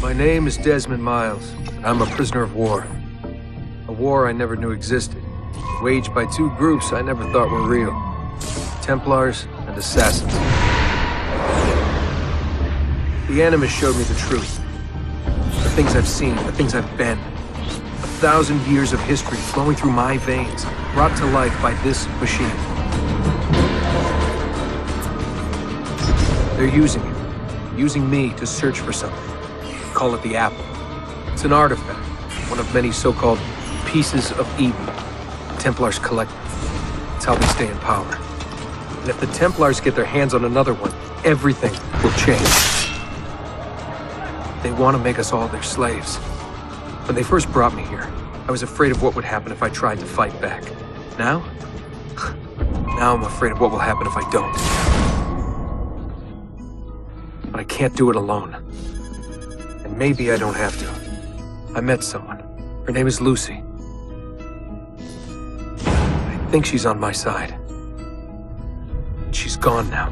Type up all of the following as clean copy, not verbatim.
My name is Desmond Miles. I'm a prisoner of war. A war I never knew existed, waged by two groups I never thought were real. Templars and Assassins. The Animus showed me the truth. The things I've seen, the things I've been. 1,000 years of history flowing through my veins, brought to life by this machine. They're using it. Using me to search for something. Call it the Apple. It's an artifact, one of many so-called pieces of Eden. Templars collect them. It's how they stay in power. And if the Templars get their hands on another one, everything will change. They want to make us all their slaves. When they first brought me here, I was afraid of what would happen if I tried to fight back. Now? Now I'm afraid of what will happen if I don't. But I can't do it alone. And maybe I don't have to. I met someone. Her name is Lucy. I think she's on my side. She's gone now.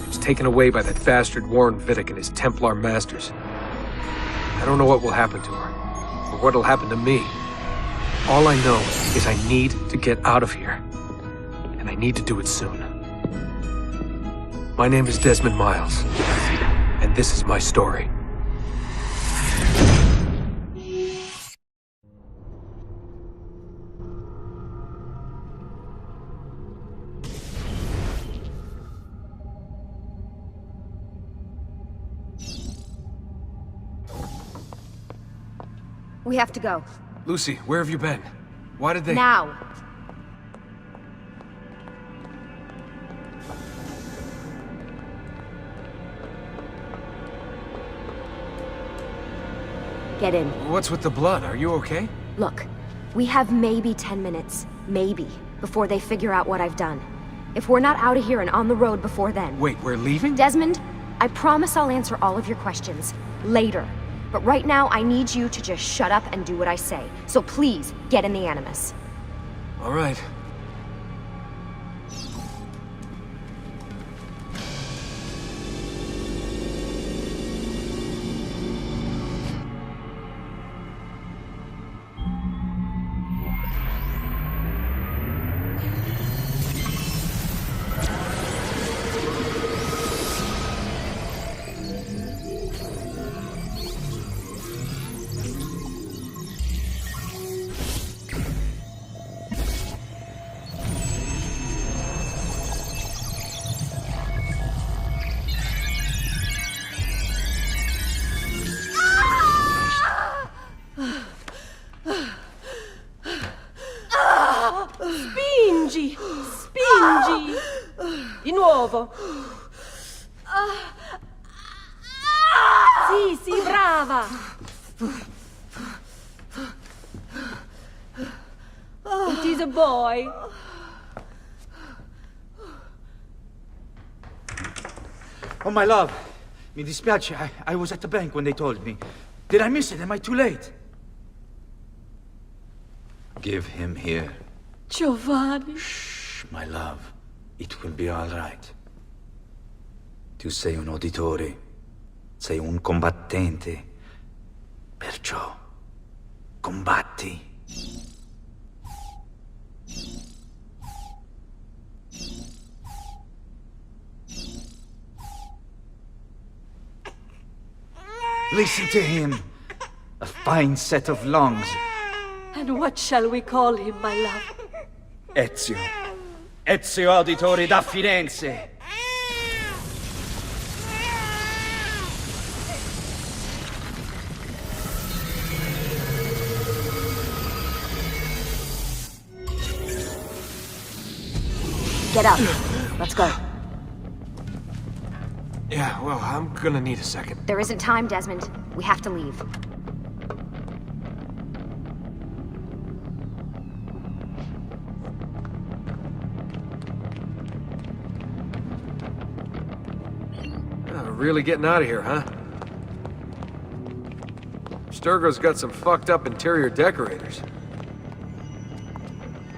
She's taken away by that bastard Warren Vidic and his Templar masters. I don't know what will happen to her, or what'll happen to me. All I know is I need to get out of here. And I need to do it soon. My name is Desmond Miles, and this is my story. We have to go. Lucy, where have you been? Why did they— Now! Get in. What's with the blood? Are you okay? Look, we have maybe 10 minutes, maybe, before they figure out what I've done. If we're not out of here and on the road before then— Wait, we're leaving? Desmond, I promise I'll answer all of your questions later. But right now, I need you to just shut up and do what I say. So please, get in the Animus. All right. Spingi! Spingi! Di nuovo! Sì, sì, brava! It is a boy. Oh, my love. Mi dispiace. I was at the bank when they told me. Did I miss it? Am I too late? Give him here. Giovanni. Shh, my love. It will be all right. Tu sei un auditore. Sei un combattente. Perciò, combatti. Listen to him. A fine set of lungs. And what shall we call him, my love? Ezio. Ezio Auditore da Firenze. Get up. Let's go. Yeah, well, I'm gonna need a second. There isn't time, Desmond. We have to leave. Really getting out of here, huh? Sturgo's got some fucked up interior decorators.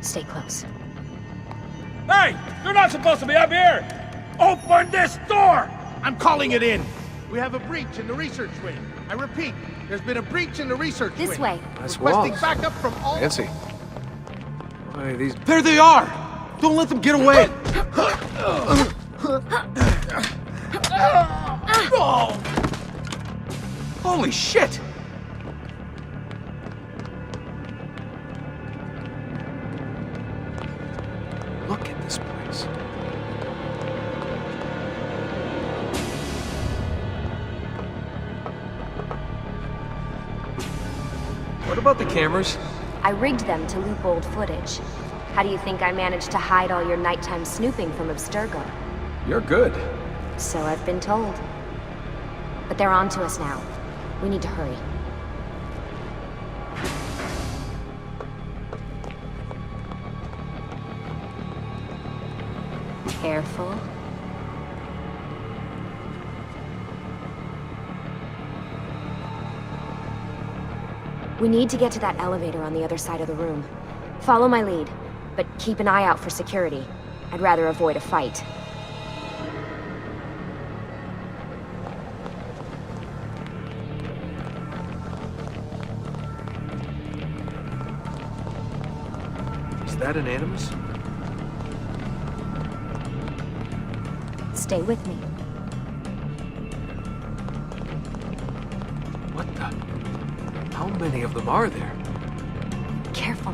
Stay close. Hey! You're not supposed to be up here! Open this door! I'm calling it in! We have a breach in the research wing. I repeat, there's been a breach in the research wing. This way. Nice Requesting walls. backup from all... Fancy. Why, these... There they are! Don't let them get away! Holy shit! Look at this place. What about the cameras? I rigged them to loop old footage. How do you think I managed to hide all your nighttime snooping from Abstergo? You're good. So I've been told. But they're on to us now. We need to hurry. Careful. We need to get to that elevator on the other side of the room. Follow my lead, but keep an eye out for security. I'd rather avoid a fight. Is that an animus? Stay with me. What the? How many of them are there? Careful.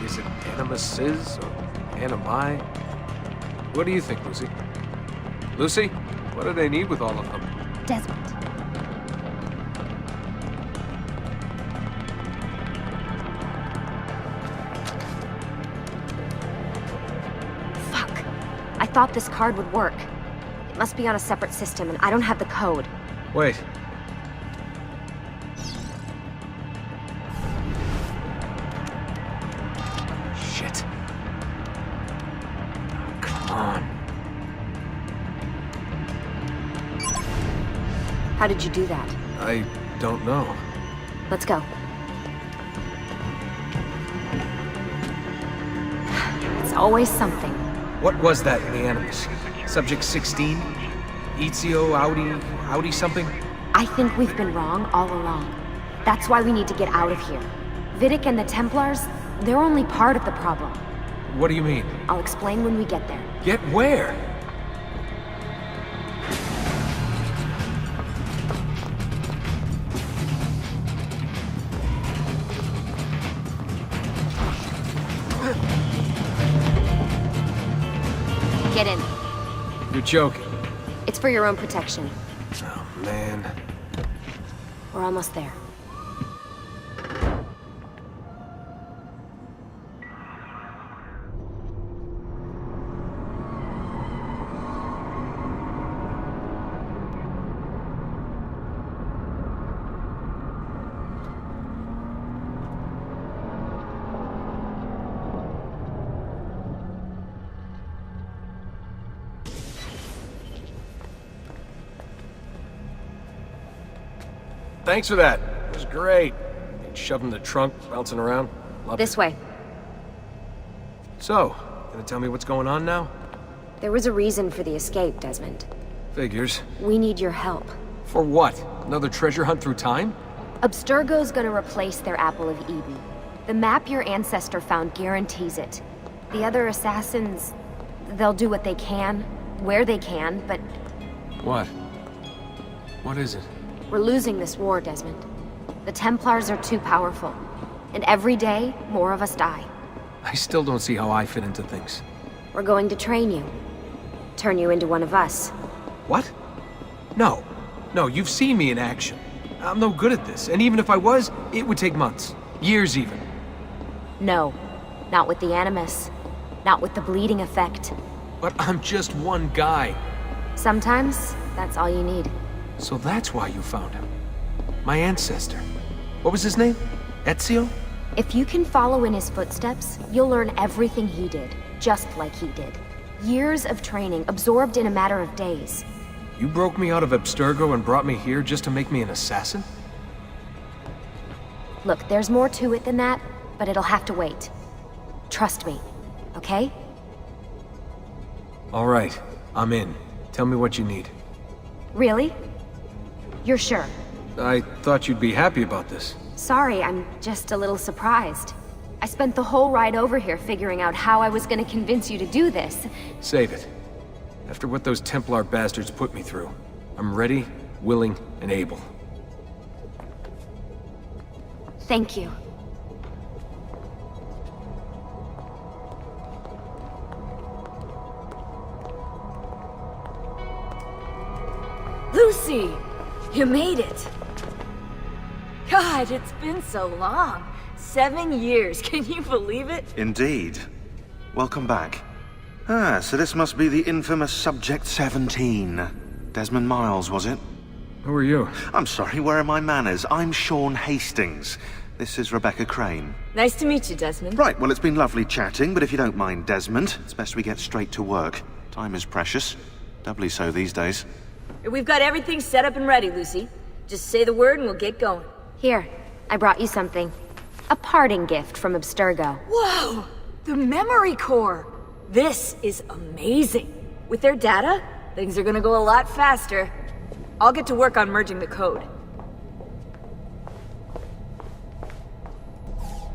Is it animuses or animi? What do you think, Lucy? Lucy, what do they need with all of them? Desmond. Fuck. I thought this card would work. It must be on a separate system, and I don't have the code. Wait. Shit. Come on. How did you do that? I don't know. Let's go. It's always something. What was that in the animus? Subject 16? Ezio Audi something? I think we've been wrong all along. That's why we need to get out of here. Vidic and the Templars, they're only part of the problem. What do you mean? I'll explain when we get there. Get where? Get in. You're joking. It's for your own protection. Oh, man. We're almost there. Thanks for that. It was great. Shoved in the trunk, bouncing around. Loved This it. way. So, gonna tell me what's going on now? There was a reason for the escape, Desmond. Figures. We need your help. For what? Another treasure hunt through time? Abstergo's gonna replace their Apple of Eden. The map your ancestor found guarantees it. The other assassins, they'll do what they can, where they can, but What? What is it? we're losing this war, Desmond. The Templars are too powerful. And every day, more of us die. I still don't see how I fit into things. We're going to train you. Turn you into one of us. What? No. No, you've seen me in action. I'm no good at this, and even if I was, it would take months. Years even. No. Not with the Animus. Not with the bleeding effect. But I'm just one guy. Sometimes, that's all you need. So that's why you found him. My ancestor. What was his name? Ezio? If you can follow in his footsteps, you'll learn everything he did, just like he did. Years of training, absorbed in a matter of days. You broke me out of Abstergo and brought me here just to make me an assassin? Look, there's more to it than that, but it'll have to wait. Trust me, okay? All right. I'm in. Tell me what you need. Really? You're sure? I thought you'd be happy about this. Sorry, I'm just a little surprised. I spent the whole ride over here figuring out how I was gonna convince you to do this. Save it. After what those Templar bastards put me through, I'm ready, willing, and able. Thank you. Lucy! You made it! God, it's been so long. 7 years, can you believe it? Indeed. Welcome back. Ah, so this must be the infamous Subject 17. Desmond Miles, was it? Who are you? I'm sorry, where are my manners? I'm Sean Hastings. This is Rebecca Crane. Nice to meet you, Desmond. Right, well, it's been lovely chatting, but if you don't mind, Desmond, it's best we get straight to work. Time is precious. Doubly so these days. We've got everything set up and ready, Lucy. Just say the word and we'll get going. Here, I brought you something. A parting gift from Abstergo. Whoa! The memory core! This is amazing. With their data, things are gonna go a lot faster. I'll get to work on merging the code.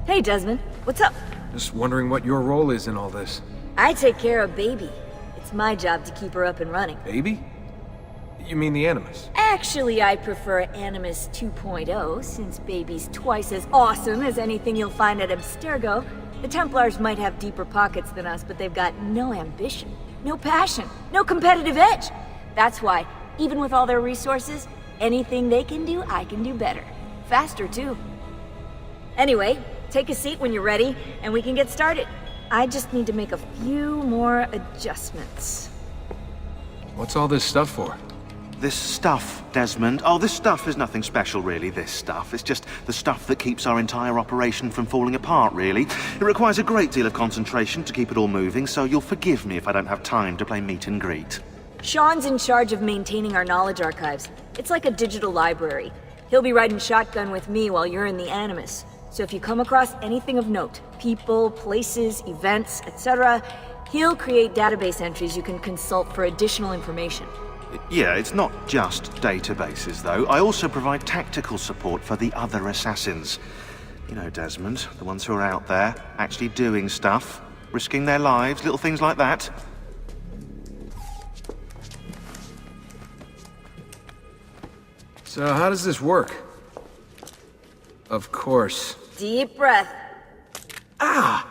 Hey, Desmond. What's up? Just wondering what your role is in all this. I take care of Baby. It's my job to keep her up and running. Baby? You mean the Animus? Actually, I prefer Animus 2.0, since Baby's twice as awesome as anything you'll find at Abstergo. The Templars might have deeper pockets than us, but they've got no ambition, no passion, no competitive edge. That's why, even with all their resources, anything they can do, I can do better. Faster, too. Anyway, take a seat when you're ready, and we can get started. I just need to make a few more adjustments. What's all this stuff for? This stuff, Desmond. Oh, this stuff is nothing special, really, this stuff. It's just the stuff that keeps our entire operation from falling apart, really. It requires a great deal of concentration to keep it all moving, so you'll forgive me if I don't have time to play meet and greet. Sean's in charge of maintaining our knowledge archives. It's like a digital library. He'll be riding shotgun with me while you're in the Animus. So if you come across anything of note, people, places, events, etc., he'll create database entries you can consult for additional information. Yeah, it's not just databases, though. I also provide tactical support for the other assassins. You know, Desmond, the ones who are out there, actually doing stuff, risking their lives, little things like that. So how does this work? Of course. Deep breath. Oh,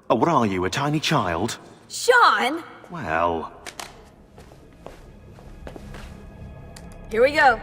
what are you, a tiny child? Sean! Well... Here we go.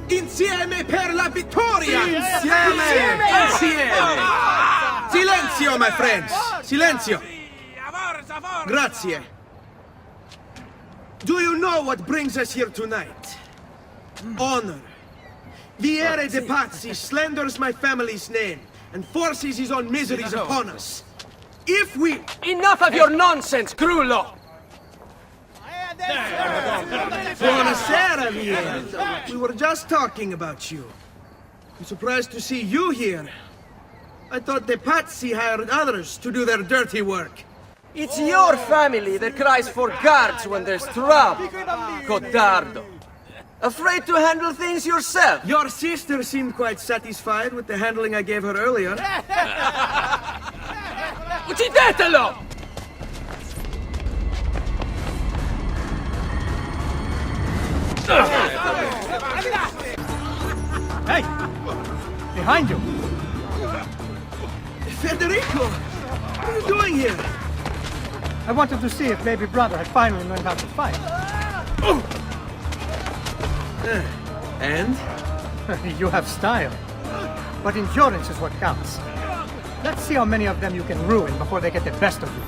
Insieme per la vittoria! Insieme! Insieme! Silenzio, my friends! Silenzio! Grazie. Do you know what brings us here tonight? Honor. Viere de Pazzi slanders my family's name and forces his own miseries upon us. If we... Enough of your nonsense, Crullo! Buonasera, Viere. We were just talking about you. I'm surprised to see you here. I thought the Pazzi hired others to do their dirty work. It's your family that cries for guards when there's trouble, Codardo. Afraid to handle things yourself? Your sister seemed quite satisfied with the handling I gave her earlier. Uccidetelo! Hey! Behind you! Federico! What are you doing here? I wanted to see if baby brother had finally learned how to fight. And? You have style. But endurance is what counts. Let's see how many of them you can ruin before they get the best of you.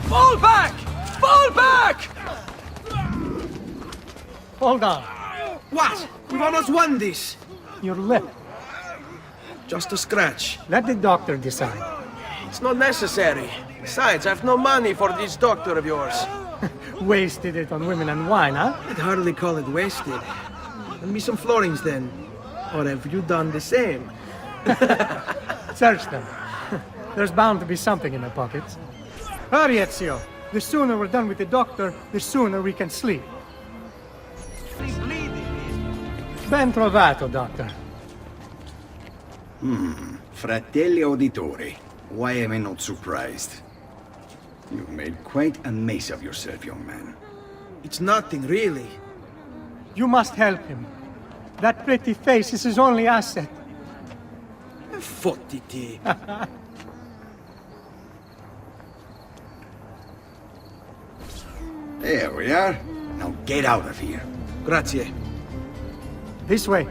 Fall back! Fall back! Hold on. What? We've almost won this. Your lip. Just a scratch. Let the doctor decide. It's not necessary. Besides, I've no money for this doctor of yours. Wasted it on women and wine, huh? I'd hardly call it wasted. Lend me some florins then. Or have you done the same? Search them. There's bound to be something in their pockets. Hurry, Ezio. The sooner we're done with the doctor, the sooner we can sleep. Ben trovato, Doctor. Fratelli Auditore, why am I not surprised? You've made quite a mess of yourself, young man. It's nothing, really. You must help him. That pretty face is his only asset. Fottiti. There we are. Now get out of here. Grazie. This way.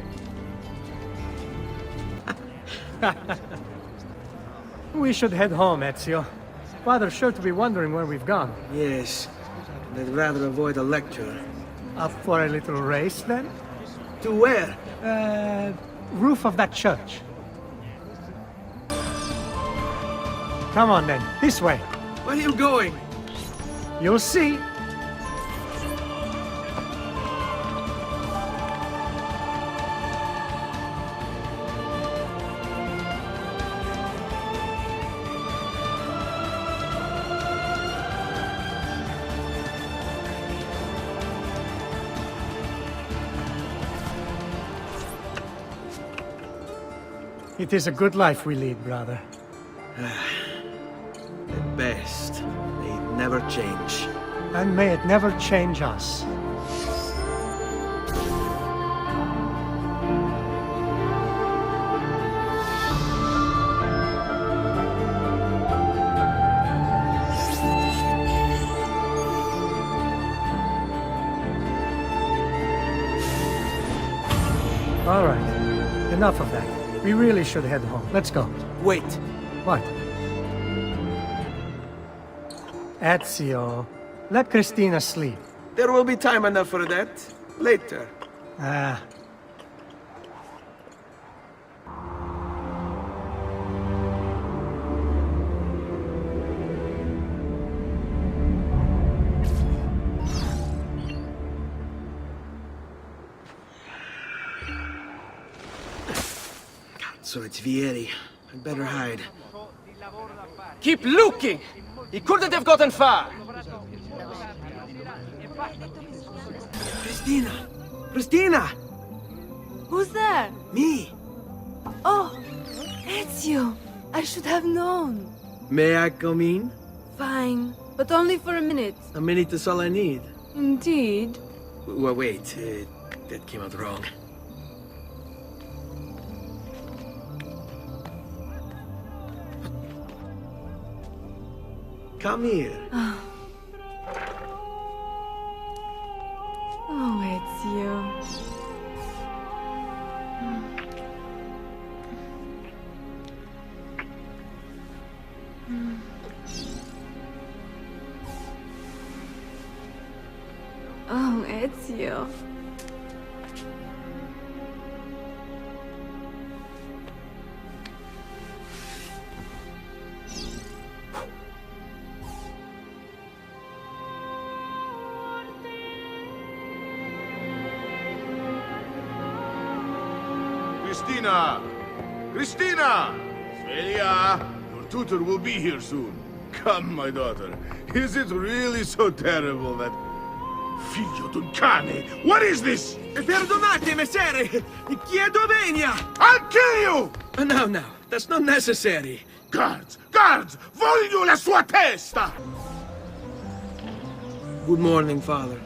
We should head home, Ezio. Father's sure to be wondering where we've gone. Yes. And I'd rather avoid a lecture. Up for a little race, then? To where? Roof of that church. Come on, then. This way. Where are you going? You'll see. It is a good life we lead, brother. The best. May it never change. And may it never change us. All right. Enough of that. We really should head home. Let's go. Wait. What? Ezio, let Christina sleep. There will be time enough for that. Later. Ah. So it's Vieri. I'd better hide. Keep looking! He couldn't have gotten far! Christina! Christina! Who's there? Me! Oh, Ezio! I should have known. May I come in? Fine, but only for a minute. A minute is all I need. Indeed. Well, wait. That came out wrong. Come here. Oh, Ezio. Oh, Ezio. Christina! Christina! Svelia! Your tutor will be here soon. Come, my daughter. Is it really so terrible that... Figlio d'un cane! What is this? Perdonate, messere! Chiedo venia! I'll kill you! No, that's not necessary. Guards! Guards! Voglio la sua testa! Good morning, Father.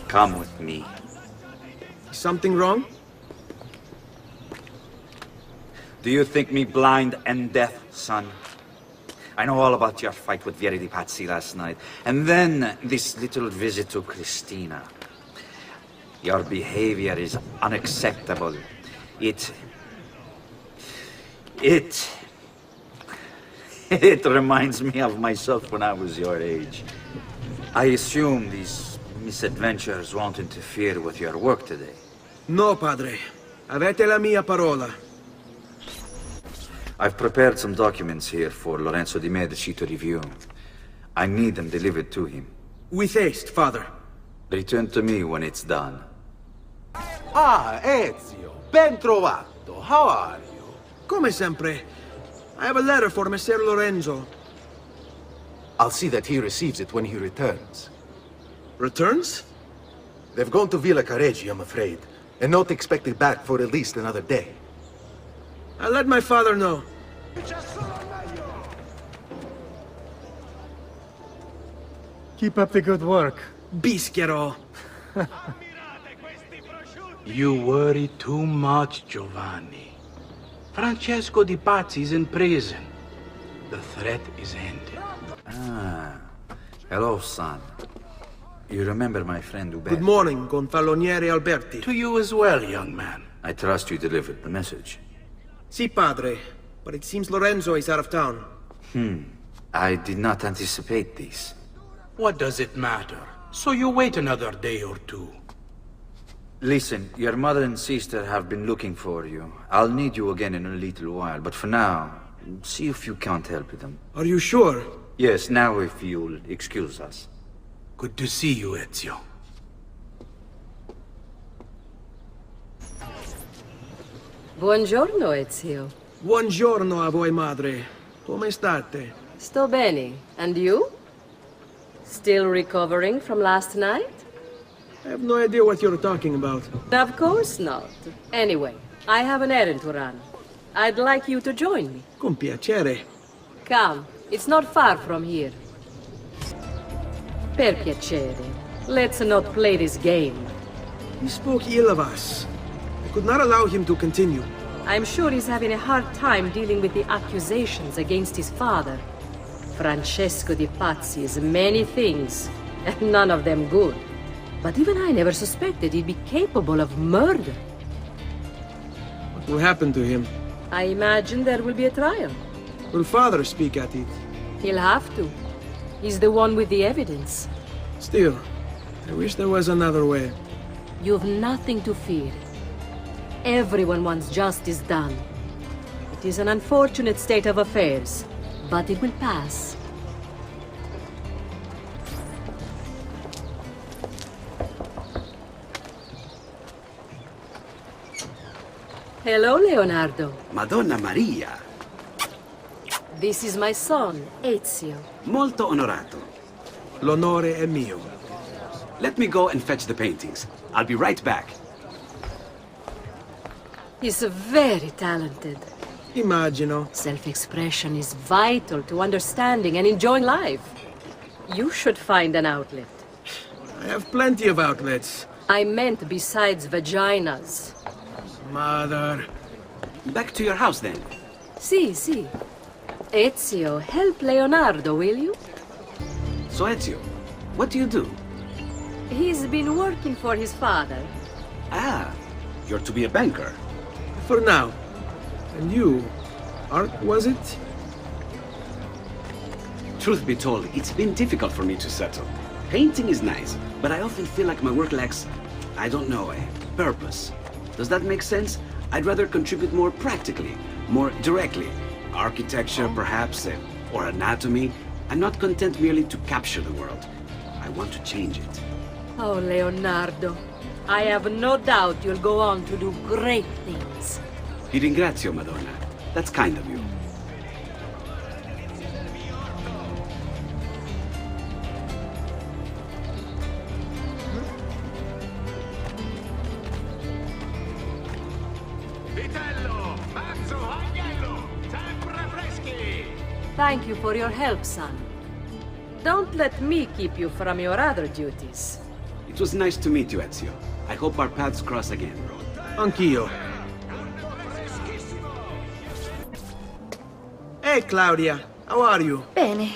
Come with me. Is something wrong? Do you think me blind and deaf, son? I know all about your fight with Vieri di Pazzi last night, and then this little visit to Christina. Your behavior is unacceptable. It reminds me of myself when I was your age. I assume these misadventures won't interfere with your work today. No, padre. Avete la mia parola. I've prepared some documents here for Lorenzo di Medici to review. I need them delivered to him. With haste, father. Return to me when it's done. Ah, Ezio. Ben trovato. How are you? Come sempre. I have a letter for Messer Lorenzo. I'll see that he receives it when he returns. Returns? They've gone to Villa Careggi, I'm afraid, and not expected back for at least another day. I'll let my father know. Keep up the good work. Bischero. You worry too much, Giovanni. Francesco Di Pazzi is in prison. The threat is ended. Ah. Hello, son. You remember my friend Uberto? Good morning, Gonfaloniere Alberti. To you as well, young man. I trust you delivered the message. Si, padre. But it seems Lorenzo is out of town. I did not anticipate this. What does it matter? So you wait another day or two. Listen, your mother and sister have been looking for you. I'll need you again in a little while, but for now, see if you can't help them. Are you sure? Yes, now if you'll excuse us. Good to see you, Ezio. Buongiorno, Ezio. Buongiorno a voi, madre. Come state? Sto bene. And you? Still recovering from last night? I have no idea what you're talking about. Of course not. Anyway, I have an errand to run. I'd like you to join me. Con piacere. Come, it's not far from here. Per piacere, let's not play this game. He spoke ill of us. I could not allow him to continue. I'm sure he's having a hard time dealing with the accusations against his father. Francesco Di Pazzi is many things, and none of them good. But even I never suspected he'd be capable of murder. What will happen to him? I imagine there will be a trial. Will father speak at it? He'll have to. He's the one with the evidence. Still, I wish there was another way. You've nothing to fear. Everyone wants justice done. It is an unfortunate state of affairs, but it will pass. Hello, Leonardo. Madonna Maria. This is my son, Ezio. Molto onorato. L'onore è mio. Let me go and fetch the paintings. I'll be right back. He's very talented. Immagino. Self-expression is vital to understanding and enjoying life. You should find an outlet. I have plenty of outlets. I meant besides vaginas. Mother. Back to your house then. Si. Ezio, help Leonardo, will you? So Ezio, what do you do? He's been working for his father. Ah, you're to be a banker. For now. And you, art was it? Truth be told, it's been difficult for me to settle. Painting is nice, but I often feel like my work lacks, I don't know, a purpose. Does that make sense? I'd rather contribute more practically, more directly. Architecture, perhaps, or anatomy. I'm not content merely to capture the world. I want to change it. Oh, Leonardo. I have no doubt you'll go on to do great things. Vi ringrazio, Madonna. That's kind of you. Thank you for your help, son. Don't let me keep you from your other duties. It was nice to meet you, Ezio. I hope our paths cross again. Anch'io. Hey, Claudia. How are you? Bene.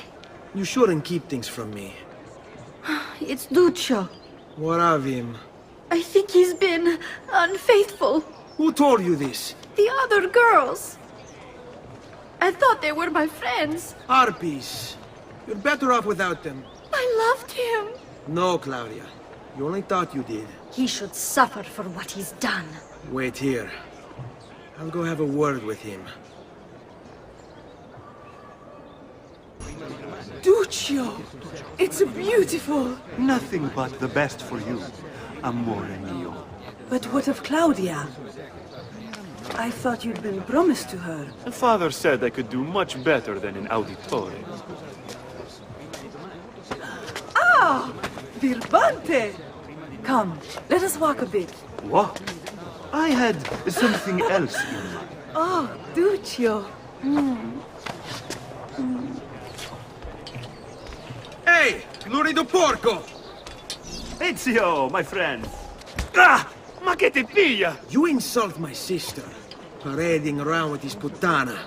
You shouldn't keep things from me. It's Duccio. What of him? I think he's been unfaithful. Who told you this? The other girls. I thought they were my friends. Harpies. You're better off without them. I loved him. No, Claudia. You only thought you did. He should suffer for what he's done. Wait here. I'll go have a word with him. Duccio! It's beautiful! Nothing but the best for you, amore mio. But what of Claudia? I thought you'd been promised to her. Father said I could do much better than an Auditore. Ah! Birbante! Come, let us walk a bit. What? I had something else in mind. Oh, Duccio. Hey! Lurido porco! Ezio, my friend. Ah! Ma che te piglia? You insult my sister. Parading around with this puttana.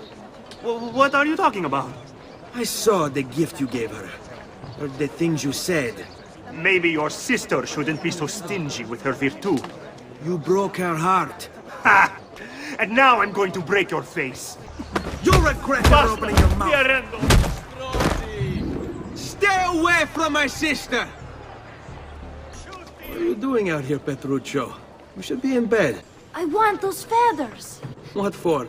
What are you talking about? I saw the gift you gave her. Or the things you said. Maybe your sister shouldn't be so stingy with her virtue. You broke her heart. Ha! And now I'm going to break your face. You'll regret never opening your mouth. Stay away from my sister! What are you doing out here, Petruccio? You should be in bed. I want those feathers. What for?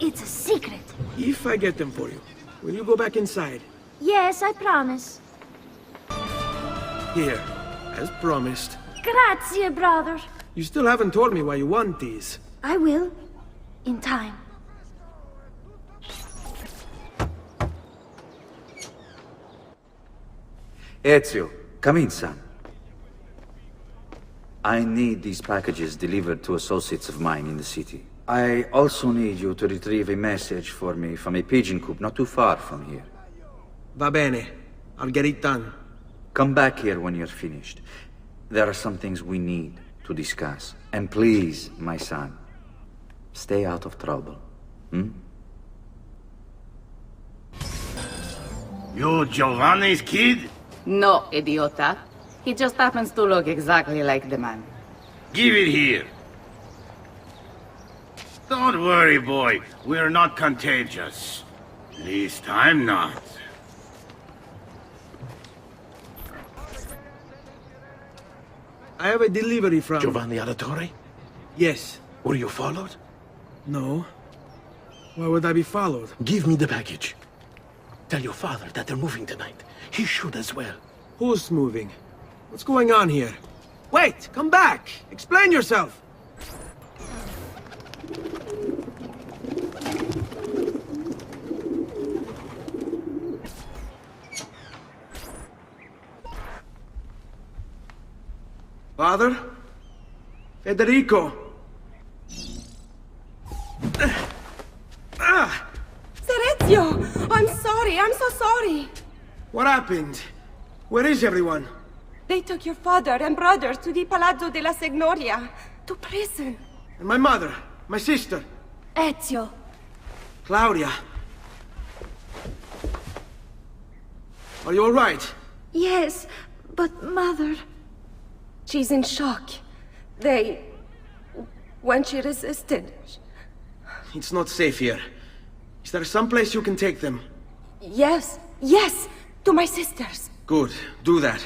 It's a secret. If I get them for you, will you go back inside? Yes, I promise. Here, as promised. Grazie, brother. You still haven't told me why you want these. I will. In time. Ezio, come in, son. I need these packages delivered to associates of mine in the city. I also need you to retrieve a message for me from a pigeon coop not too far from here. Va bene. I'll get it done. Come back here when you're finished. There are some things we need to discuss. And please, my son, stay out of trouble. You Giovanni's kid? No, idiota. He just happens to look exactly like the man. Give it here. Don't worry, boy. We're not contagious. At least I'm not. I have a delivery from... Giovanni Auditore? Yes. Were you followed? No. Why would I be followed? Give me the package. Tell your father that they're moving tonight. He should as well. Who's moving? What's going on here? Wait! Come back! Explain yourself! Father? Federico? Ezio! I'm sorry, I'm so sorry. What happened? Where is everyone? They took your father and brother to the Palazzo della Signoria, to prison. And my mother? My sister? Ezio. Claudia? Are you all right? Yes, but Mother... She's in shock. When she resisted... It's not safe here. Is there some place you can take them? Yes, yes! To my sisters. Good, do that.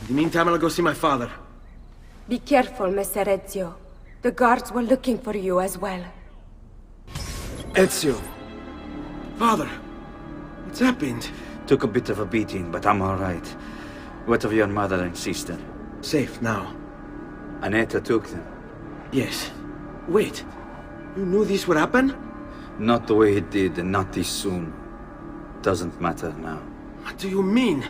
In the meantime, I'll go see my father. Be careful, Messer Ezio. The guards were looking for you as well. Ezio. Father. What's happened? Took a bit of a beating, but I'm all right. What of your mother and sister? Safe now. Annetta took them. Yes. Wait. You knew this would happen? Not the way it did, and not this soon. Doesn't matter now. What do you mean?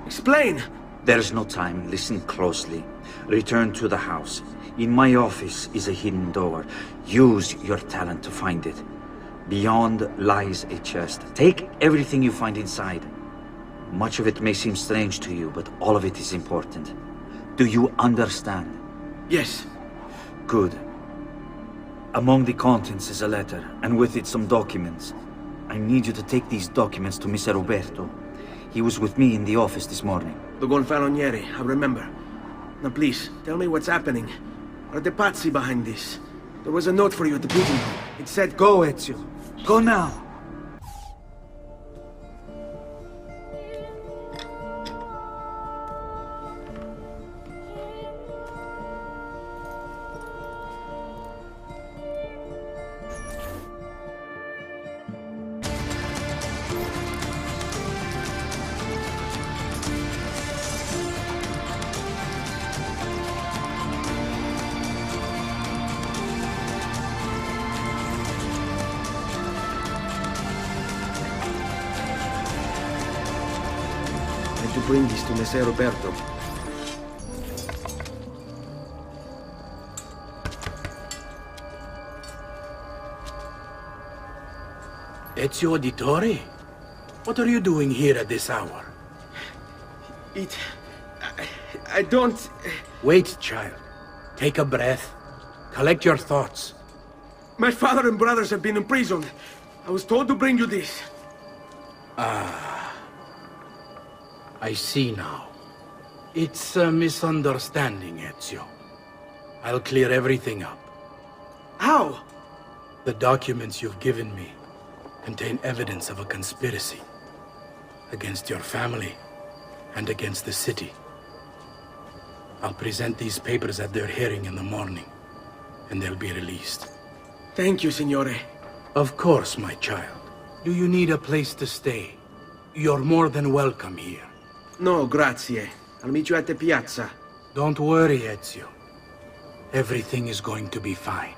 Explain! There's no time. Listen closely. Return to the house. In my office is a hidden door. Use your talent to find it. Beyond lies a chest. Take everything you find inside. Much of it may seem strange to you, but all of it is important. Do you understand? Yes. Good. Among the contents is a letter, and with it some documents. I need you to take these documents to Mr. Roberto. He was with me in the office this morning. The Gonfaloniere, I remember. Now please, tell me what's happening. Are the Pazzi behind this? There was a note for you at the meeting. It said go, Ezio. Go now. To bring this to Messer Roberto. Ezio Auditore? What are you doing here at this hour? I don't... Wait, child. Take a breath. Collect your thoughts. My father and brothers have been imprisoned. I was told to bring you this. I see now. It's a misunderstanding, Ezio. I'll clear everything up. How? The documents you've given me contain evidence of a conspiracy against your family and against the city. I'll present these papers at their hearing in the morning, and they'll be released. Thank you, Signore. Of course, my child. Do you need a place to stay? You're more than welcome here. No, grazie. I'll meet you at the piazza. Don't worry, Ezio. Everything is going to be fine.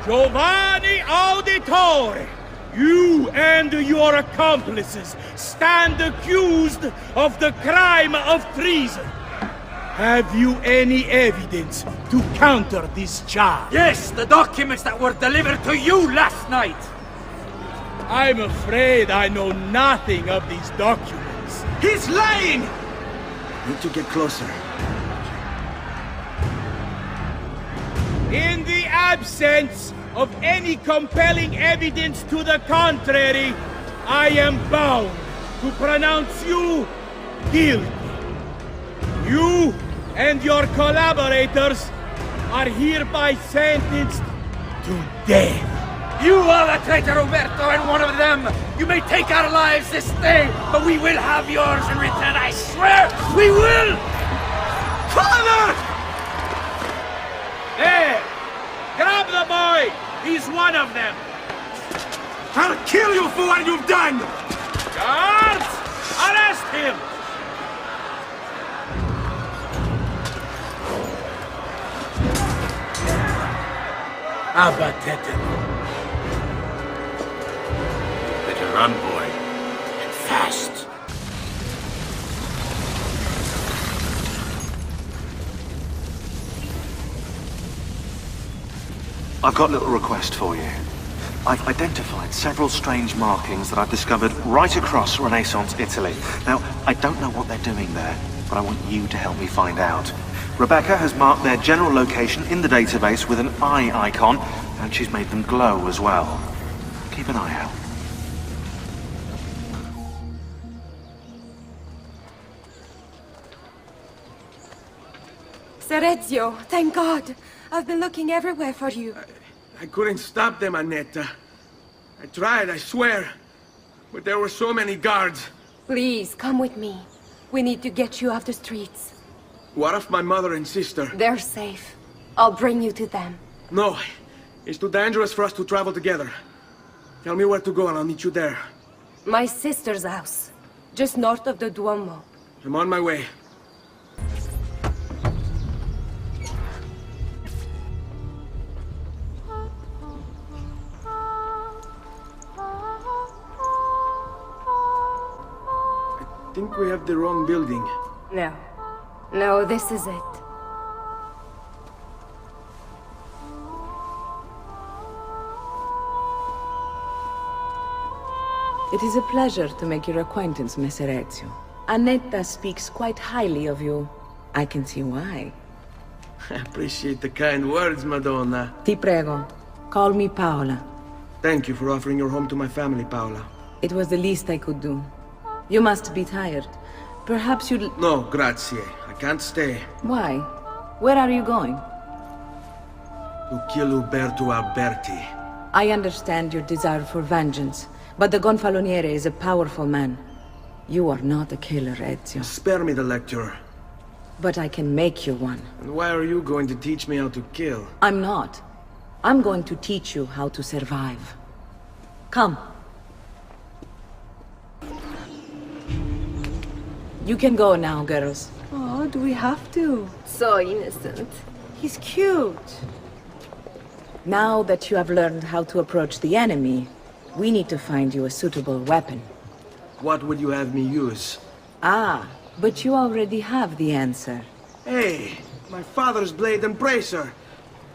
Giovanni Auditore! You and your accomplices stand accused of the crime of treason. Have you any evidence to counter this charge? Yes, the documents that were delivered to you last night! I'm afraid I know nothing of these documents. He's lying! Need to get closer. In the absence of any compelling evidence to the contrary, I am bound to pronounce you guilty. You and your collaborators are hereby sentenced to death. You are the traitor, Roberto, and one of them! You may take our lives this day, but we will have yours in return, I swear! We will! Father! There! Grab the boy! He's one of them! I'll kill you for what you've done! Guards! Arrest him! Abattetelo. Better run, boy. And fast. I've got a little request for you. I've identified several strange markings that I've discovered right across Renaissance Italy. Now, I don't know what they're doing there, but I want you to help me find out. Rebecca has marked their general location in the database with an eye icon, and she's made them glow as well. Keep an eye out. Ser Ezio, thank God. I've been looking everywhere for you. I couldn't stop them, Annetta. I tried, I swear. But there were so many guards. Please, come with me. We need to get you off the streets. What of my mother and sister? They're safe. I'll bring you to them. No. It's too dangerous for us to travel together. Tell me where to go and I'll meet you there. My sister's house. Just north of the Duomo. I'm on my way. I think we have the wrong building. No. No, this is it. It is a pleasure to make your acquaintance, Messer Ezio. Annetta speaks quite highly of you. I can see why. I appreciate the kind words, Madonna. Ti prego, call me Paola. Thank you for offering your home to my family, Paola. It was the least I could do. You must be tired. Perhaps you'd... No, grazie. I can't stay. Why? Where are you going? To kill Uberto Alberti. I understand your desire for vengeance, but the Gonfaloniere is a powerful man. You are not a killer, Ezio. Spare me the lecture. But I can make you one. And why are you going to teach me how to kill? I'm not. I'm going to teach you how to survive. Come. You can go now, girls. Oh, do we have to? So innocent. He's cute. Now that you have learned how to approach the enemy, we need to find you a suitable weapon. What would you have me use? Ah, but you already have the answer. Hey, my father's blade and bracer.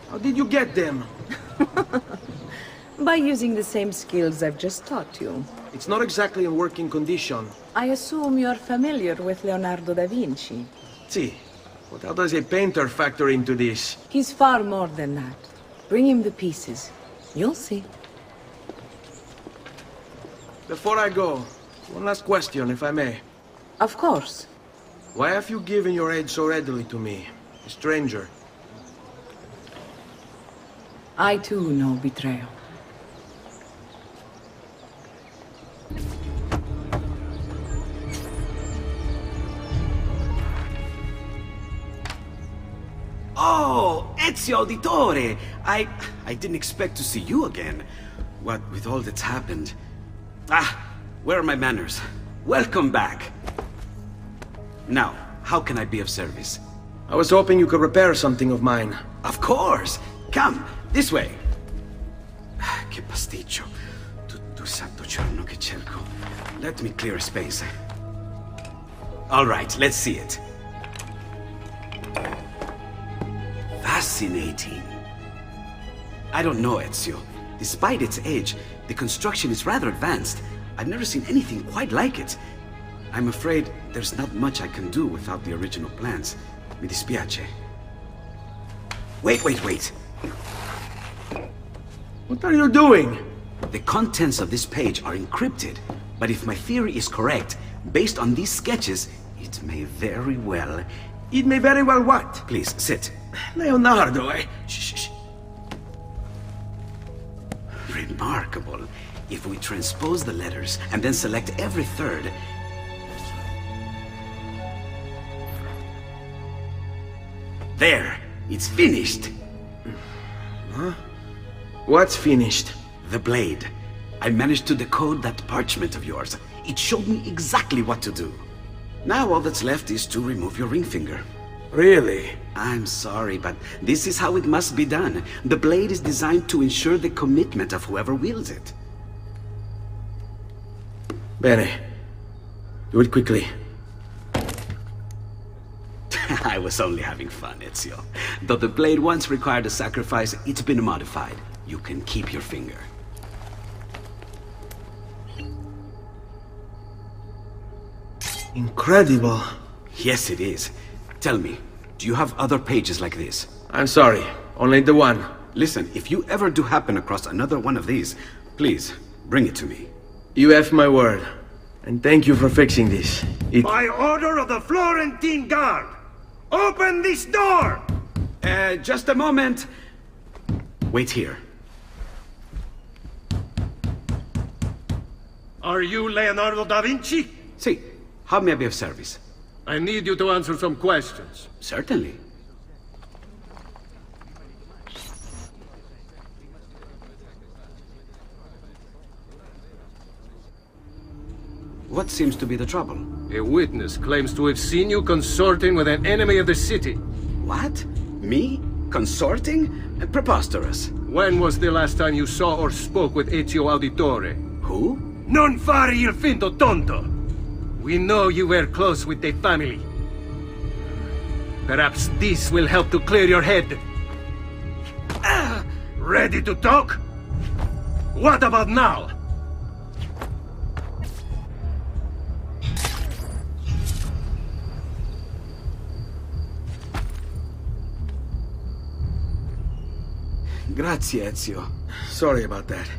How did you get them? By using the same skills I've just taught you. It's not exactly in working condition. I assume you're familiar with Leonardo da Vinci. See, but how does a painter factor into this? He's far more than that. Bring him the pieces. You'll see. Before I go, one last question, if I may. Of course. Why have you given your aid so readily to me, a stranger? I too know betrayal. Oh, Ezio Auditore! I didn't expect to see you again. What with all that's happened. Ah, where are my manners? Welcome back. Now, how can I be of service? I was hoping you could repair something of mine. Of course! Come, this way! Che pasticcio. Tutto santo giorno che cerco. Let me clear a space. Alright, let's see it. Fascinating. I don't know, Ezio. Despite its age, the construction is rather advanced. I've never seen anything quite like it. I'm afraid there's not much I can do without the original plans. Mi dispiace. Wait. What are you doing? The contents of this page are encrypted, but if my theory is correct, based on these sketches, it may very well... It may very well what? Please, sit. Leonardo, Shh. Remarkable. If we transpose the letters and then select every third... There! It's finished! Huh? What's finished? The blade. I managed to decode that parchment of yours. It showed me exactly what to do. Now all that's left is to remove your ring finger. Really? I'm sorry, but this is how it must be done. The blade is designed to ensure the commitment of whoever wields it. Bene. Do it quickly. I was only having fun, Ezio. Though the blade once required a sacrifice, it's been modified. You can keep your finger. Incredible. Yes, it is. Tell me, do you have other pages like this? I'm sorry, only the one. Listen, if you ever do happen across another one of these, please, bring it to me. You have my word. And thank you for fixing this. By order of the Florentine Guard! Open this door! Just a moment. Wait here. Are you Leonardo da Vinci? See, how may I be of service? I need you to answer some questions. Certainly. What seems to be the trouble? A witness claims to have seen you consorting with an enemy of the city. What? Me? Consorting? Preposterous. When was the last time you saw or spoke with Ezio Auditore? Who? Non fare il finto tonto! We know you were close with the family. Perhaps this will help to clear your head. Ready to talk? What about now? Grazie, Ezio. Sorry about that.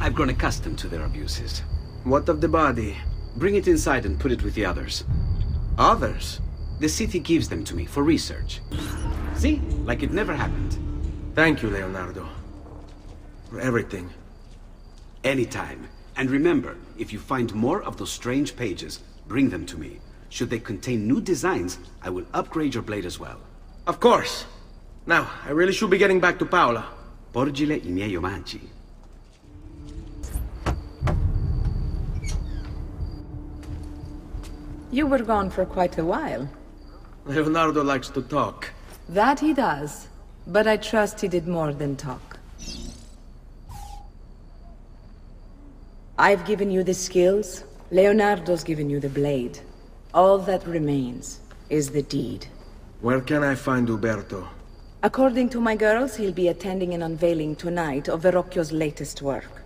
I've grown accustomed to their abuses. What of the body? Bring it inside and put it with the others. Others? The city gives them to me for research. See? Like it never happened. Thank you, Leonardo. For everything. Anytime. And remember, if you find more of those strange pages, bring them to me. Should they contain new designs, I will upgrade your blade as well. Of course. Now, I really should be getting back to Paola. Porgile I miei omaggi. You were gone for quite a while. Leonardo likes to talk. That he does. But I trust he did more than talk. I've given you the skills. Leonardo's given you the blade. All that remains is the deed. Where can I find Uberto? According to my girls, he'll be attending an unveiling tonight of Verrocchio's latest work.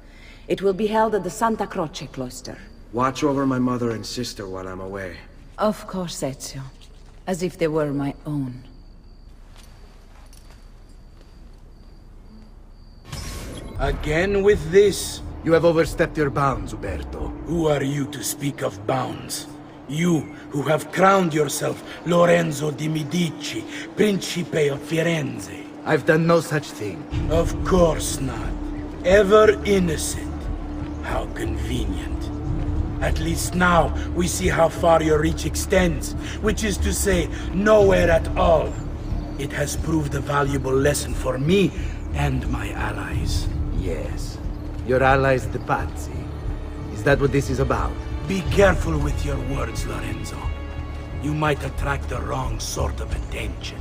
It will be held at the Santa Croce cloister. Watch over my mother and sister while I'm away. Of course, Ezio. As if they were my own. Again with this? You have overstepped your bounds, Uberto. Who are you to speak of bounds? You, who have crowned yourself Lorenzo di Medici, Principe of Firenze. I've done no such thing. Of course not. Ever innocent. How convenient. At least now, we see how far your reach extends, which is to say, nowhere at all. It has proved a valuable lesson for me and my allies. Yes. Your allies, the Pazzi. Is that what this is about? Be careful with your words, Lorenzo. You might attract the wrong sort of attention.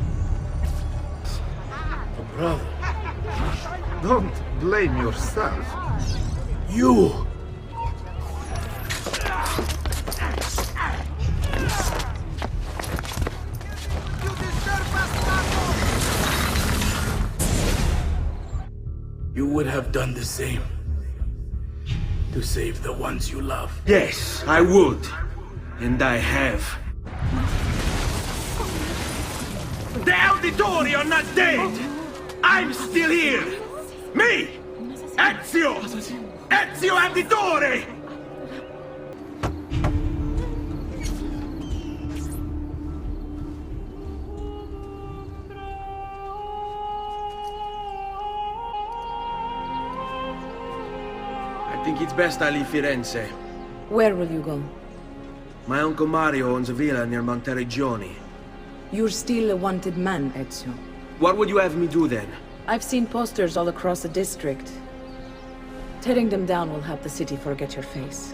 Brother, don't blame yourself. You! You would have done the same. To save the ones you love. Yes, I would. And I have. The Auditori are not dead! I'm still here! Me! Ezio! Ezio Auditore! I think it's best I leave Firenze. Where will you go? My Uncle Mario owns a villa near Monteregioni. You're still a wanted man, Ezio. What would you have me do then? I've seen posters all across the district. Tearing them down will help the city forget your face.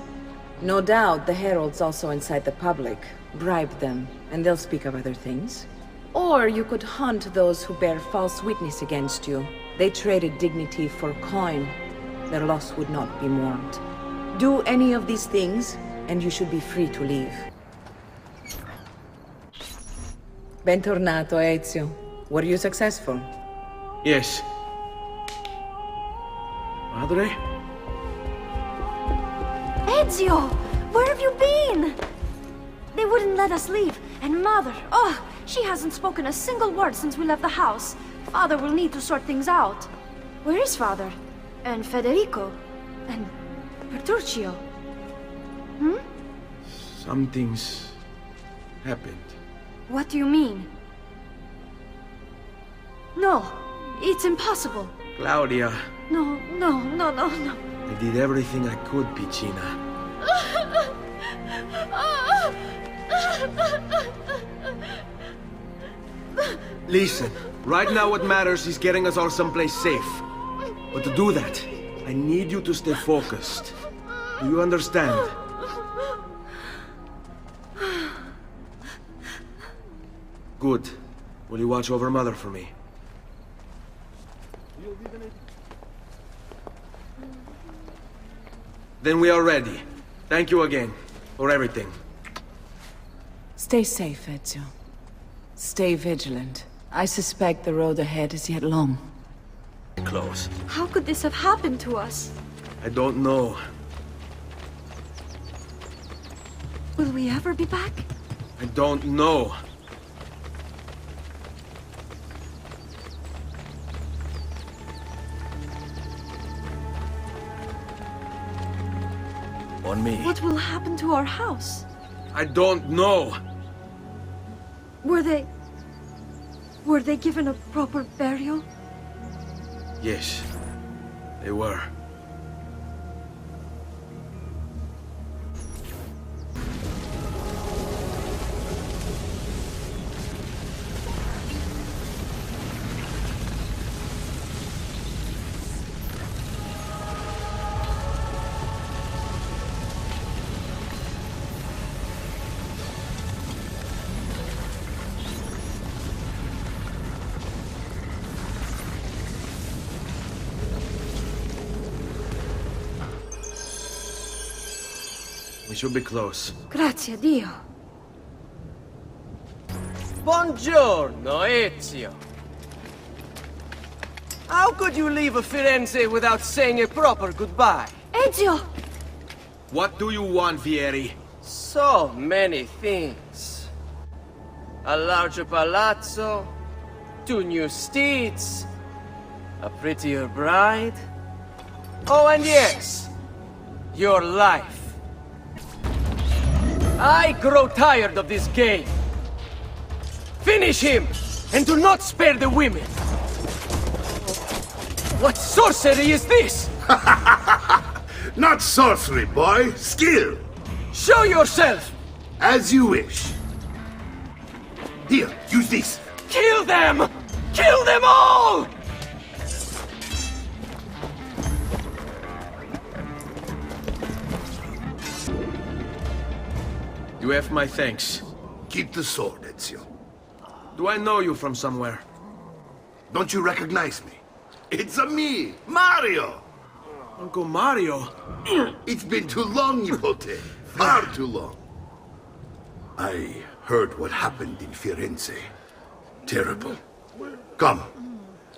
No doubt the heralds also incite the public. Bribe them, and they'll speak of other things. Or you could hunt those who bear false witness against you. They traded dignity for coin. Their loss would not be mourned. Do any of these things, and you should be free to leave. Bentornato, Ezio. Were you successful? Yes. Madre? Ezio! Where have you been? They wouldn't let us leave. And Mother, oh, she hasn't spoken a single word since we left the house. Father will need to sort things out. Where is Father? And Federico? And Petruccio? Hmm? Something's happened. What do you mean? No, it's impossible. Claudia, No. I did everything I could, Piccina. Listen, right now what matters is getting us all someplace safe. But to do that, I need you to stay focused. Do you understand? Good. Will you watch over Mother for me? Then we are ready. Thank you again for everything. Stay safe, Ezio. Stay vigilant. I suspect the road ahead is yet long. Close. How could this have happened to us? I don't know. Will we ever be back? I don't know. On me. What will happen to our house? I don't know. Were they given a proper burial? Yes, they were. We should be close. Grazie a Dio. Buongiorno, Ezio. How could you leave a Firenze without saying a proper goodbye? Ezio! What do you want, Vieri? So many things. A larger palazzo, 2 new steeds, a prettier bride. Oh, and yes, your life. I grow tired of this game. Finish him, and do not spare the women. What sorcery is this? Not sorcery, boy. Skill. Show yourself. As you wish. Here, use this. Kill them! Kill them all! You have my thanks. Keep the sword, Ezio. Do I know you from somewhere? Don't you recognize me? It's a me, Mario! Uncle Mario? It's been too long, Nipote. Far too long. I heard what happened in Firenze. Terrible. Come,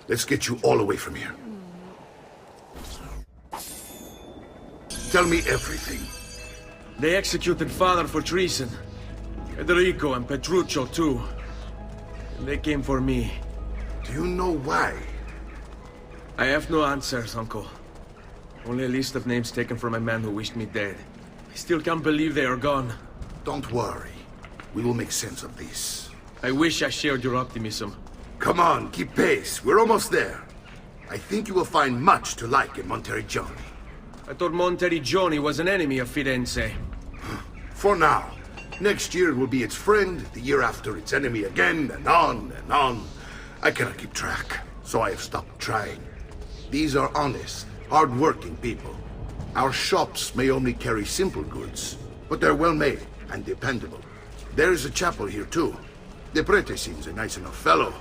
let's get you all away from here. Tell me everything. They executed Father for treason. Federico and Petruccio, too. And they came for me. Do you know why? I have no answers, Uncle. Only a list of names taken from a man who wished me dead. I still can't believe they are gone. Don't worry. We will make sense of this. I wish I shared your optimism. Come on, keep pace. We're almost there. I think you will find much to like in Monteriggioni. I thought Monteriggioni was an enemy of Firenze. For now. Next year it will be its friend, the year after its enemy again, and on and on. I cannot keep track, so I have stopped trying. These are honest, hard-working people. Our shops may only carry simple goods, but they're well-made and dependable. There is a chapel here, too. The prete seems a nice enough fellow,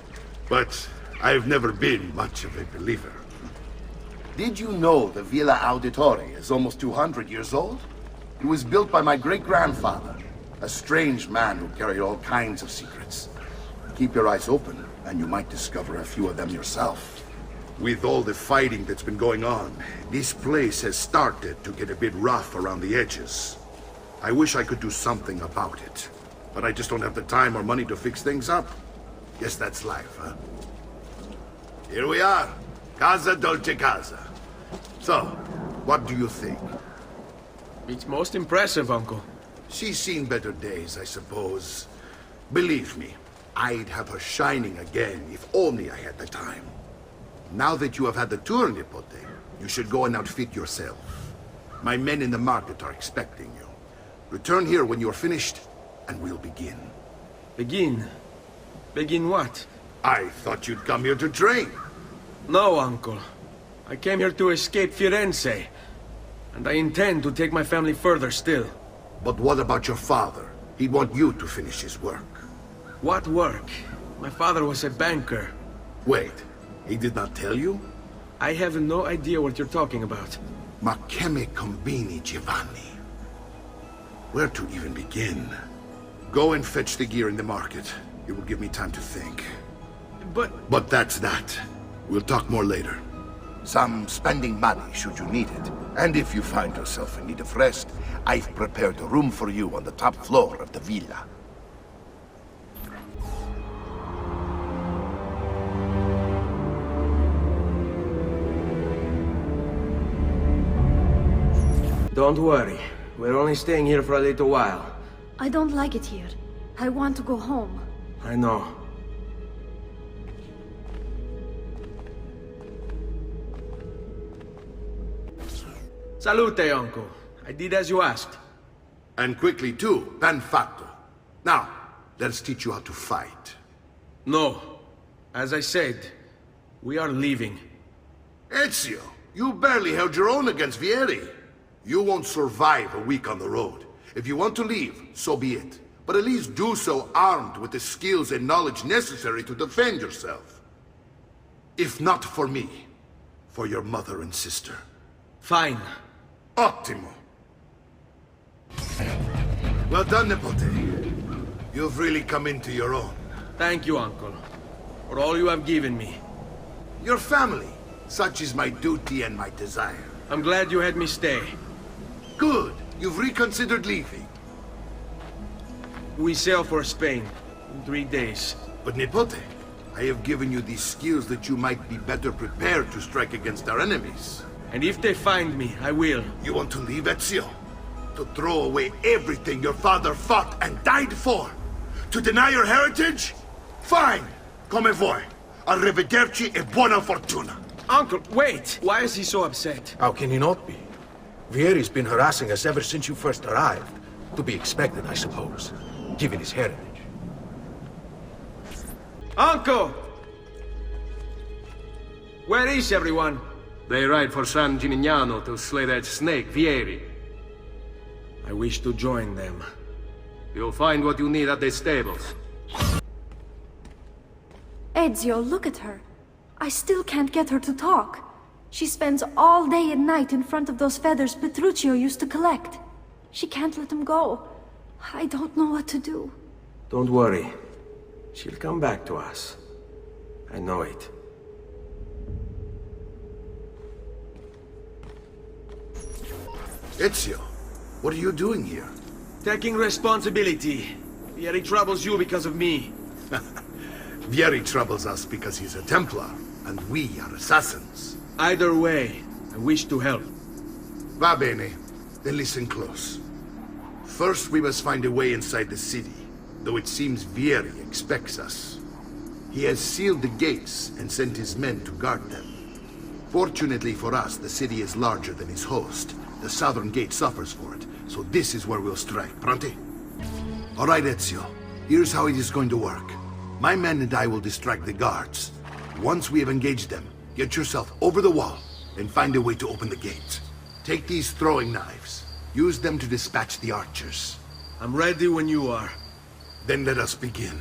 but I've never been much of a believer. Did you know the Villa Auditore is almost 200 years old? It was built by my great-grandfather, a strange man who carried all kinds of secrets. Keep your eyes open, and you might discover a few of them yourself. With all the fighting that's been going on, this place has started to get a bit rough around the edges. I wish I could do something about it, but I just don't have the time or money to fix things up. Guess that's life, huh? Here we are. Casa Dolce Casa. So, what do you think? It's most impressive, Uncle. She's seen better days, I suppose. Believe me, I'd have her shining again if only I had the time. Now that you have had the tour, Nipote, you should go and outfit yourself. My men in the market are expecting you. Return here when you're finished, and we'll begin. Begin? Begin what? I thought you'd come here to train. No, Uncle. I came here to escape Firenze. And I intend to take my family further still. But what about your father? He'd want you to finish his work. What work? My father was a banker. Wait, he did not tell you? I have no idea what you're talking about. Ma che me combini, Giovanni? Where to even begin? Go and fetch the gear in the market. It will give me time to think. But that's that. We'll talk more later. Some spending money should you need it. And if you find yourself in need of rest, I've prepared a room for you on the top floor of the villa. Don't worry. We're only staying here for a little while. I don't like it here. I want to go home. I know. Salute, uncle. I did as you asked. And quickly too, ben fatto. Now, let's teach you how to fight. No. As I said, we are leaving. Ezio, you barely held your own against Vieri. You won't survive a week on the road. If you want to leave, so be it. But at least do so armed with the skills and knowledge necessary to defend yourself. If not for me, for your mother and sister. Fine. Ottimo. Well done, Nipote. You've really come into your own. Thank you, uncle, for all you have given me. Your family. Such is my duty and my desire. I'm glad you had me stay. Good. You've reconsidered leaving. We sail for Spain in 3 days. But Nipote, I have given you these skills that you might be better prepared to strike against our enemies. And if they find me, I will. You want to leave, Ezio? To throw away everything your father fought and died for? To deny your heritage? Fine! Come vuoi. Arrivederci e buona fortuna. Uncle, wait! Why is he so upset? How can he not be? Vieri's been harassing us ever since you first arrived. To be expected, I suppose, given his heritage. Uncle! Where is everyone? They ride for San Gimignano to slay that snake, Vieri. I wish to join them. You'll find what you need at the stables. Ezio, look at her. I still can't get her to talk. She spends all day and night in front of those feathers Petruchio used to collect. She can't let them go. I don't know what to do. Don't worry. She'll come back to us. I know it. Ezio, what are you doing here? Taking responsibility. Vieri troubles you because of me. Vieri troubles us because he's a Templar, and we are assassins. Either way, I wish to help. Va bene. Then listen close. First, we must find a way inside the city, though it seems Vieri expects us. He has sealed the gates and sent his men to guard them. Fortunately for us, the city is larger than its host. The southern gate suffers for it, so this is where we'll strike. Pronti? All right, Ezio. Here's how it is going to work. My men and I will distract the guards. Once we have engaged them, get yourself over the wall and find a way to open the gate. Take these throwing knives. Use them to dispatch the archers. I'm ready when you are. Then let us begin.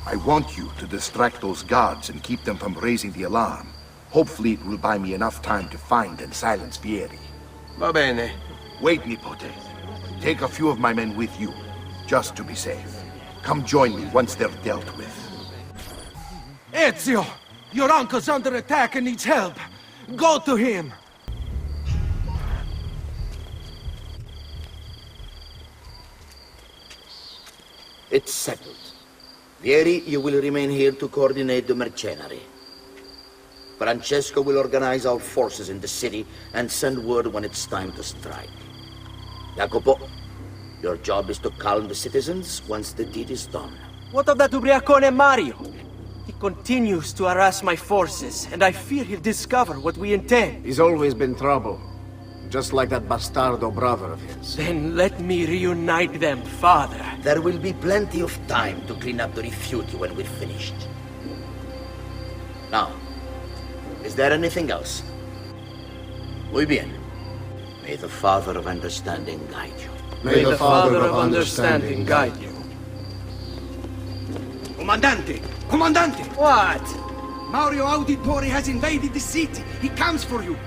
I want you to distract those guards and keep them from raising the alarm. Hopefully it will buy me enough time to find and silence Vieri. Va bene. Wait, Nipote. Take a few of my men with you, just to be safe. Come join me once they're dealt with. Ezio! Your uncle's under attack and needs help. Go to him! It's settled. Vieri, you will remain here to coordinate the mercenary. Francesco will organize our forces in the city and send word when it's time to strike. Jacopo, your job is to calm the citizens once the deed is done. What of that ubriacone Mario? He continues to harass my forces, and I fear he'll discover what we intend. He's always been trouble. Just like that bastardo brother of his. Then let me reunite them, father. There will be plenty of time to clean up the rifiuti when we're finished. Now, is there anything else? Muy bien. May the Father of Understanding guide you. May the Father of Understanding guide you. Comandante! Comandante! What? Mario Auditore has invaded the city. He comes for you.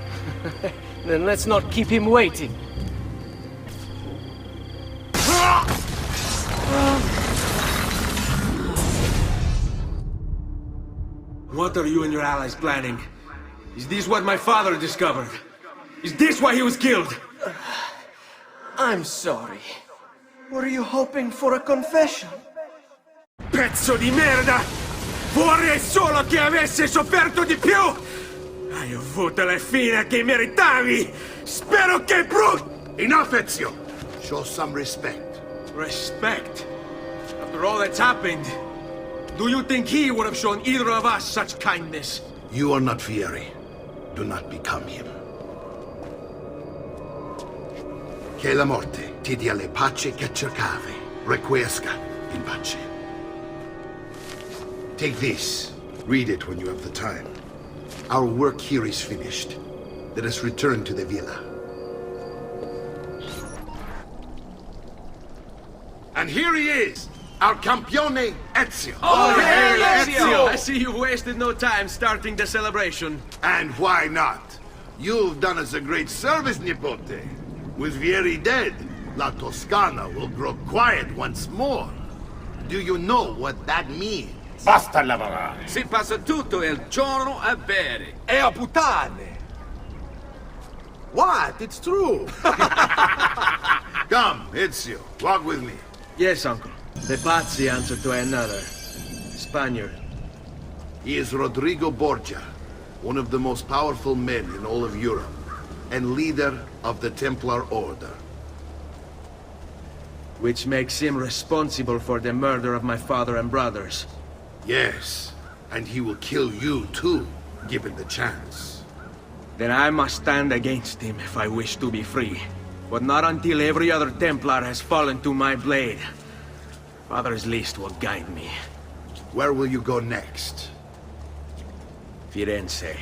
Then let's not keep him waiting. What are you and your allies planning? Is this what my father discovered? Is this why he was killed? I'm sorry. Were you hoping for a confession? Pezzo di merda! Vorrei solo che avesse sofferto di più! Hai avuto la fine che meritavi! Spero che brutto! Enough, Ezio! Show some respect. Respect? After all that's happened, do you think he would have shown either of us such kindness? You are not Fieri. Do not become him. Che la morte ti dia le pace che cercavi. Requiesca in pace. Take this. Read it when you have the time. Our work here is finished. Let us return to the villa. And here he is, our campione Ezio. Oh, hey, Ezio! I see you've wasted no time starting the celebration. And why not? You've done us a great service, Nipote. With Vieri dead, La Toscana will grow quiet once more. Do you know what that means? Basta lavorare. Si passa tutto il giorno a bere. E a puttane. What? It's true. Come, Ezio, walk with me. Yes, uncle. The Pazzi answer to another. Spaniard. He is Rodrigo Borgia, one of the most powerful men in all of Europe, and leader of the Templar Order. Which makes him responsible for the murder of my father and brothers. Yes, and he will kill you too, given the chance. Then I must stand against him if I wish to be free. But not until every other Templar has fallen to my blade. Father's list will guide me. Where will you go next? Firenze.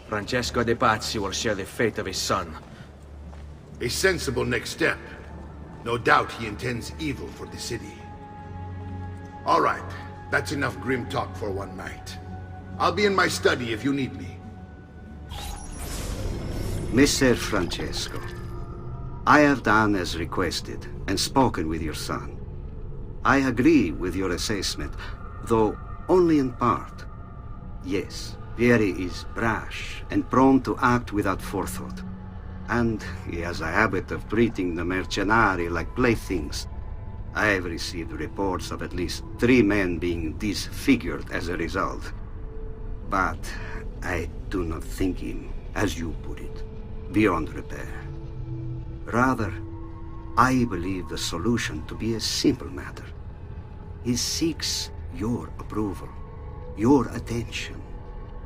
Francesco de Pazzi will share the fate of his son. A sensible next step. No doubt he intends evil for the city. All right, that's enough grim talk for one night. I'll be in my study if you need me. Messer Francesco, I have done as requested and spoken with your son. I agree with your assessment, though only in part. Yes, Vieri is brash and prone to act without forethought. And he has a habit of treating the mercenari like playthings. I have received reports of at least 3 men being disfigured as a result. But I do not think him, as you put it, beyond repair. Rather, I believe the solution to be a simple matter. He seeks your approval, your attention.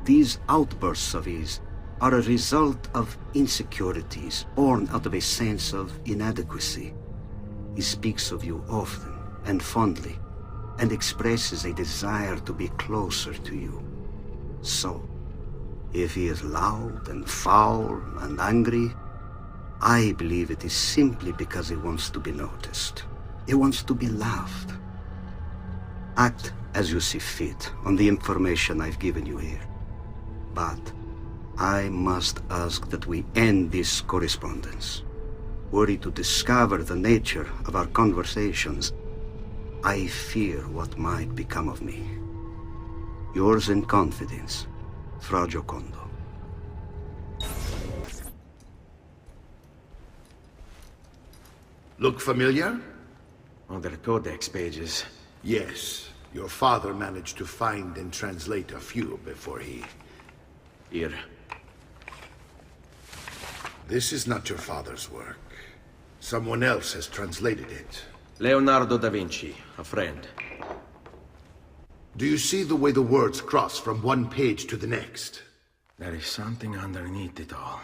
These outbursts of his are a result of insecurities born out of a sense of inadequacy. He speaks of you often and fondly, and expresses a desire to be closer to you. So, if he is loud and foul and angry, I believe it is simply because he wants to be noticed. He wants to be loved. Act as you see fit on the information I've given you here. But I must ask that we end this correspondence. Were he to discover the nature of our conversations, I fear what might become of me. Yours in confidence, Fra Giocondo. Look familiar? Other codex pages. Yes. Your father managed to find and translate a few before he... Here. This is not your father's work. Someone else has translated it. Leonardo da Vinci, a friend. Do you see the way the words cross from one page to the next? There is something underneath it all.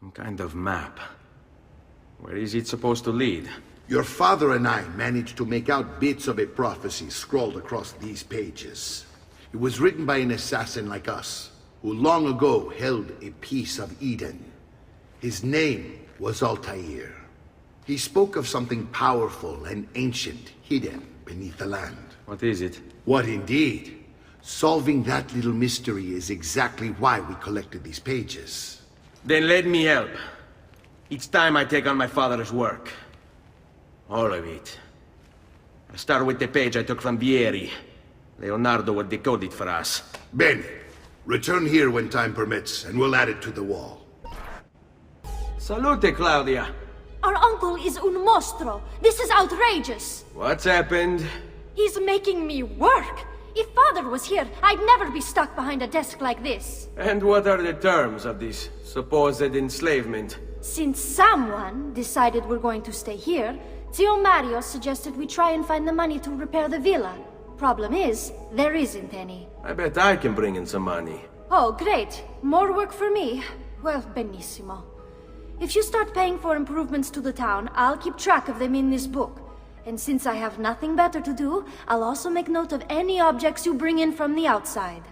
Some kind of map. Where is it supposed to lead? Your father and I managed to make out bits of a prophecy scrawled across these pages. It was written by an assassin like us, who long ago held a piece of Eden. His name was Altair. He spoke of something powerful and ancient hidden beneath the land. What is it? What indeed? Solving that little mystery is exactly why we collected these pages. Then let me help. Each time I take on my father's work. All of it. I'll start with the page I took from Vieri. Leonardo will decode it for us. Bene. Return here when time permits, and we'll add it to the wall. Salute, Claudia. Our uncle is un mostro. This is outrageous. What's happened? He's making me work. If Father was here, I'd never be stuck behind a desk like this. And what are the terms of this supposed enslavement? Since someone decided we're going to stay here, Zio Mario suggested we try and find the money to repair the villa. Problem is, there isn't any. I bet I can bring in some money. Oh, great. More work for me. Well, benissimo. If you start paying for improvements to the town, I'll keep track of them in this book. And since I have nothing better to do, I'll also make note of any objects you bring in from the outside.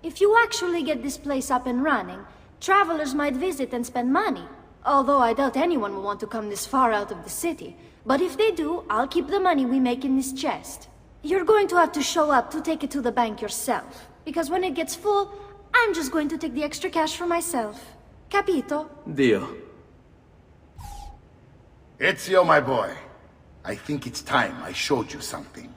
If you actually get this place up and running, travelers might visit and spend money. Although I doubt anyone will want to come this far out of the city. But if they do, I'll keep the money we make in this chest. You're going to have to show up to take it to the bank yourself. Because when it gets full, I'm just going to take the extra cash for myself. Capito? Deal. Ezio, my boy. I think it's time I showed you something.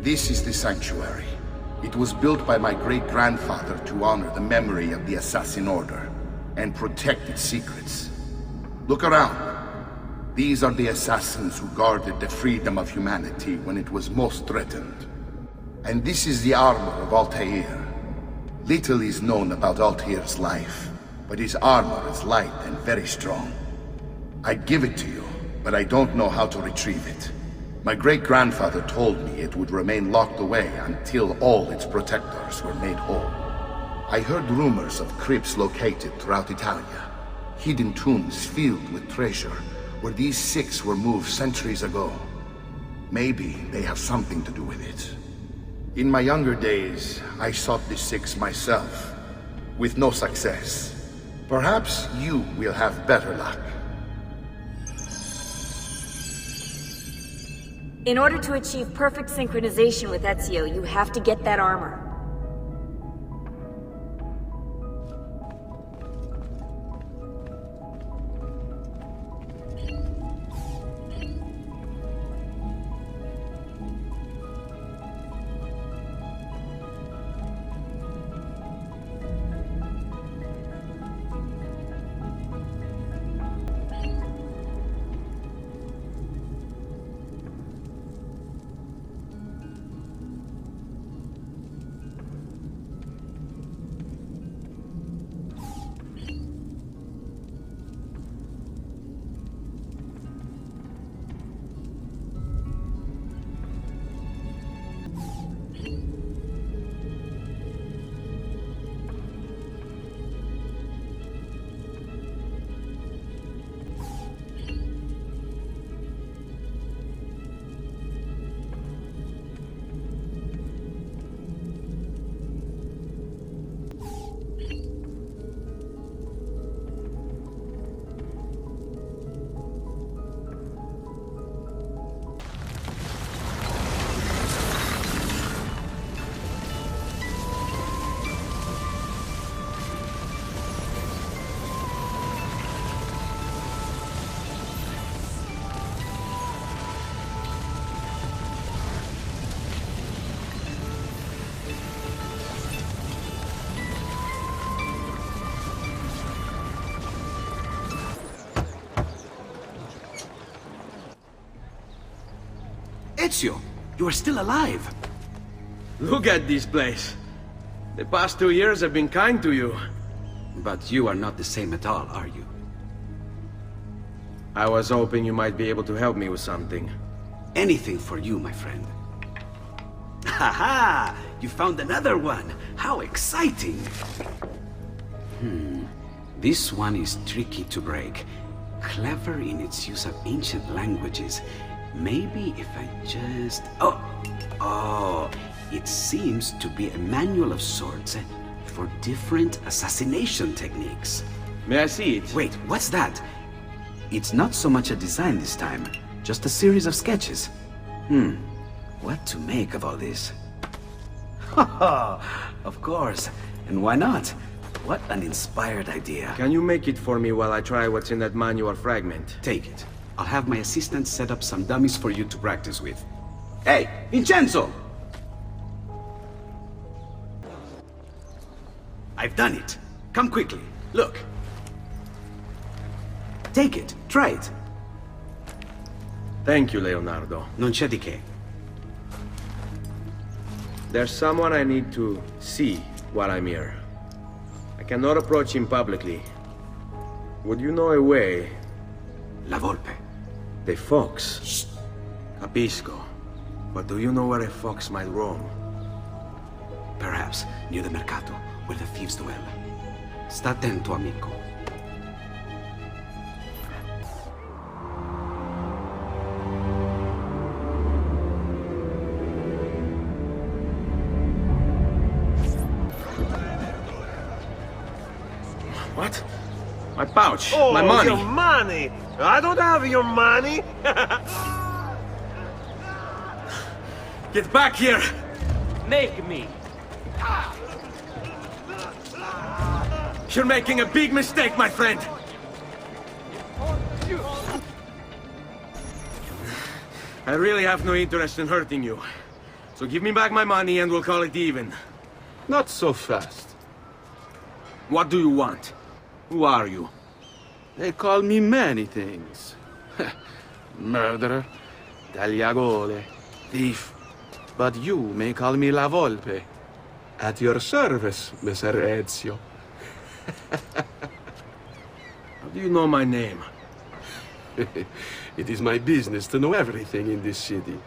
This is the sanctuary. It was built by my great-grandfather to honor the memory of the Assassin Order and protect its secrets. Look around. These are the assassins who guarded the freedom of humanity when it was most threatened. And this is the armor of Altair. Little is known about Altair's life, but his armor is light and very strong. I'd give it to you, but I don't know how to retrieve it. My great-grandfather told me it would remain locked away until all its protectors were made whole. I heard rumors of crypts located throughout Italia, hidden tombs filled with treasure, where these six were moved centuries ago. Maybe they have something to do with it. In my younger days, I sought the six myself, with no success. Perhaps you will have better luck. In order to achieve perfect synchronization with Ezio, you have to get that armor. Ezio, you are still alive. Look at this place. The past 2 years have been kind to you. But you are not the same at all, are you? I was hoping you might be able to help me with something. Anything for you, my friend. Ha-ha! You found another one! How exciting! This one is tricky to break. Clever in its use of ancient languages. Maybe if I just... Oh! It seems to be a manual of sorts for different assassination techniques. May I see it? Wait, what's that? It's not so much a design this time, just a series of sketches. What to make of all this? Haha, of course. And why not? What an inspired idea. Can you make it for me while I try what's in that manual fragment? Take it. I'll have my assistant set up some dummies for you to practice with. Hey, Vincenzo! I've done it. Come quickly. Look. Take it. Try it. Thank you, Leonardo. Non c'è di che. There's someone I need to see while I'm here. I cannot approach him publicly. Would you know a way? La Volpe. The fox. Shh. Capisco. But do you know where a fox might roam? Perhaps near the mercato, where the thieves dwell. Sta attento, amico. What? My pouch. Oh, my money. Your money. I don't have your money. Get back here! Make me. You're making a big mistake, my friend! I really have no interest in hurting you. So give me back my money and we'll call it even. Not so fast. What do you want? Who are you? They call me many things. Murderer, tagliagole, thief. But you may call me La Volpe. At your service, Messer Ezio. How do you know my name? It is my business to know everything in this city.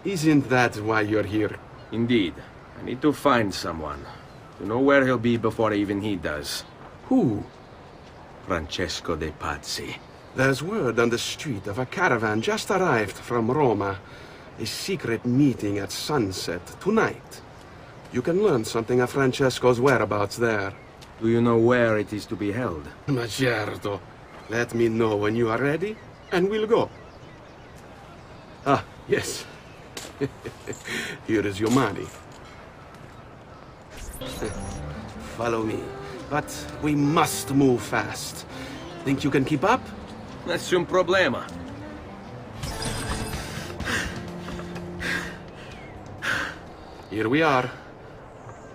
Isn't that why you're here? Indeed. I need to find someone. To know where he'll be before even he does. Who? Francesco de Pazzi. There's word on the street of a caravan just arrived from Roma. A secret meeting at sunset tonight. You can learn something of Francesco's whereabouts there. Do you know where it is to be held? Ma certo. Let me know when you are ready, and we'll go. Ah, yes. Here is your money. Follow me. But we must move fast. Think you can keep up? Nessun problema. Here we are.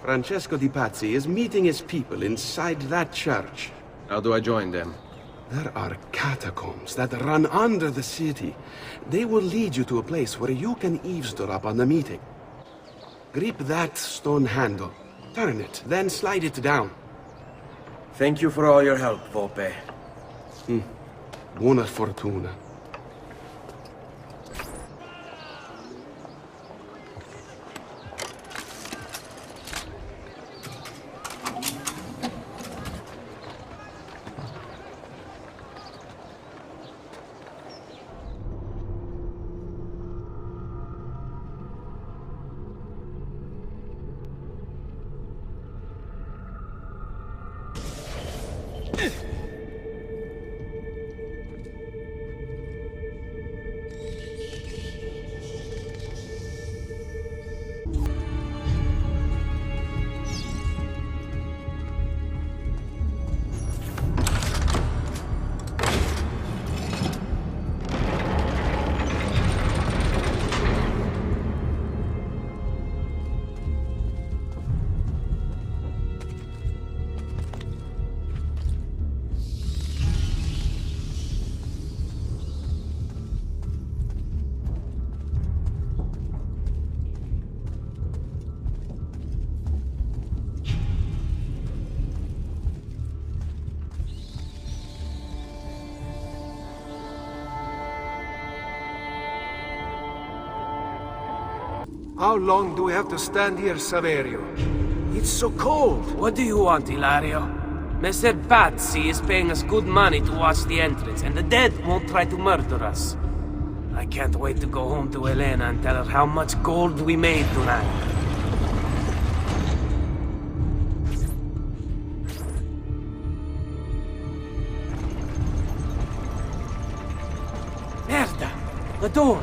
Francesco di Pazzi is meeting his people inside that church. How do I join them? There are catacombs that run under the city. They will lead you to a place where you can eavesdrop on the meeting. Grip that stone handle. Turn it, then slide it down. Thank you for all your help, Volpe. Buona fortuna. How long do we have to stand here, Saverio? It's so cold. What do you want, Ilario? Messer Pazzi is paying us good money to watch the entrance, and the dead won't try to murder us. I can't wait to go home to Elena and tell her how much gold we made tonight. Merda! The door!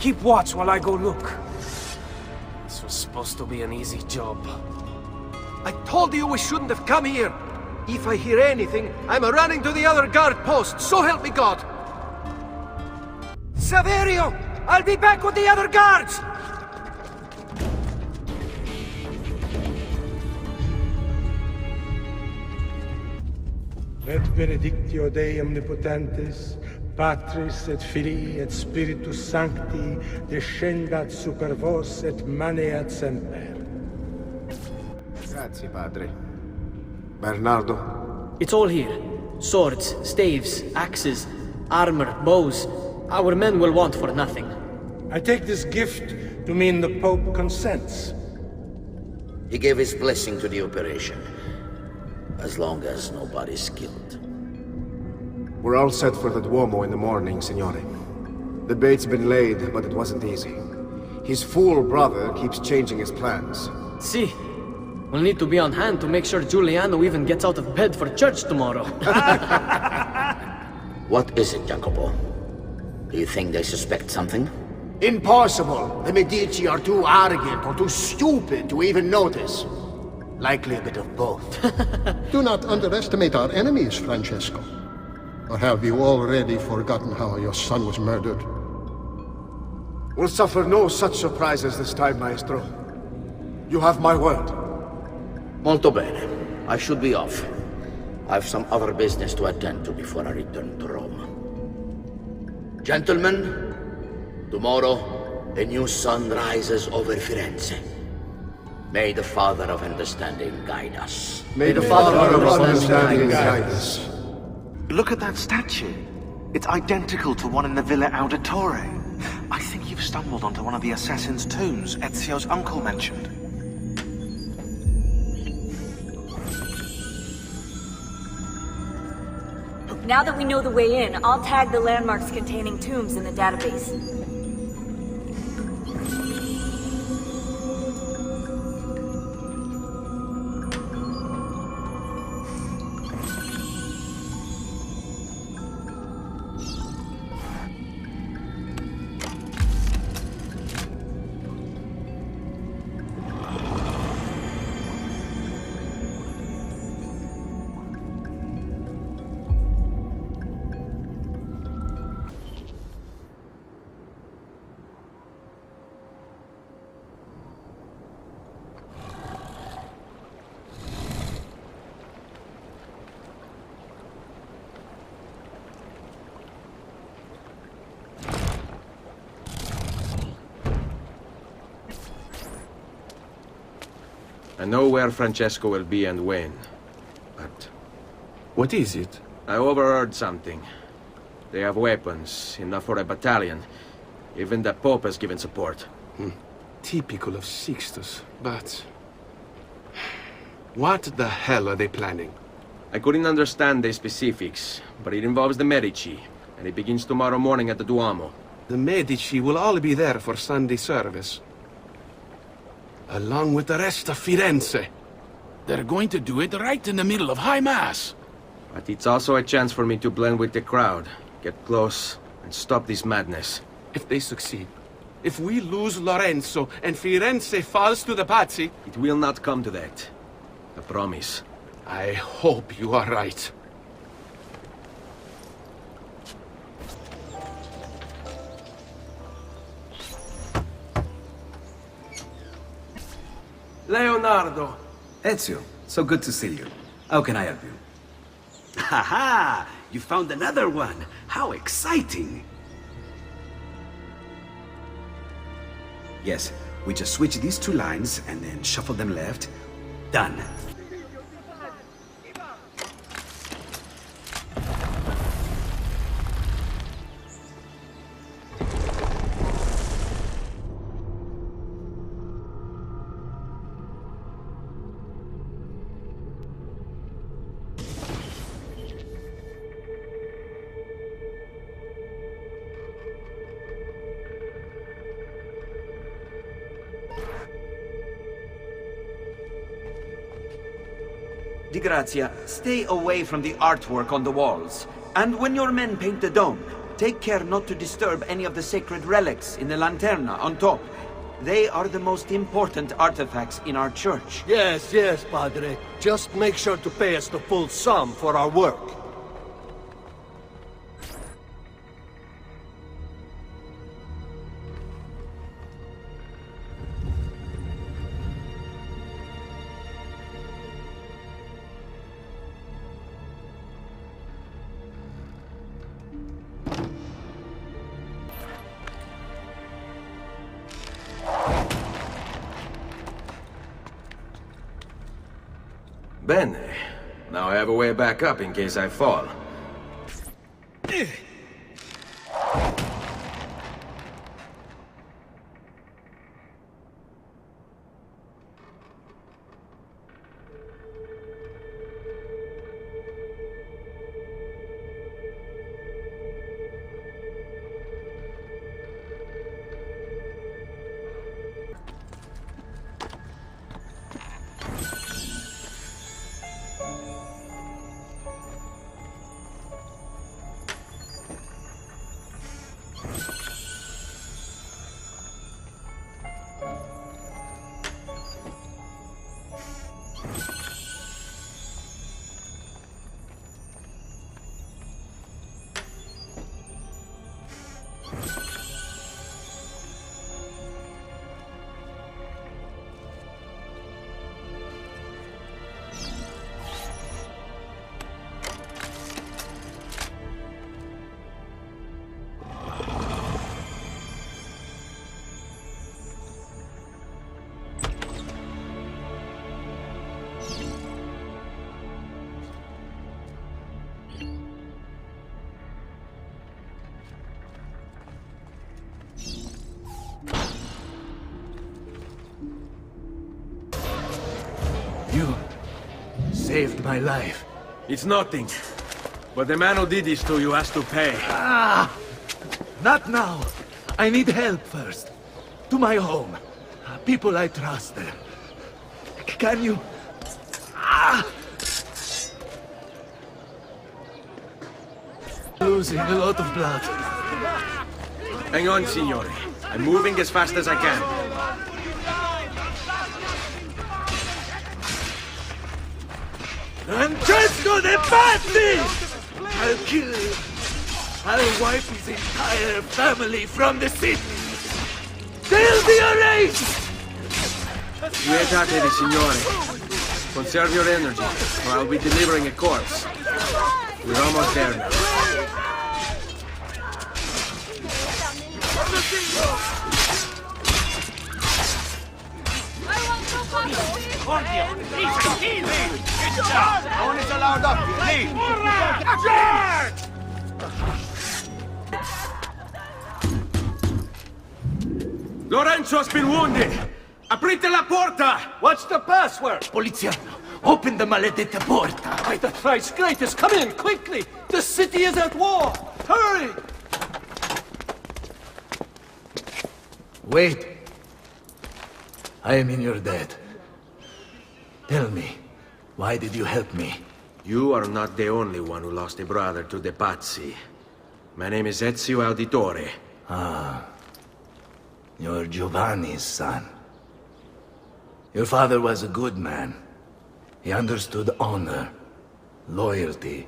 Keep watch while I go look. This was supposed to be an easy job. I told you we shouldn't have come here. If I hear anything, I'm running to the other guard post, so help me God! Saverio! I'll be back with the other guards! Et benedictio Dei omnipotentes, Patris et Filii et Spiritus Sancti, descendat super vos et maneat semper. Grazie, padre. Bernardo? It's all here. Swords, staves, axes, armor, bows. Our men will want for nothing. I take this gift to mean the Pope consents. He gave his blessing to the operation. As long as nobody's killed. We're all set for the Duomo in the morning, Signore. The bait's been laid, but it wasn't easy. His fool brother keeps changing his plans. See, we'll need to be on hand to make sure Giuliano even gets out of bed for church tomorrow. What is it, Jacopo? Do you think they suspect something? Impossible! The Medici are too arrogant or too stupid to even notice. Likely a bit of both. Do not underestimate our enemies, Francesco. Or have you already forgotten how your son was murdered? We'll suffer no such surprises this time, Maestro. You have my word. Molto bene. I should be off. I've some other business to attend to before I return to Rome. Gentlemen, tomorrow a new sun rises over Firenze. May the Father of Understanding guide us. May the Father of Understanding guide us. Look at that statue. It's identical to one in the Villa Auditore. I think you've stumbled onto one of the assassin's tombs Ezio's uncle mentioned. Now that we know the way in, I'll tag the landmarks containing tombs in the database. I know where Francesco will be and when, but... What is it? I overheard something. They have weapons, enough for a battalion. Even the Pope has given support. Typical of Sixtus, but... What the hell are they planning? I couldn't understand the specifics, but it involves the Medici, and it begins tomorrow morning at the Duomo. The Medici will all be there for Sunday service. Along with the rest of Firenze. They're going to do it right in the middle of High Mass. But it's also a chance for me to blend with the crowd, get close, and stop this madness. If they succeed, if we lose Lorenzo and Firenze falls to the Pazzi... It will not come to that. I promise. I hope you are right. Leonardo! Ezio, so good to see you. How can I help you? Haha! You found another one! How exciting! Yes, we just switch these two lines and then shuffle them left. Done. Di Grazia, stay away from the artwork on the walls. And when your men paint the dome, take care not to disturb any of the sacred relics in the lanterna on top. They are the most important artifacts in our church. Yes, yes, Padre. Just make sure to pay us the full sum for our work. Bene. Now I have a way back up in case I fall. You saved my life. It's nothing. But the man who did this to you has to pay. Ah! Not now. I need help first. To my home. People I trust there. Can you... Ah! Losing a lot of blood. Hang on, signore. I'm moving as fast as I can. Francesco de Pazzi! I'll kill him. I'll wipe his entire family from the city. They'll be erased! Quietate, signore. Conserve your energy, or I'll be delivering a corpse. We're almost there now. No one is allowed up here. Leave! Lorenzo's been wounded! Aprite la porta! What's the password? Poliziano, open the maledetta porta. By the thrice greatest, come in, quickly! The city is at war! Hurry! Wait. I am in your debt. Tell me, why did you help me? You are not the only one who lost a brother to the Pazzi. My name is Ezio Auditore. Ah. You're Giovanni's son. Your father was a good man. He understood honor, loyalty.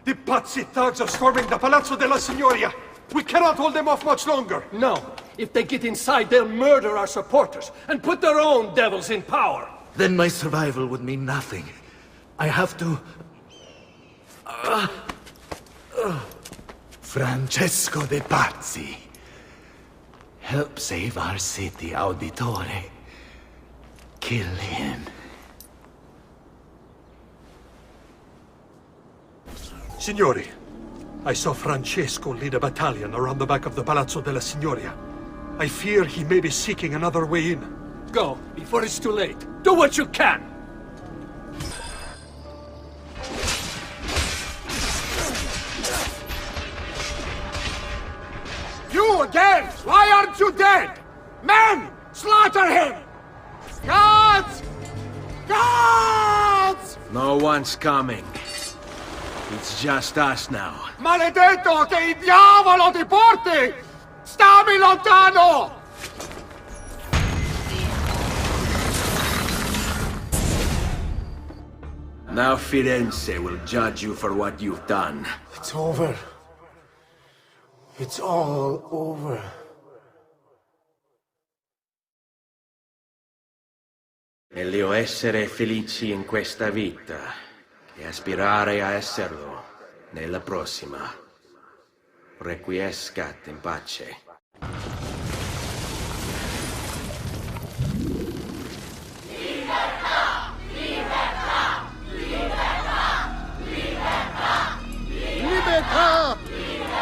The Pazzi thugs are storming the Palazzo della Signoria! We cannot hold them off much longer! No. If they get inside, they'll murder our supporters and put their own devils in power! Then my survival would mean nothing. I have to... Francesco de Pazzi. Help save our city, Auditore. Kill him. Signori, I saw Francesco lead a battalion around the back of the Palazzo della Signoria. I fear he may be seeking another way in. Go, before it's too late. Do what you can! You again! Why aren't you dead? Men! Slaughter him! Guards! Guards! No one's coming. It's just us now. Maledetto, che il diavolo ti porti! Stammi lontano! Now Firenze will judge you for what you've done. It's over. It's all over. Meglio essere felici in questa vita che aspirare a esserlo nella prossima. Requiescat in pace. Libertà!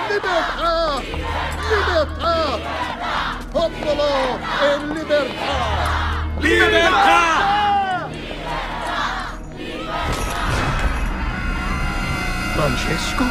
Libertà! Libertà! Popolo e libertà! Libertà! Francesco?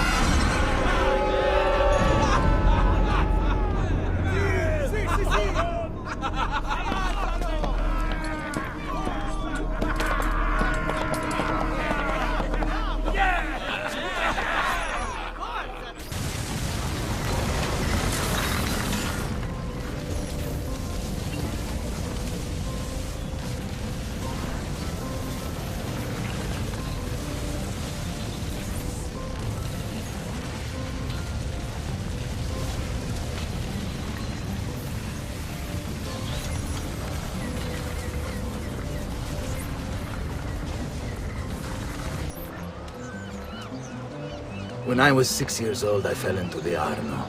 When I was 6 years old, I fell into the Arno.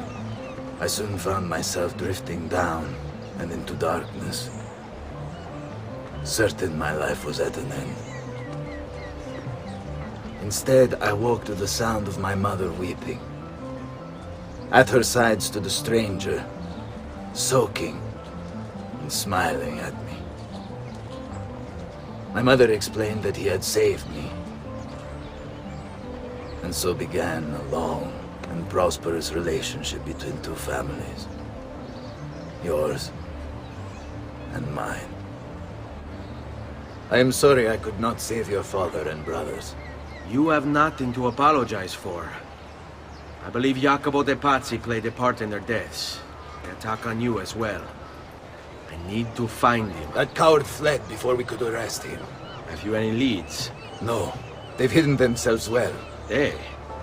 I soon found myself drifting down and into darkness. Certain my life was at an end. Instead, I woke to the sound of my mother weeping. At her side stood a stranger, soaking and smiling at me. My mother explained that he had saved me. And so began a long and prosperous relationship between two families. Yours and mine. I am sorry I could not save your father and brothers. You have nothing to apologize for. I believe Jacopo de Pazzi played a part in their deaths. They attack on you as well. I need to find him. That coward fled before we could arrest him. Have you any leads? No. They've hidden themselves well. They?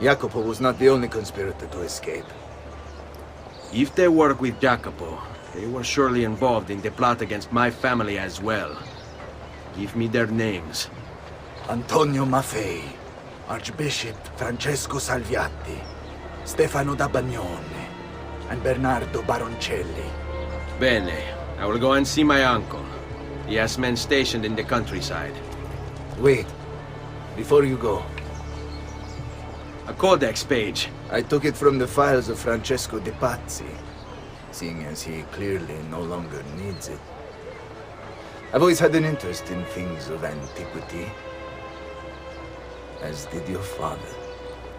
Jacopo was not the only conspirator to escape. If they work with Jacopo, they were surely involved in the plot against my family as well. Give me their names. Antonio Maffei, Archbishop Francesco Salviati, Stefano da Bagnone, and Bernardo Baroncelli. Bene. I will go and see my uncle. He has men stationed in the countryside. Wait. Before you go. A codex page. I took it from the files of Francesco de Pazzi, seeing as he clearly no longer needs it. I've always had an interest in things of antiquity, as did your father.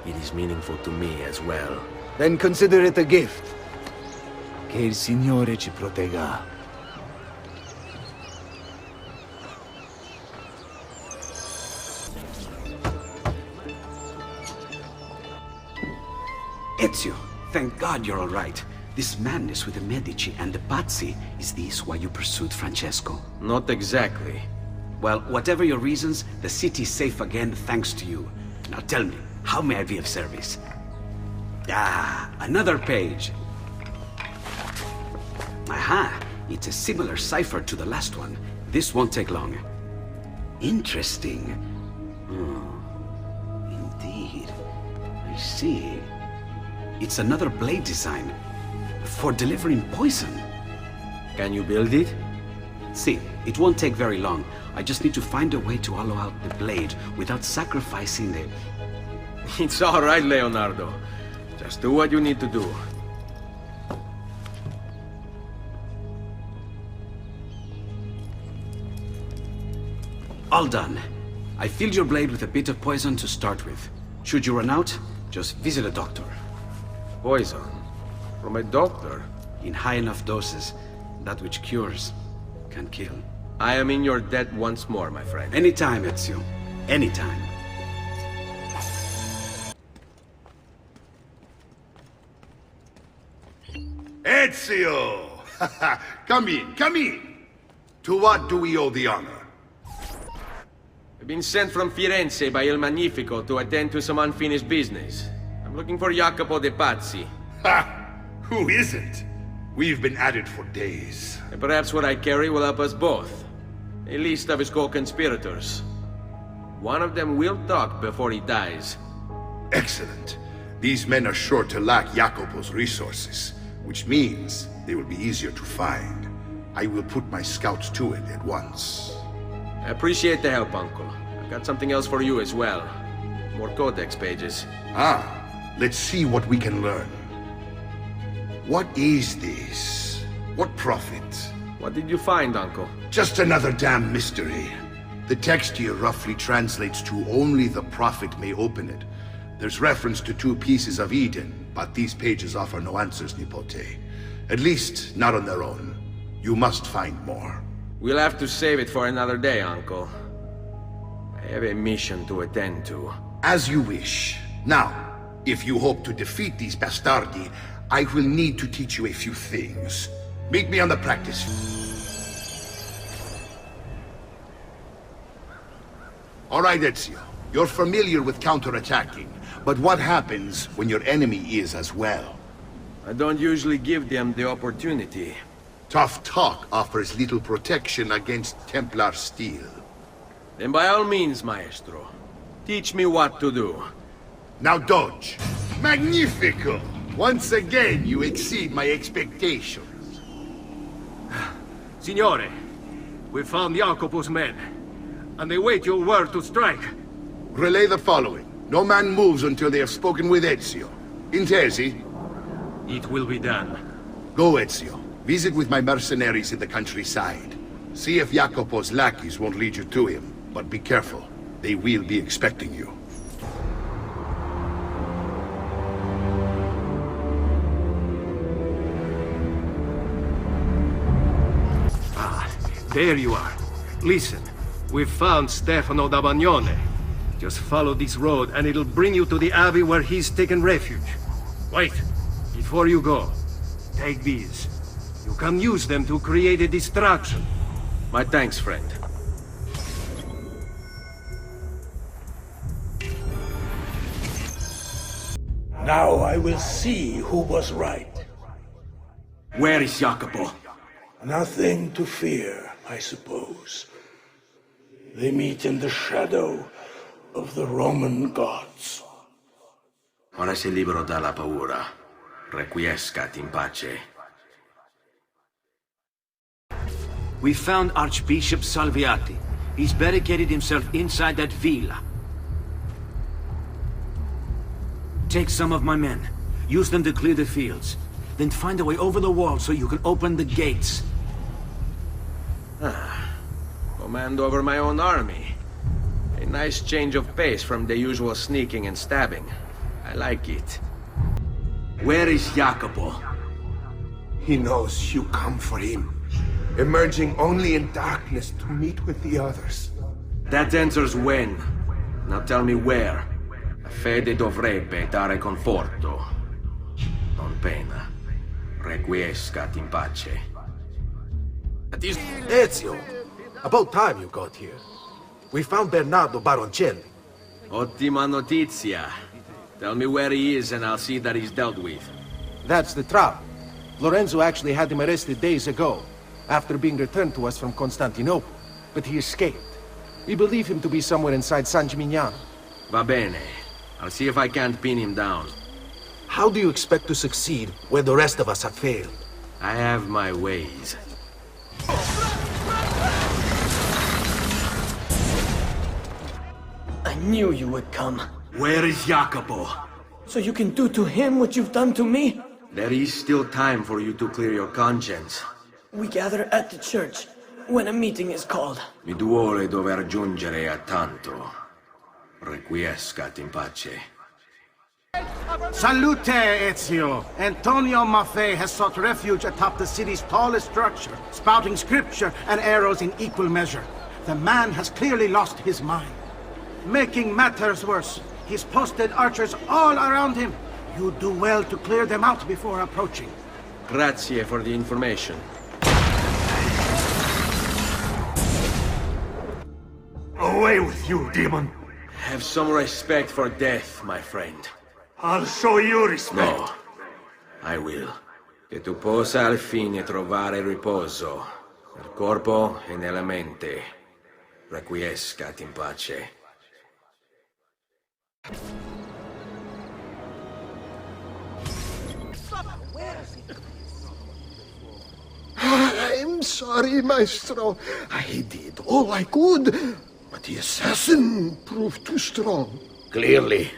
It is meaningful to me as well. Then consider it a gift. Che il Signore ci protegga. Ezio, thank God you're all right. This madness with the Medici and the Pazzi, is this why you pursued Francesco? Not exactly. Well, whatever your reasons, the city's safe again thanks to you. Now tell me, how may I be of service? Ah, another page. Aha, it's a similar cipher to the last one. This won't take long. Interesting. Oh, indeed. I see. It's another blade design. For delivering poison. Can you build it? See, it won't take very long. I just need to find a way to hollow out the blade without sacrificing the... It's all right, Leonardo. Just do what you need to do. All done. I filled your blade with a bit of poison to start with. Should you run out, just visit a doctor. Poison? From a doctor? In high enough doses, that which cures can kill. I am in your debt once more, my friend. Anytime, Ezio. Anytime. Ezio! Come in, come in! To what do we owe the honor? I've been sent from Firenze by Il Magnifico to attend to some unfinished business. I'm looking for Jacopo de Pazzi. Ha! Who isn't? We've been at it for days. And perhaps what I carry will help us both. A list of his co-conspirators. One of them will talk before he dies. Excellent. These men are sure to lack Jacopo's resources, which means they will be easier to find. I will put my scouts to it at once. I appreciate the help, Uncle. I've got something else for you as well. More codex pages. Ah, let's see what we can learn. What is this? What prophet? What did you find, Uncle? Just another damn mystery. The text here roughly translates to only the prophet may open it. There's reference to 2 pieces of Eden, but these pages offer no answers, Nipote. At least, not on their own. You must find more. We'll have to save it for another day, Uncle. I have a mission to attend to. As you wish. Now, if you hope to defeat these bastardi, I will need to teach you a few things. Meet me on the practice field. All right, Ezio. You're familiar with counterattacking, but what happens when your enemy is as well? I don't usually give them the opportunity. Tough talk offers little protection against Templar steel. Then by all means, Maestro. Teach me what to do. Now dodge. Magnifico! Once again, you exceed my expectations. Signore, we found Jacopo's men, and they wait your word to strike. Relay the following. No man moves until they have spoken with Ezio. Intesi? It will be done. Go, Ezio. Visit with my mercenaries in the countryside. See if Jacopo's lackeys won't lead you to him, but be careful. They will be expecting you. There you are. Listen, we've found Stefano da Bagnone. Just follow this road and it'll bring you to the abbey where he's taken refuge. Wait, before you go, take these. You can use them to create a distraction. My thanks, friend. Now I will see who was right. Where is Jacopo? Nothing to fear, I suppose. They meet in the shadow of the Roman gods. Ora sei libero dalla paura. Requiescat in pace. We found Archbishop Salviati. He's barricaded himself inside that villa. Take some of my men. Use them to clear the fields. Then find a way over the wall so you can open the gates. Command over my own army. A nice change of pace from the usual sneaking and stabbing. I like it. Where is Jacopo? He knows you come for him, emerging only in darkness to meet with the others. That answers when. Now tell me where. La fede dovrebbe dare conforto. Non pena. Requiescat in pace. Ezio! About time you got here. We found Bernardo Baroncelli. Ottima notizia. Tell me where he is and I'll see that he's dealt with. That's the trap. Lorenzo actually had him arrested days ago, after being returned to us from Constantinople. But he escaped. We believe him to be somewhere inside San Gimignano. Va bene. I'll see if I can't pin him down. How do you expect to succeed where the rest of us have failed? I have my ways. I knew you would come. Where is Jacopo? So you can do to him what you've done to me? There is still time for you to clear your conscience. We gather at the church when a meeting is called. Mi duole dover giungere a tanto. Requiescat in pace. Salute, Ezio! Antonio Maffei has sought refuge atop the city's tallest structure, spouting scripture and arrows in equal measure. The man has clearly lost his mind. Making matters worse, he's posted archers all around him. You do well to clear them out before approaching. Grazie for the information. Away with you, demon! Have some respect for death, my friend. I'll show you respect. No, I will. Che tu possa al fine trovare riposo, nel corpo e nella mente. Requiescat in pace. I'm sorry, Maestro. I did all I could, but the assassin proved too strong. Clearly.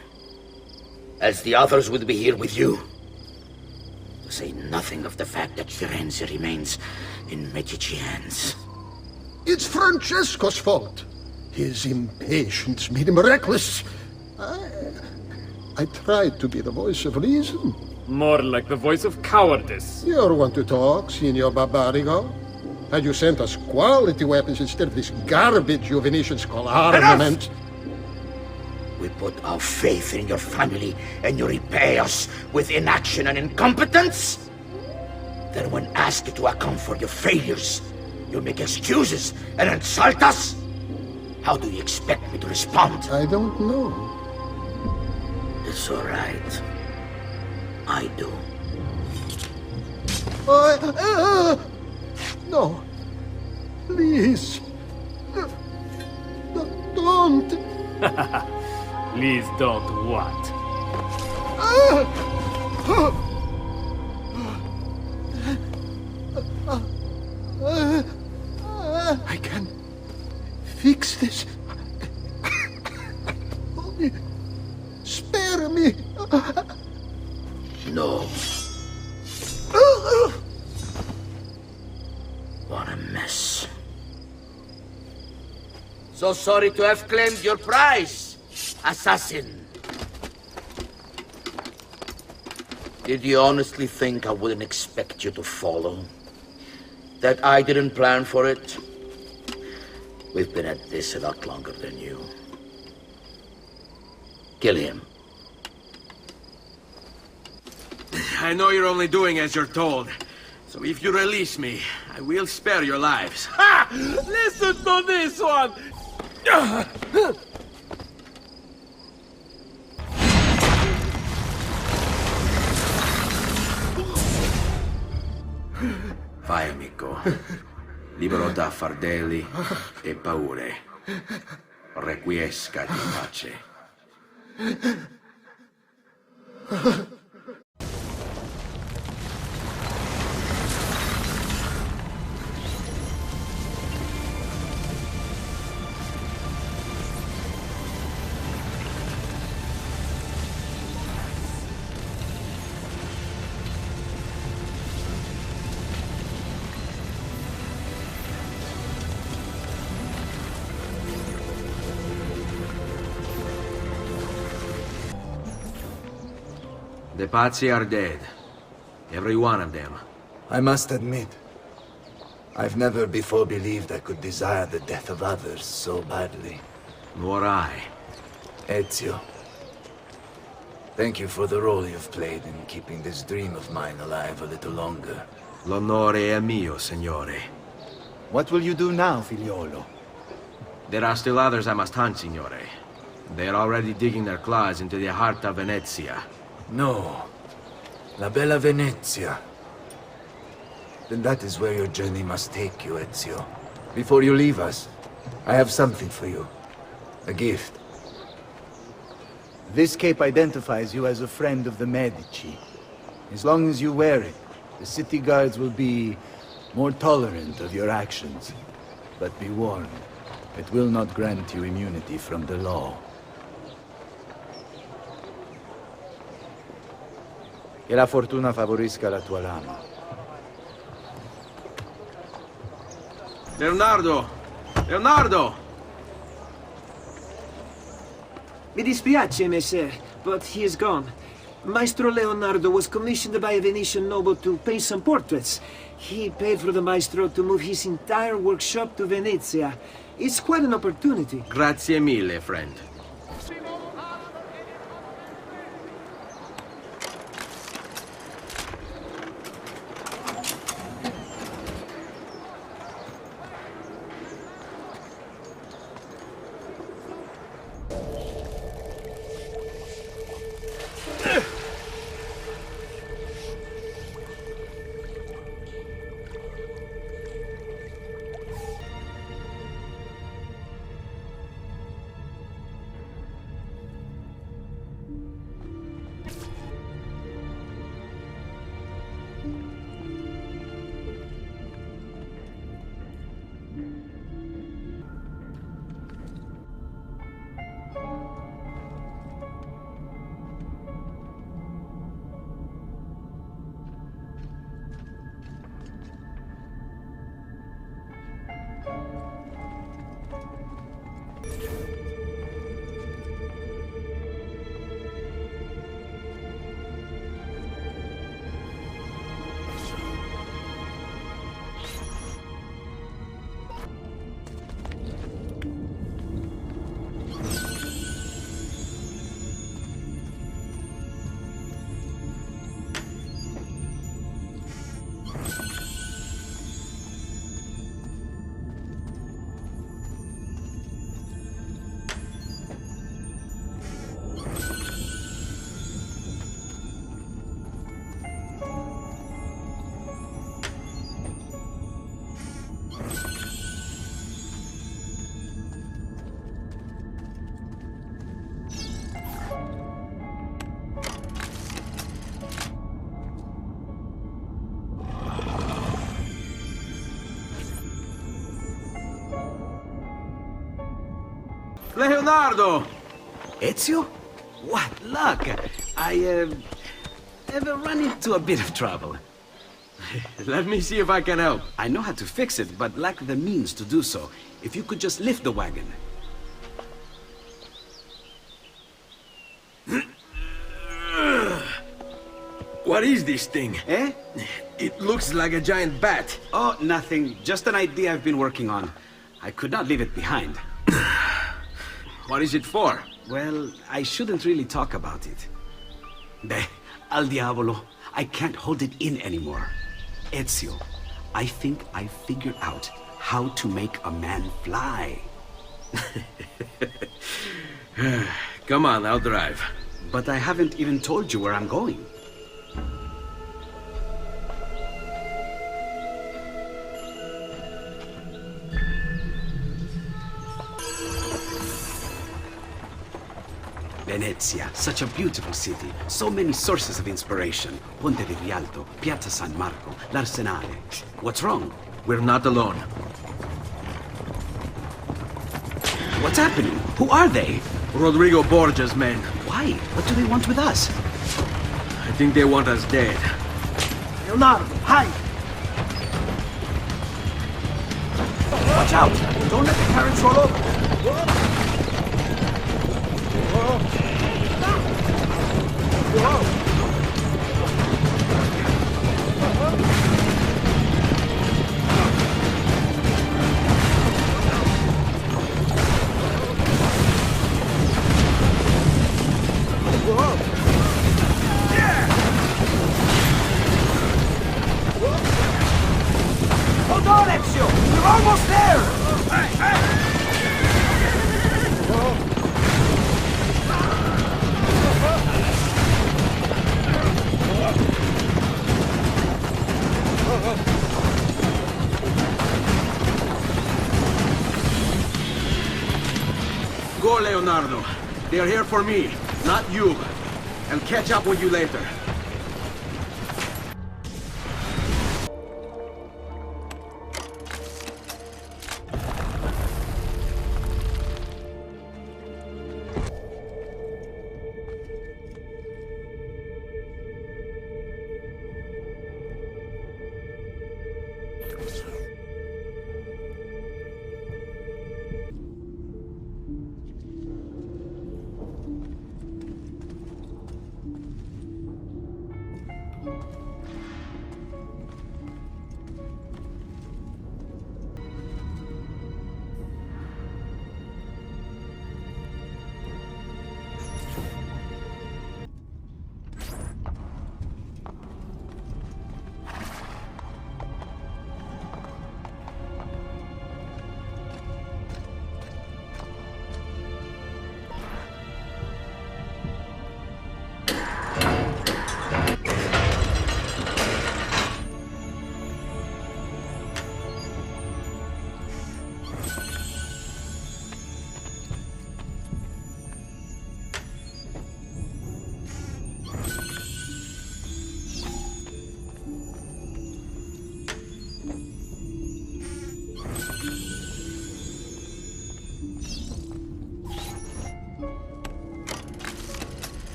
Else the others would be here with you. To say nothing of the fact that Firenze remains in Medici hands. It's Francesco's fault. His impatience made him reckless. I tried to be the voice of reason. More like the voice of cowardice. You're one to talk, Signor Barbarigo. Had you sent us quality weapons instead of this garbage you Venetians call armament... We put our faith in your family, and you repay us with inaction and incompetence? Then when asked to account for your failures, you make excuses and insult us? How do you expect me to respond? I don't know. It's all right. I do. No. Please. Don't. Please don't what? I can fix this. Only spare me. No. What a mess. So sorry to have claimed your prize, assassin. Did you honestly think I wouldn't expect you to follow? That I didn't plan for it? We've been at this a lot longer than you. Kill him. I know you're only doing as you're told. So if you release me, I will spare your lives. Ha! Listen to this one! Vai, amico. Libero da fardelli e paure. Requiescat in pace. The Pazzi are dead. Every one of them. I must admit, I've never before believed I could desire the death of others so badly. Nor I. Ezio, thank you for the role you've played in keeping this dream of mine alive a little longer. L'onore è mio, signore. What will you do now, figliolo? There are still others I must hunt, signore. They are already digging their claws into the heart of Venezia. No. La bella Venezia. Then that is where your journey must take you, Ezio. Before you leave us, I have something for you. A gift. This cape identifies you as a friend of the Medici. As long as you wear it, the city guards will be more tolerant of your actions. But be warned, it will not grant you immunity from the law. Che la fortuna favorisca la tua lama. Leonardo! Leonardo! Mi dispiace, messer, but he is gone. Maestro Leonardo was commissioned by a Venetian noble to paint some portraits. He paid for the maestro to move his entire workshop to Venezia. It's quite an opportunity. Grazie mille, friend. Leonardo! Ezio? What luck! I have run into a bit of trouble. Let me see if I can help. I know how to fix it, but lack the means to do so. If you could just lift the wagon. What is this thing? Eh? It looks like a giant bat. Oh, nothing. Just an idea I've been working on. I could not leave it behind. What is it for? Well, I shouldn't really talk about it. Beh, al diavolo. I can't hold it in anymore. Ezio, I think I figured out how to make a man fly. Come on, I'll drive. But I haven't even told you where I'm going. Venezia, such a beautiful city. So many sources of inspiration. Ponte di Rialto, Piazza San Marco, l'Arsenale. What's wrong? We're not alone. What's happening? Who are they? Rodrigo Borgia's men. Why? What do they want with us? I think they want us dead. Leonardo, hide! Watch out! Don't let the carriage roll over! Hold on, Ezio! We're almost there! Go, Leonardo. They are here for me, not you. I'll catch up with you later.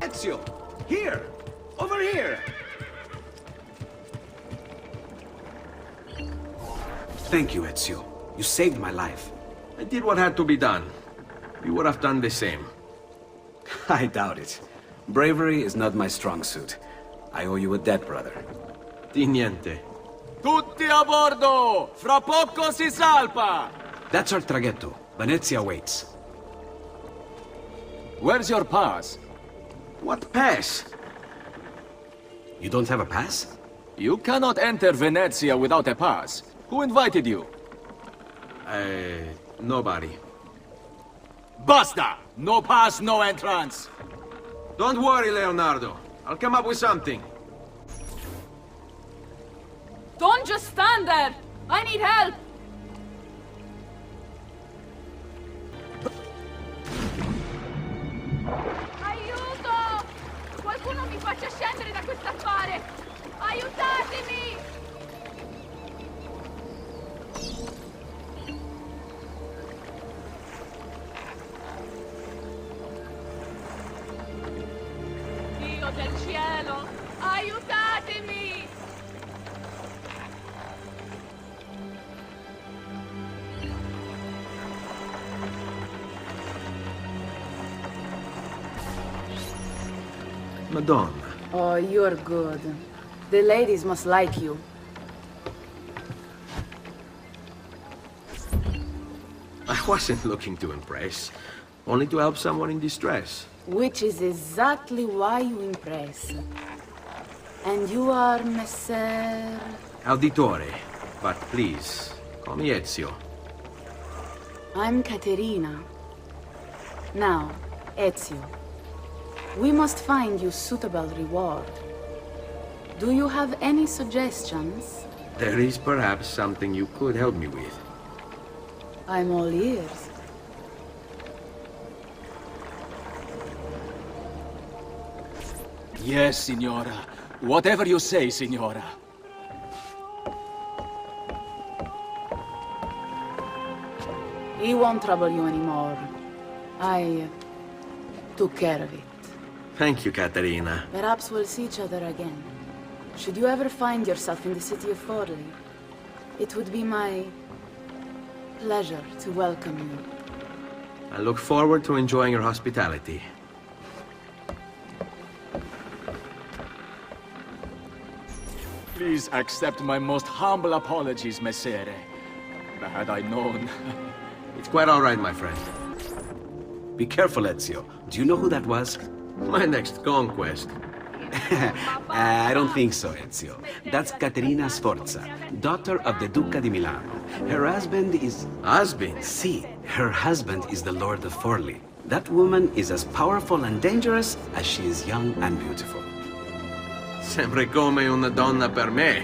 Ezio! Here! Over here! Thank you, Ezio. You saved my life. I did what had to be done. You would have done the same. I doubt it. Bravery is not my strong suit. I owe you a debt, brother. Di niente. Tutti a bordo! Fra poco si salpa! That's our traghetto. Venezia waits. Where's your pass? What pass? You don't have a pass? You cannot enter Venezia without a pass. Who invited you? Nobody. Basta! No pass, no entrance! Don't worry, Leonardo. I'll come up with something. Don't just stand there! I need help! Aiuto! Qualcuno mi faccia scendere! Madonna. Oh, you're good. The ladies must like you. I wasn't looking to impress, only to help someone in distress. Which is exactly why you impress. And you are Messer... Auditore, but please, call me Ezio. I'm Caterina. Now, Ezio, we must find you suitable reward. Do you have any suggestions? There is perhaps something you could help me with. I'm all ears. Yes, Signora. Whatever you say, Signora. He won't trouble you anymore. I took care of it. Thank you, Caterina. Perhaps we'll see each other again. Should you ever find yourself in the city of Forli, it would be my pleasure to welcome you. I look forward to enjoying your hospitality. Please accept my most humble apologies, Messere. Had I known... It's quite all right, my friend. Be careful, Ezio. Do you know who that was? My next conquest. I don't think so, Ezio. That's Caterina Sforza, daughter of the Duca di Milano. Her husband is... Husband? Si, her husband is the Lord of Forli. That woman is as powerful and dangerous as she is young and beautiful. Sempre come una donna per me.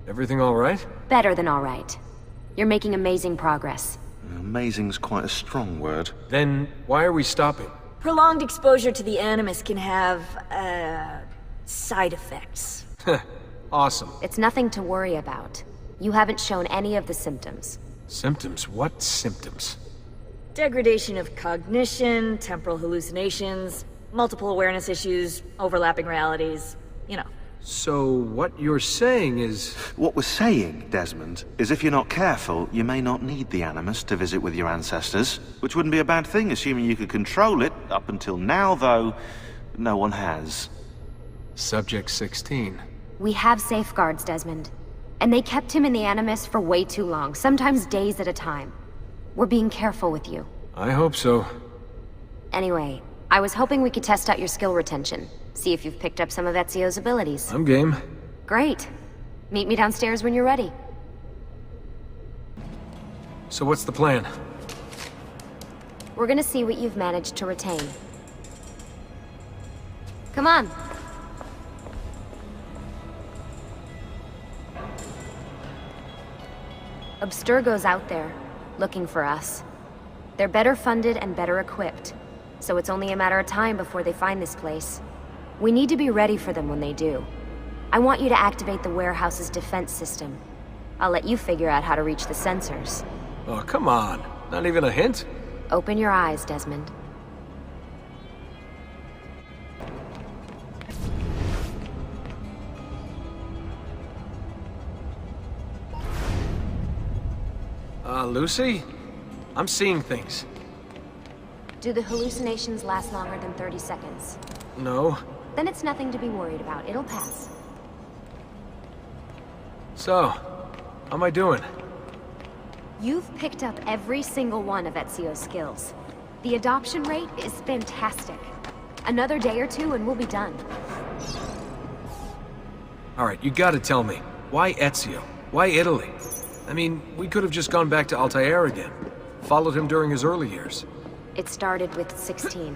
Everything all right? Better than all right. You're making amazing progress. Amazing's quite a strong word. Then why are we stopping? Prolonged exposure to the Animus can have, side effects. Awesome. It's nothing to worry about. You haven't shown any of the symptoms. Symptoms? What symptoms? Degradation of cognition, temporal hallucinations, multiple awareness issues, overlapping realities, you know. So what you're saying is... What we're saying, Desmond, is if you're not careful, you may not need the Animus to visit with your ancestors, which wouldn't be a bad thing, assuming you could control it. Up until now, though, no one has. Subject 16. We have safeguards, Desmond. And they kept him in the Animus for way too long, sometimes days at a time. We're being careful with you. I hope so. Anyway, I was hoping we could test out your skill retention. See if you've picked up some of Ezio's abilities. I'm game. Great. Meet me downstairs when you're ready. So what's the plan? We're gonna see what you've managed to retain. Come on. Abstergo's out there, looking for us. They're better funded and better equipped, so it's only a matter of time before they find this place. We need to be ready for them when they do. I want you to activate the warehouse's defense system. I'll let you figure out how to reach the sensors. Oh, come on. Not even a hint? Open your eyes, Desmond. Lucy? I'm seeing things. Do the hallucinations last longer than 30 seconds? No. Then it's nothing to be worried about. It'll pass. So, how am I doing? You've picked up every single one of Ezio's skills. The adoption rate is fantastic. Another day or two and we'll be done. Alright, you gotta tell me. Why Ezio? Why Italy? I mean, we could have just gone back to Altair again. Followed him during his early years. It started with 16.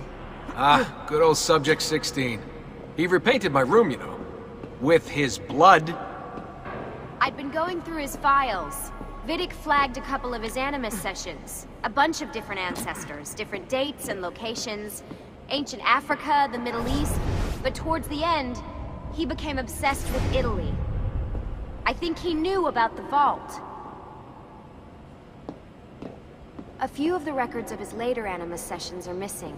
Ah, good old Subject 16. He repainted my room, you know. With his blood. I'd been going through his files. Vidic flagged a couple of his Animus sessions. A bunch of different ancestors, different dates and locations. Ancient Africa, the Middle East. But towards the end, he became obsessed with Italy. I think he knew about the vault. A few of the records of his later Animus sessions are missing.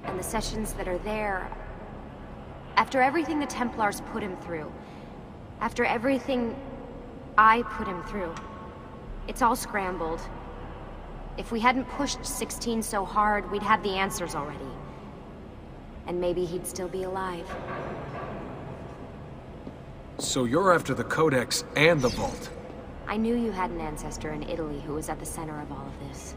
And the sessions that are there... After everything the Templars put him through, After everything I put him through, it's all scrambled. If we hadn't pushed 16 so hard, we'd have the answers already. And maybe he'd still be alive. So you're after the Codex and the Vault? I knew you had an ancestor in Italy who was at the center of all of this.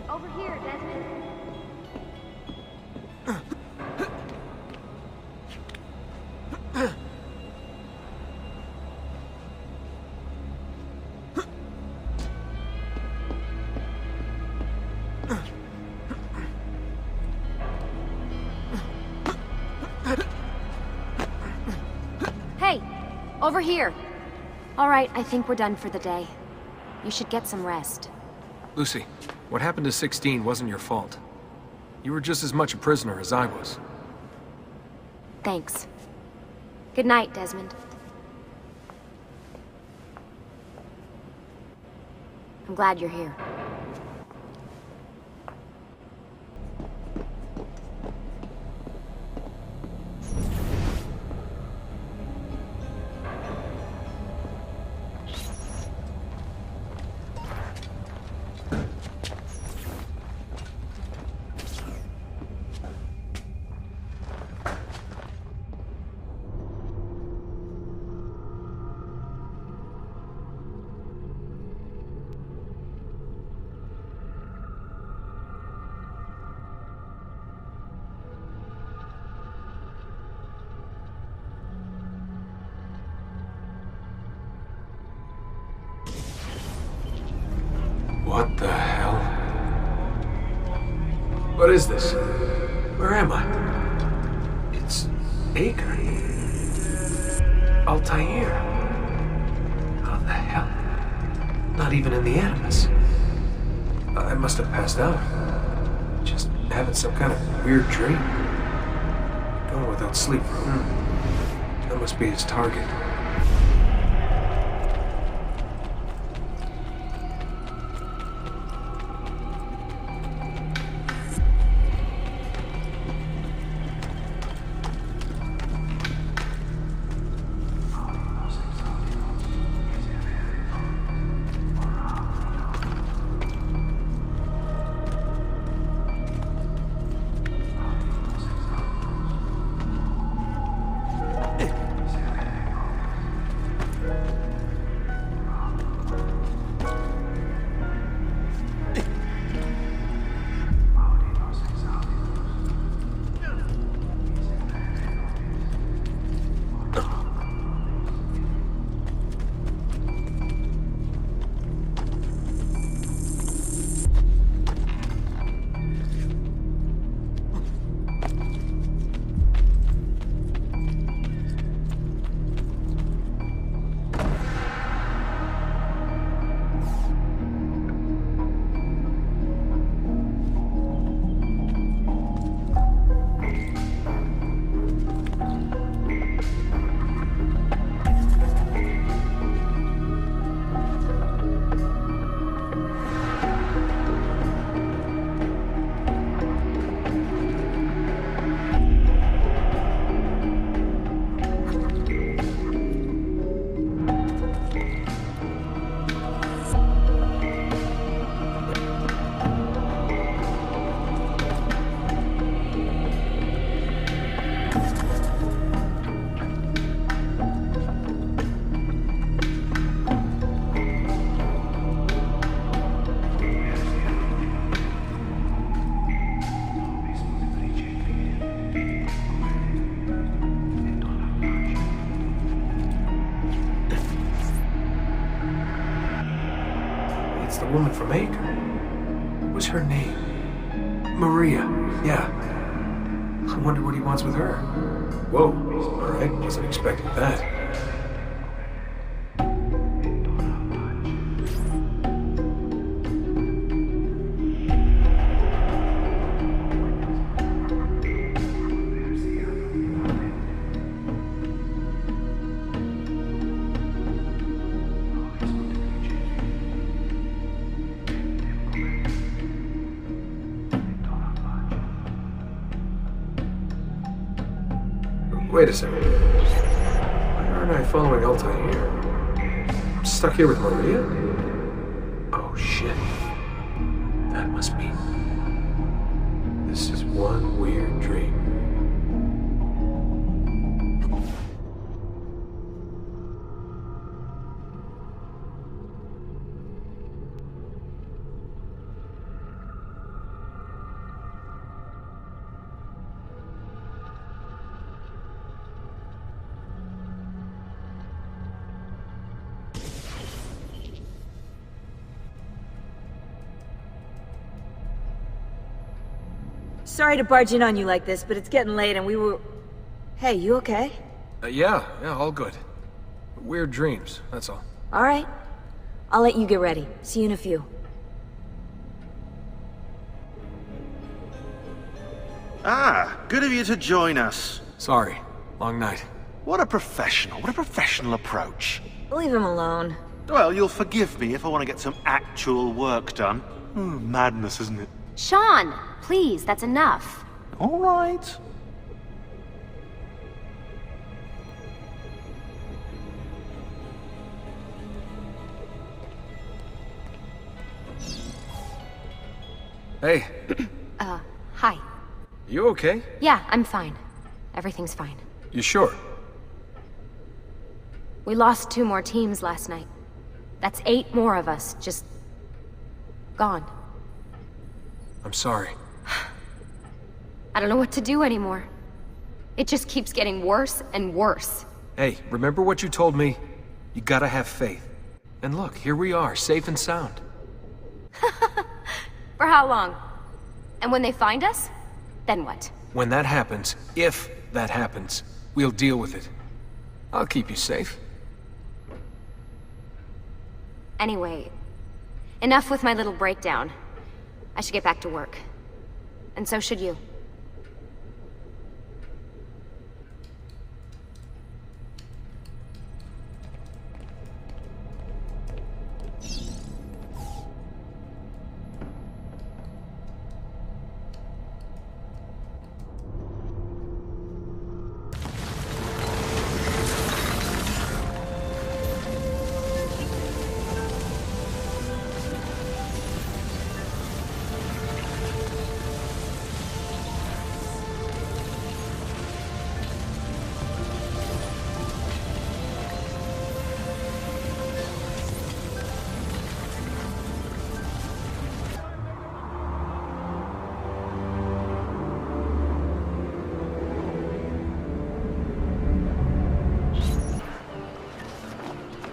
Over here, Desmond. Hey, over here. All right, I think we're done for the day. You should get some rest. Lucy, what happened to 16 wasn't your fault. You were just as much a prisoner as I was. Thanks. Good night, Desmond. I'm glad you're here. What the hell? What is this? Where am I? It's Acre. Altair. How the hell? Not even in the Animus. I must have passed out. Just having some kind of weird dream. Going without sleep. That must be his target. Woman from Acre. What's her name? Maria. Yeah. I wonder what he wants with her. Whoa. Alright, wasn't expecting that. Wait a second. Why aren't I following Altair? I'm stuck here with Maria? Oh shit. That must mean this is one weird dream. Sorry to barge in on you like this, but it's getting late and we were... Hey, you okay? Yeah, all good. Weird dreams, that's all. Alright. I'll let you get ready. See you in a few. Ah, good of you to join us. Sorry, long night. What a professional approach. Leave him alone. Well, you'll forgive me if I want to get some actual work done. Madness, isn't it? Sean, please, that's enough. All right. Hey. Hi. You okay? Yeah, I'm fine. Everything's fine. You sure? We lost 2 more teams last night. That's 8 more of us, just... gone. I'm sorry. I don't know what to do anymore. It just keeps getting worse and worse. Hey, remember what you told me? You gotta have faith. And look, here we are, safe and sound. For how long? And when they find us, then what? When that happens, if that happens, we'll deal with it. I'll keep you safe. Anyway, enough with my little breakdown. I should get back to work. And so should you.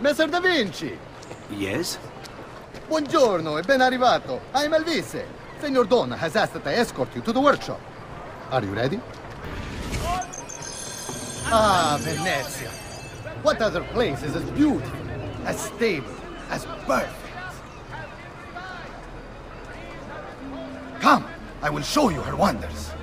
Messer Da Vinci! Yes? Buongiorno e ben arrivato. I'm Elvise. Senor Don has asked that I escort you to the workshop. Are you ready? Ah, Venezia. What other place is as beautiful, as stable, as perfect? Come, I will show you her wonders.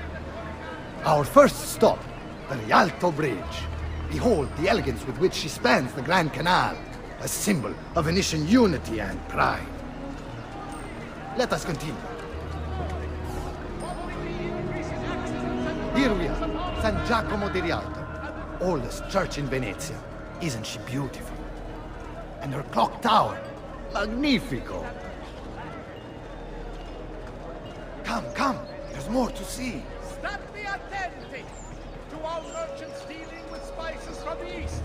Our first stop, the Rialto Bridge. Behold the elegance with which she spans the Grand Canal, a symbol of Venetian unity and pride. Let us continue. Here we are, San Giacomo di Rialto, oldest church in Venezia. Isn't she beautiful? And her clock tower, magnifico. Come, there's more to see. State attenti to all merchants dealing with spices from the east.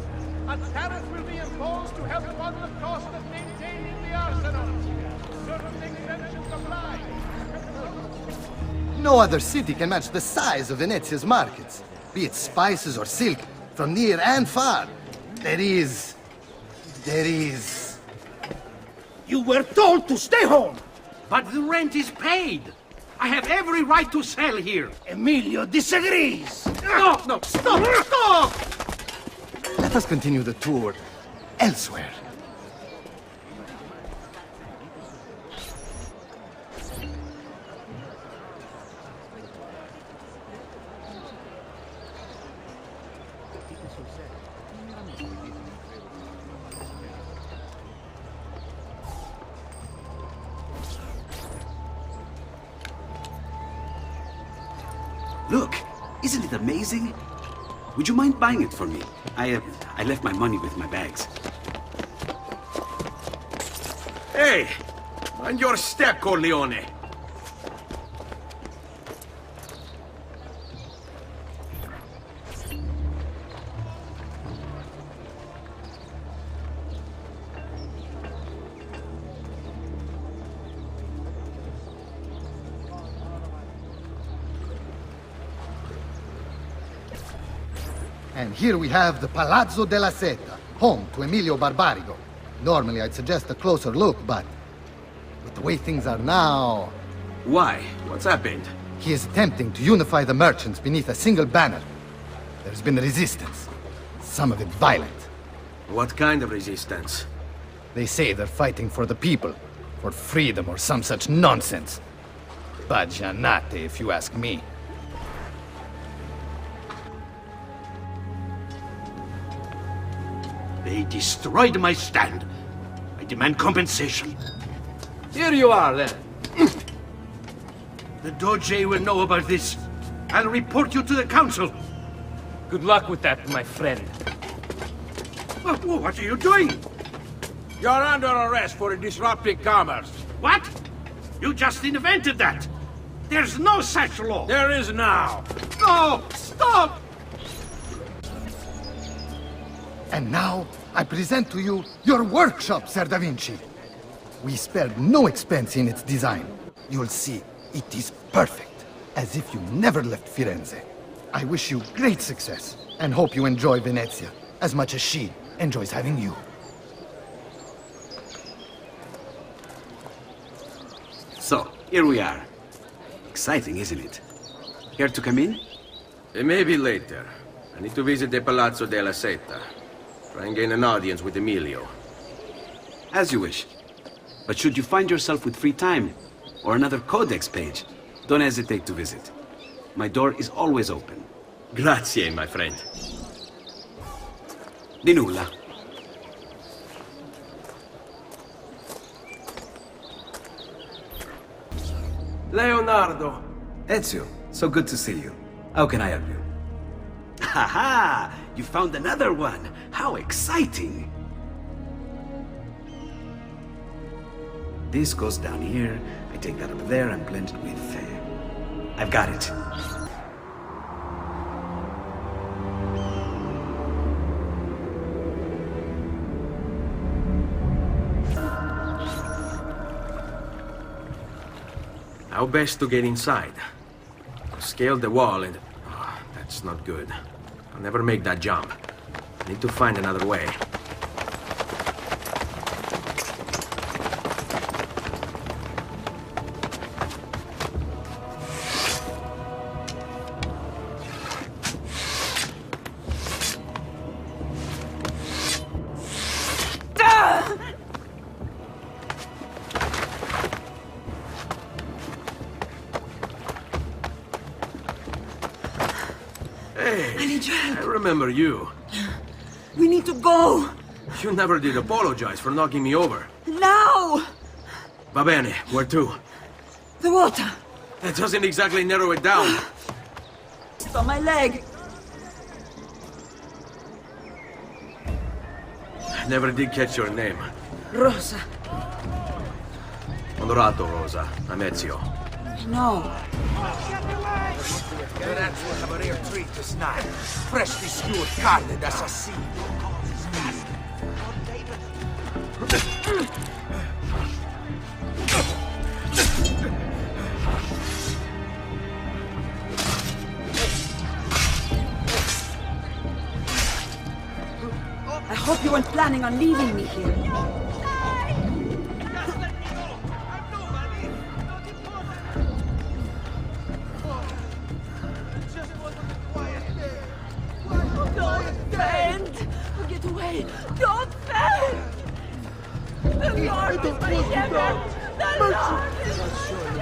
A tariff will be imposed to help fund the cost of maintaining the arsenal. Certain exemptions apply. No other city can match the size of Venezia's markets, be it spices or silk, from near and far. There is... You were told to stay home! But the rent is paid! I have every right to sell here! Emilio disagrees! No, stop! Let us continue the tour elsewhere. Look, isn't it amazing? Would you mind buying it for me? I left my money with my bags. Hey! Mind your step, Corleone! And here we have the Palazzo della Seta, home to Emilio Barbarigo. Normally I'd suggest a closer look, but with the way things are now... Why? What's happened? He is attempting to unify the merchants beneath a single banner. There's been resistance, some of it violent. What kind of resistance? They say they're fighting for the people, for freedom or some such nonsense. Baggianate, if you ask me. They destroyed my stand. I demand compensation. Here you are, then. The Doge will know about this. I'll report you to the council. Good luck with that, my friend. What are you doing? You're under arrest for disrupting commerce. What? You just invented that. There's no such law. There is now. No! Stop! And now, I present to you your workshop, Ser Da Vinci. We spared no expense in its design. You'll see, it is perfect, as if you never left Firenze. I wish you great success, and hope you enjoy Venezia, as much as she enjoys having you. So, here we are. Exciting, isn't it? Care to come in? Maybe later. I need to visit the Palazzo della Seta. Try and gain an audience with Emilio. As you wish. But should you find yourself with free time, or another codex page, don't hesitate to visit. My door is always open. Grazie, my friend. Di nulla. Leonardo. Ezio, so good to see you. How can I help you? Haha! You found another one! How exciting! This goes down here, I take that up there and blend it with... I've got it. How best to get inside? Scale the wall and... Oh, that's not good. I'll never make that jump. I need to find another way. I remember you. We need to go. You never did apologize for knocking me over. Now! Va bene, where to? The water. That doesn't exactly narrow it down. It's on my leg. I never did catch your name. Rosa. Onorato, Rosa. I'm Ezio. No. Lorenzo will have a rare treat this night. Freshly skewered carne d'assassino. I hope you weren't planning on leaving me here. Don't faint! Get away! Don't faint! The Lord is my shepherd! The Lord is my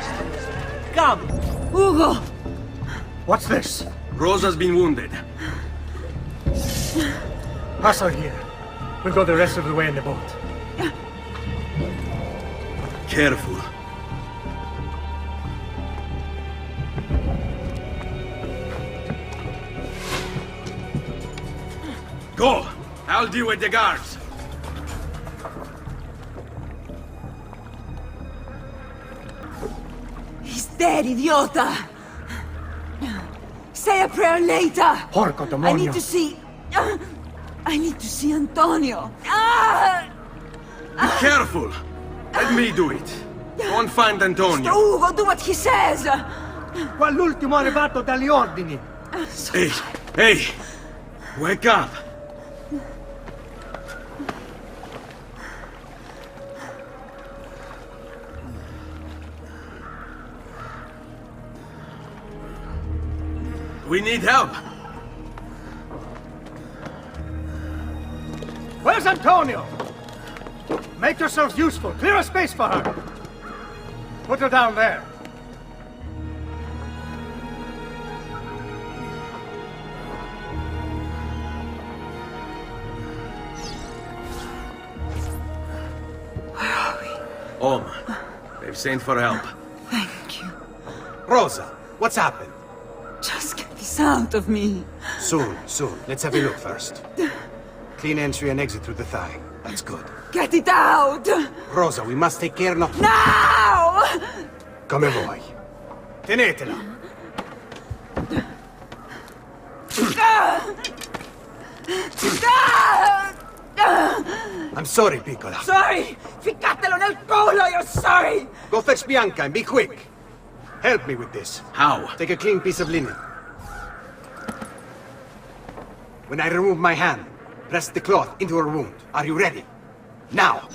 shepherd! Come! Ugo! What's this? Rosa's been wounded. Pass her here. We'll go the rest of the way in the boat. Careful. Go! I'll deal with the guards. He's dead, idiota! Say a prayer later! Porco demonio! I need to see... I need to see Antonio. Be careful! Let me do it. Go and find Antonio. Ugo, do what he says! Qua l'ultimo arrivato dagli ordini! Hey! Hey! Wake up! We need help! Where's Antonio? Make yourselves useful. Clear a space for her. Put her down there. Where are we? Home. They've sent for help. Thank you. Rosa, what's happened? Just get this out of me. Soon. Let's have a look first. Clean entry and exit through the thigh. That's good. Get it out! Rosa, we must take care not... Now! Come vuoi. Tenetela. I'm sorry, piccola. Sorry! Ficcatelo nel culo, you're sorry! Go fetch Bianca and be quick. Help me with this. How? Take a clean piece of linen. When I remove my hand, press the cloth into her wound. Are you ready? Now!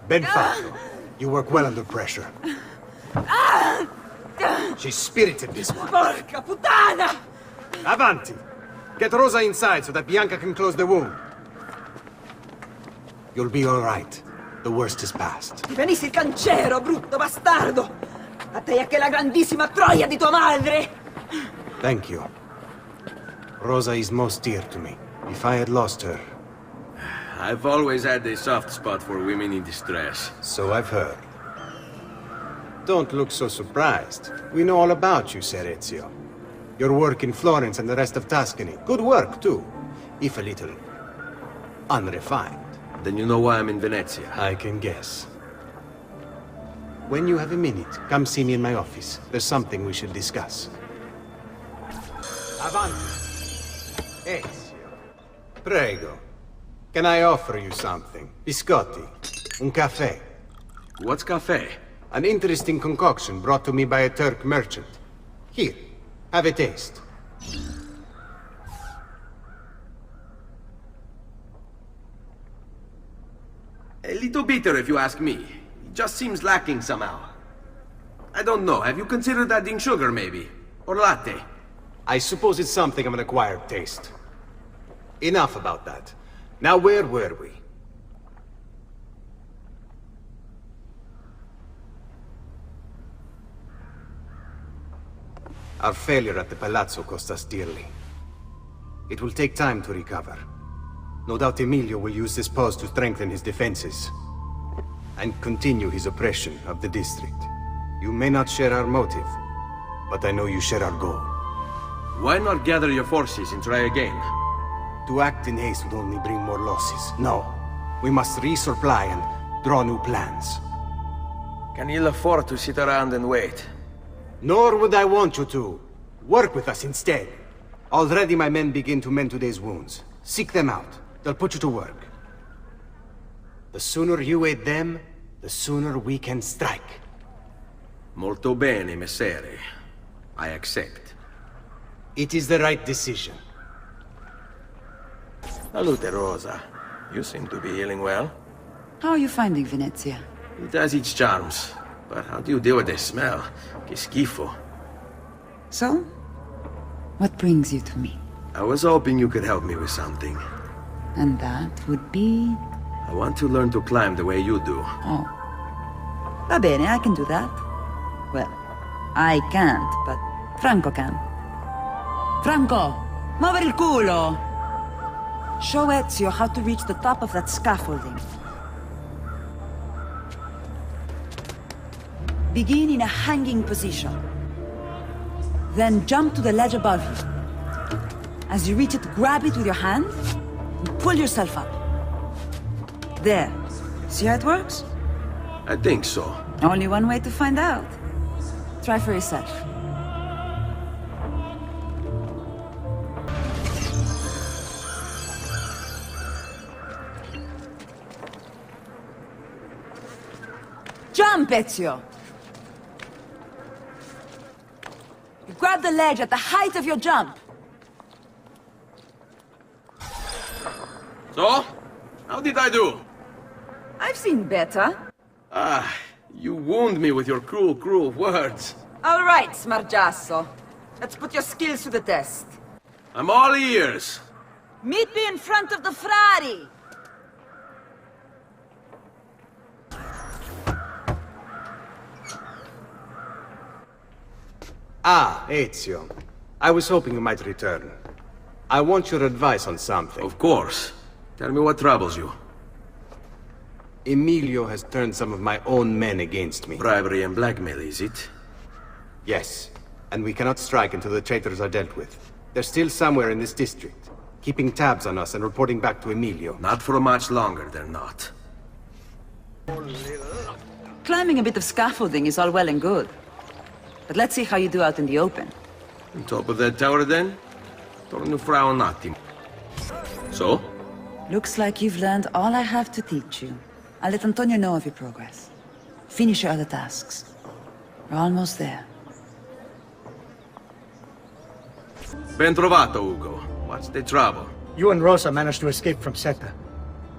Ben fatto. You work well under pressure. She's spirited, this one. Porca puttana! Avanti! Get Rosa inside so that Bianca can close the wound. You'll be all right. The worst is past. Ti venissi il cancero, brutto bastardo! A te e che la grandissima troia di tua madre! Thank you. Rosa is most dear to me. If I had lost her... I've always had a soft spot for women in distress. So I've heard. Don't look so surprised. We know all about you, Ser Ezio. Your work in Florence and the rest of Tuscany. Good work, too. If a little... unrefined. Then you know why I'm in Venezia. I can guess. When you have a minute, come see me in my office. There's something we should discuss. Avanti. Ezio. Prego. Can I offer you something? Biscotti. Un caffè. What's caffè? An interesting concoction brought to me by a Turk merchant. Here, have a taste. A little bitter, if you ask me. It just seems lacking somehow. I don't know. Have you considered adding sugar, maybe? Or latte? I suppose it's something of an acquired taste. Enough about that. Now, where were we? Our failure at the Palazzo cost us dearly. It will take time to recover. No doubt Emilio will use this pause to strengthen his defenses and continue his oppression of the district. You may not share our motive, but I know you share our goal. Why not gather your forces and try again? To act in haste would only bring more losses. No. We must resupply and draw new plans. Can you afford to sit around and wait? Nor would I want you to. Work with us instead. Already my men begin to mend today's wounds. Seek them out. They'll put you to work. The sooner you aid them, the sooner we can strike. Molto bene, messere. I accept. It is the right decision. Salute, Rosa. You seem to be healing well. How are you finding Venezia? It has its charms. But how do you deal with the smell? Que schifo. So? What brings you to me? I was hoping you could help me with something. And that would be... I want to learn to climb the way you do. Oh. Va bene, I can do that. Well, I can't, but Franco can. Franco! Muovere il culo! Show Ezio how to reach the top of that scaffolding. Begin in a hanging position. Then jump to the ledge above you. As you reach it, grab it with your hand and pull yourself up. There. See how it works? I think so. Only one way to find out. Try for yourself. Jump, Ezio! You grab the ledge at the height of your jump. So? How did I do? I've seen better. Ah, you wound me with your cruel, cruel words. All right, Smargiasso. Let's put your skills to the test. I'm all ears. Meet me in front of the Frari! Ah, Ezio. I was hoping you might return. I want your advice on something. Of course. Tell me what troubles you. Emilio has turned some of my own men against me. Bribery and blackmail, is it? Yes. And we cannot strike until the traitors are dealt with. They're still somewhere in this district, keeping tabs on us and reporting back to Emilio. Not for much longer, they're not. Climbing a bit of scaffolding is all well and good. But let's see how you do out in the open. On top of that tower, then? Torno fra un attimo. So? Looks like you've learned all I have to teach you. I'll let Antonio know of your progress. Finish your other tasks. We're almost there. Ben trovato, Ugo. What's the trouble? You and Rosa managed to escape from Seta.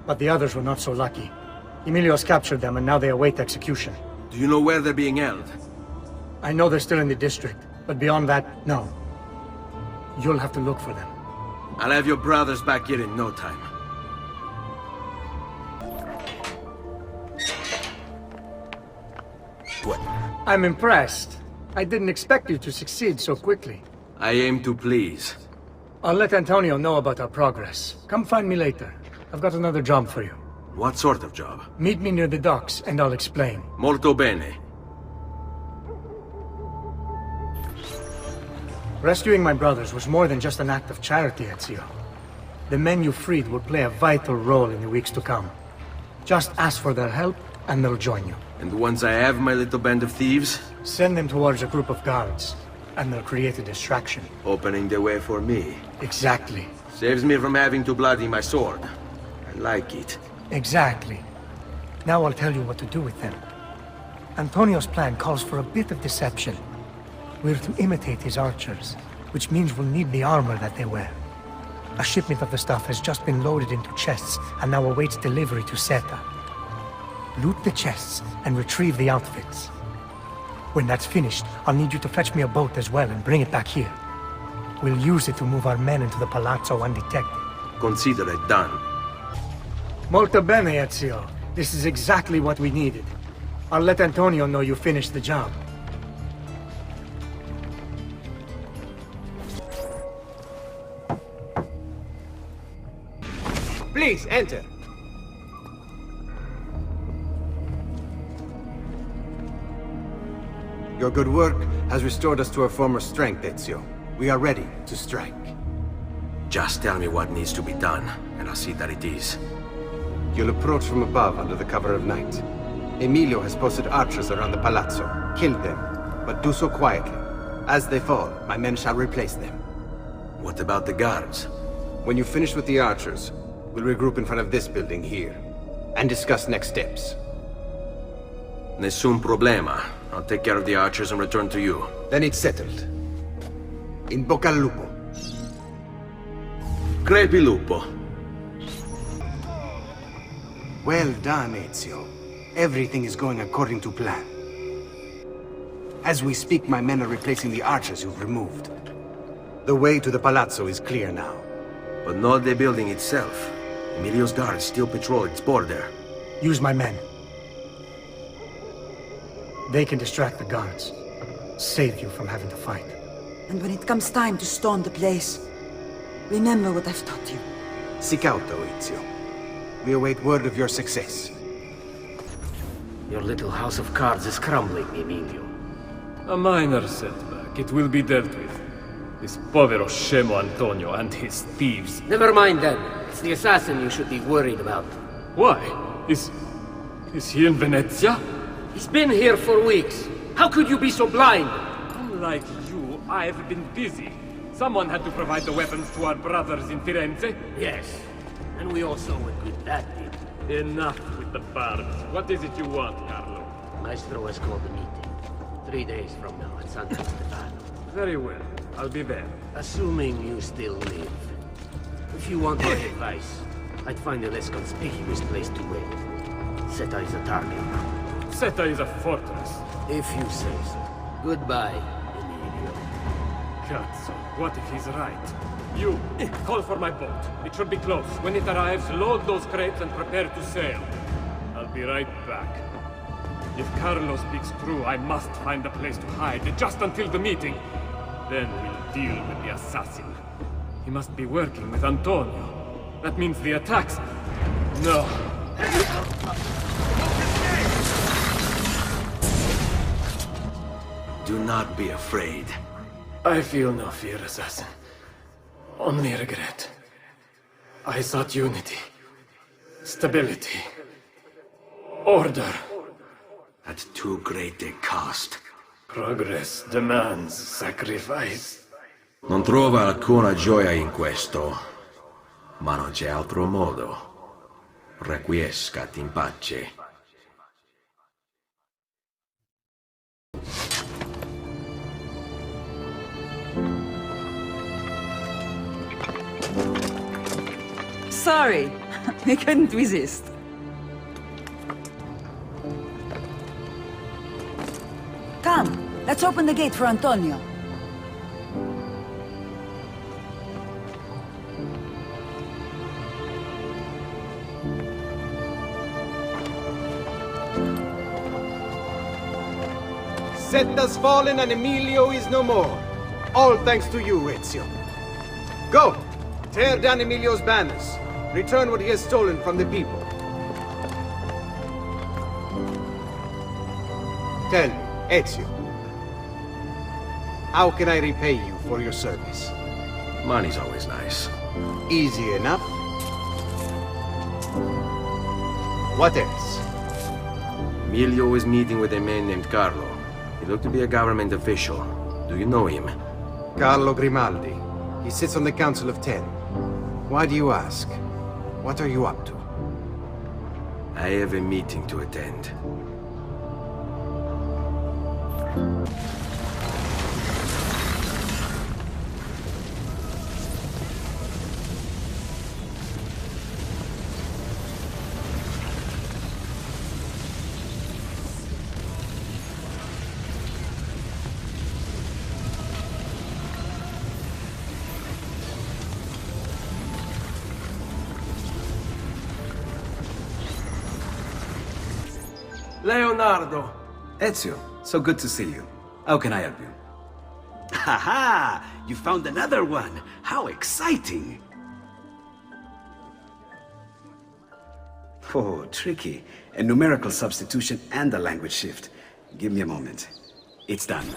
But the others were not so lucky. Emilio's captured them and now they await execution. Do you know where they're being held? I know they're still in the district, but beyond that, no. You'll have to look for them. I'll have your brothers back here in no time. What? I'm impressed. I didn't expect you to succeed so quickly. I aim to please. I'll let Antonio know about our progress. Come find me later. I've got another job for you. What sort of job? Meet me near the docks, and I'll explain. Molto bene. Rescuing my brothers was more than just an act of charity, Ezio. The men you freed will play a vital role in the weeks to come. Just ask for their help, and they'll join you. And once I have my little band of thieves? Send them towards a group of guards, and they'll create a distraction. Opening the way for me. Exactly. Saves me from having to bloody my sword. I like it. Exactly. Now I'll tell you what to do with them. Antonio's plan calls for a bit of deception. We're to imitate his archers, which means we'll need the armor that they wear. A shipment of the stuff has just been loaded into chests and now awaits delivery to Seta. Loot the chests and retrieve the outfits. When that's finished, I'll need you to fetch me a boat as well and bring it back here. We'll use it to move our men into the palazzo undetected. Consider it done. Molto bene, Ezio. This is exactly what we needed. I'll let Antonio know you finished the job. Please, enter. Your good work has restored us to our former strength, Ezio. We are ready to strike. Just tell me what needs to be done, and I'll see that it is. You'll approach from above under the cover of night. Emilio has posted archers around the palazzo. Kill them, but do so quietly. As they fall, my men shall replace them. What about the guards? When you finish with the archers, we'll regroup in front of this building here, and discuss next steps. Nessun problema. I'll take care of the archers and return to you. Then it's settled. In bocca al lupo. Crepi lupo. Well done, Ezio. Everything is going according to plan. As we speak, my men are replacing the archers you've removed. The way to the palazzo is clear now. But not the building itself. Emilio's guards still patrol its border. Use my men. They can distract the guards. Save you from having to fight. And when it comes time to storm the place, remember what I've taught you. Si cauto, Ezio. We await word of your success. Your little house of cards is crumbling, Emilio. A minor setback. It will be dealt with. This povero Scemo Antonio and his thieves. Never mind then. It's the assassin you should be worried about. Why? Is he in Venezia? He's been here for weeks. How could you be so blind? Unlike you, I've been busy. Someone had to provide the weapons to our brothers in Firenze. Yes. And we all saw what good that did. Enough with the barbs. What is it you want, Carlo? Maestro has called a meeting. 3 days from now at San Stefano. Very well. I'll be there. Assuming you still live. If you want my advice, I'd find a less conspicuous place to wait. Seta is a target. Seta is a fortress. If you say so. Goodbye, Emilio. Cazzo, what if he's right? You, call for my boat. It should be close. When it arrives, load those crates and prepare to sail. I'll be right back. If Carlo speaks true, I must find a place to hide, just until the meeting. Then we'll deal with the assassin. He must be working with Antonio. That means the attacks... No. Do not be afraid. I feel no fear, assassin. Only regret. I sought unity, stability, order. At too great a cost. Progress demands sacrifice. Non trova alcuna gioia in questo, ma non c'è altro modo. Requiescat in pace. Sorry, we couldn't resist. Come, let's open the gate for Antonio. Seta's fallen and Emilio is no more. All thanks to you, Ezio. Go! Tear down Emilio's banners. Return what he has stolen from the people. Tell me, Ezio. How can I repay you for your service? Money's always nice. Easy enough. What else? Emilio was meeting with a man named Carlo. He looked to be a government official. Do you know him? Carlo Grimaldi. He sits on the Council of 10. Why do you ask? What are you up to? I have a meeting to attend. Leonardo! Ezio, so good to see you. How can I help you? Haha! You found another one! How exciting! Oh, tricky. A numerical substitution and a language shift. Give me a moment. It's done.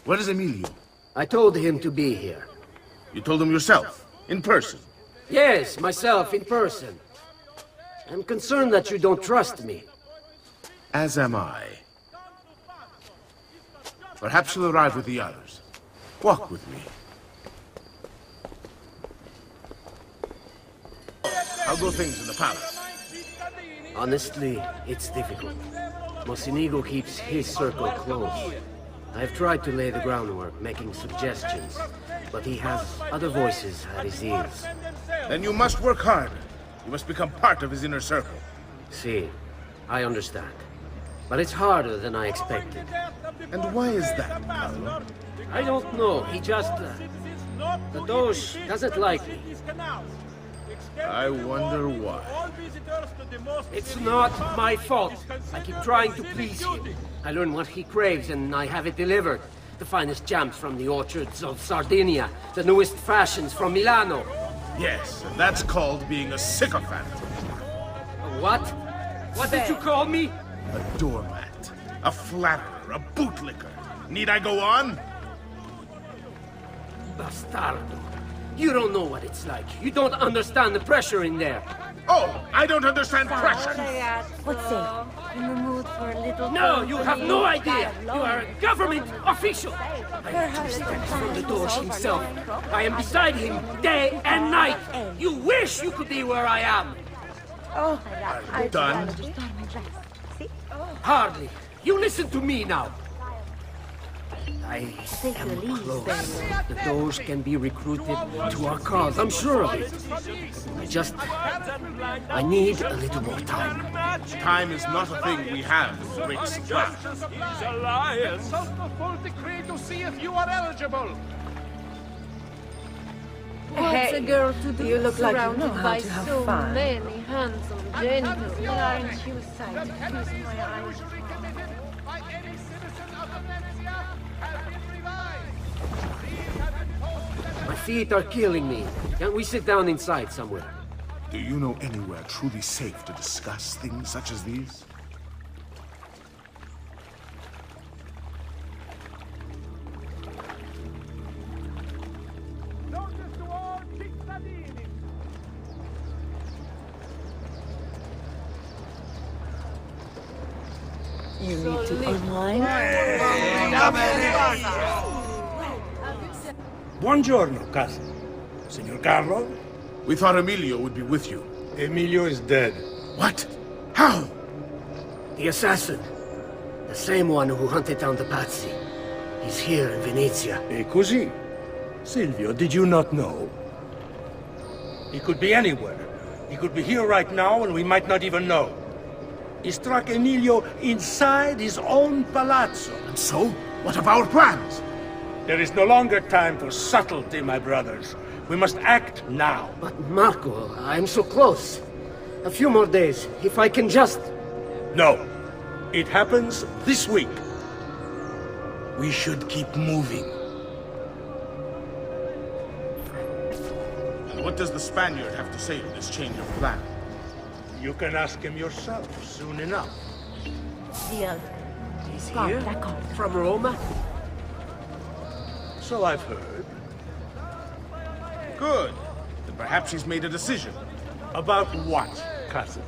Where is Emilio? I told him to be here. You told him yourself? In person? Yes, myself, in person. I'm concerned that you don't trust me. As am I. Perhaps you'll arrive with the others. Walk with me. How go things in the palace? Honestly, it's difficult. Mocenigo keeps his circle close. I've tried to lay the groundwork, making suggestions, but he has other voices at his ears. Then you must work hard. You must become part of his inner circle. See, I understand. But it's harder than I expected. And why is that, Carlo? I don't know. He just... the Doge doesn't like me. I wonder why. It's not my fault. I keep trying to please him. I learn what he craves and I have it delivered. The finest jams from the orchards of Sardinia. The newest fashions from Milano. Yes, and that's called being a sycophant. What? What did you call me? A doormat, a flatterer, a bootlicker. Need I go on? Bastardo. You don't know what it's like. You don't understand the pressure in there. Oh, I don't understand pressure. What's safe? In the mood for a little... No, you have no idea. You are a government official. I am 2 steps from the Doge himself. I am beside him day and night. You wish you could be where I am. Oh, are you done? Hardly. You listen to me now. I am close. The Doge can be recruited to our cause. I'm sure of it. I need a little more time. Time is not a thing we have in great supply. He's a liar. Consult the full decree to see if you are eligible. What's a girl to do? You look like you know surrounded how by to have so fun. many handsome gentlemen? Aren't you sight to kiss my eyes? By any citizen of Venezia has been revised. These have been told that My feet are killing me. Can't we sit down inside somewhere? Do you know anywhere truly safe to discuss things such as these? notice to all cittadini. You need to unwind. Buongiorno, cousin. Signor Carlo? We thought Emilio would be with you. Emilio is dead. What? How? The assassin. The same one who hunted down the Pazzi. He's here in Venezia. E così? Silvio, did you not know? He could be anywhere. He could be here right now and we might not even know. He struck Emilio inside his own palazzo. And so? What of our plans? There is no longer time for subtlety, my brothers. We must act now. But Marco, I'm so close. A few more days, if I can just... No. It happens this week. We should keep moving. And what does the Spaniard have to say to this change of plan? You can ask him yourself soon enough. He's here? From Roma? So I've heard. Good. Then perhaps he's made a decision. About what, cousin?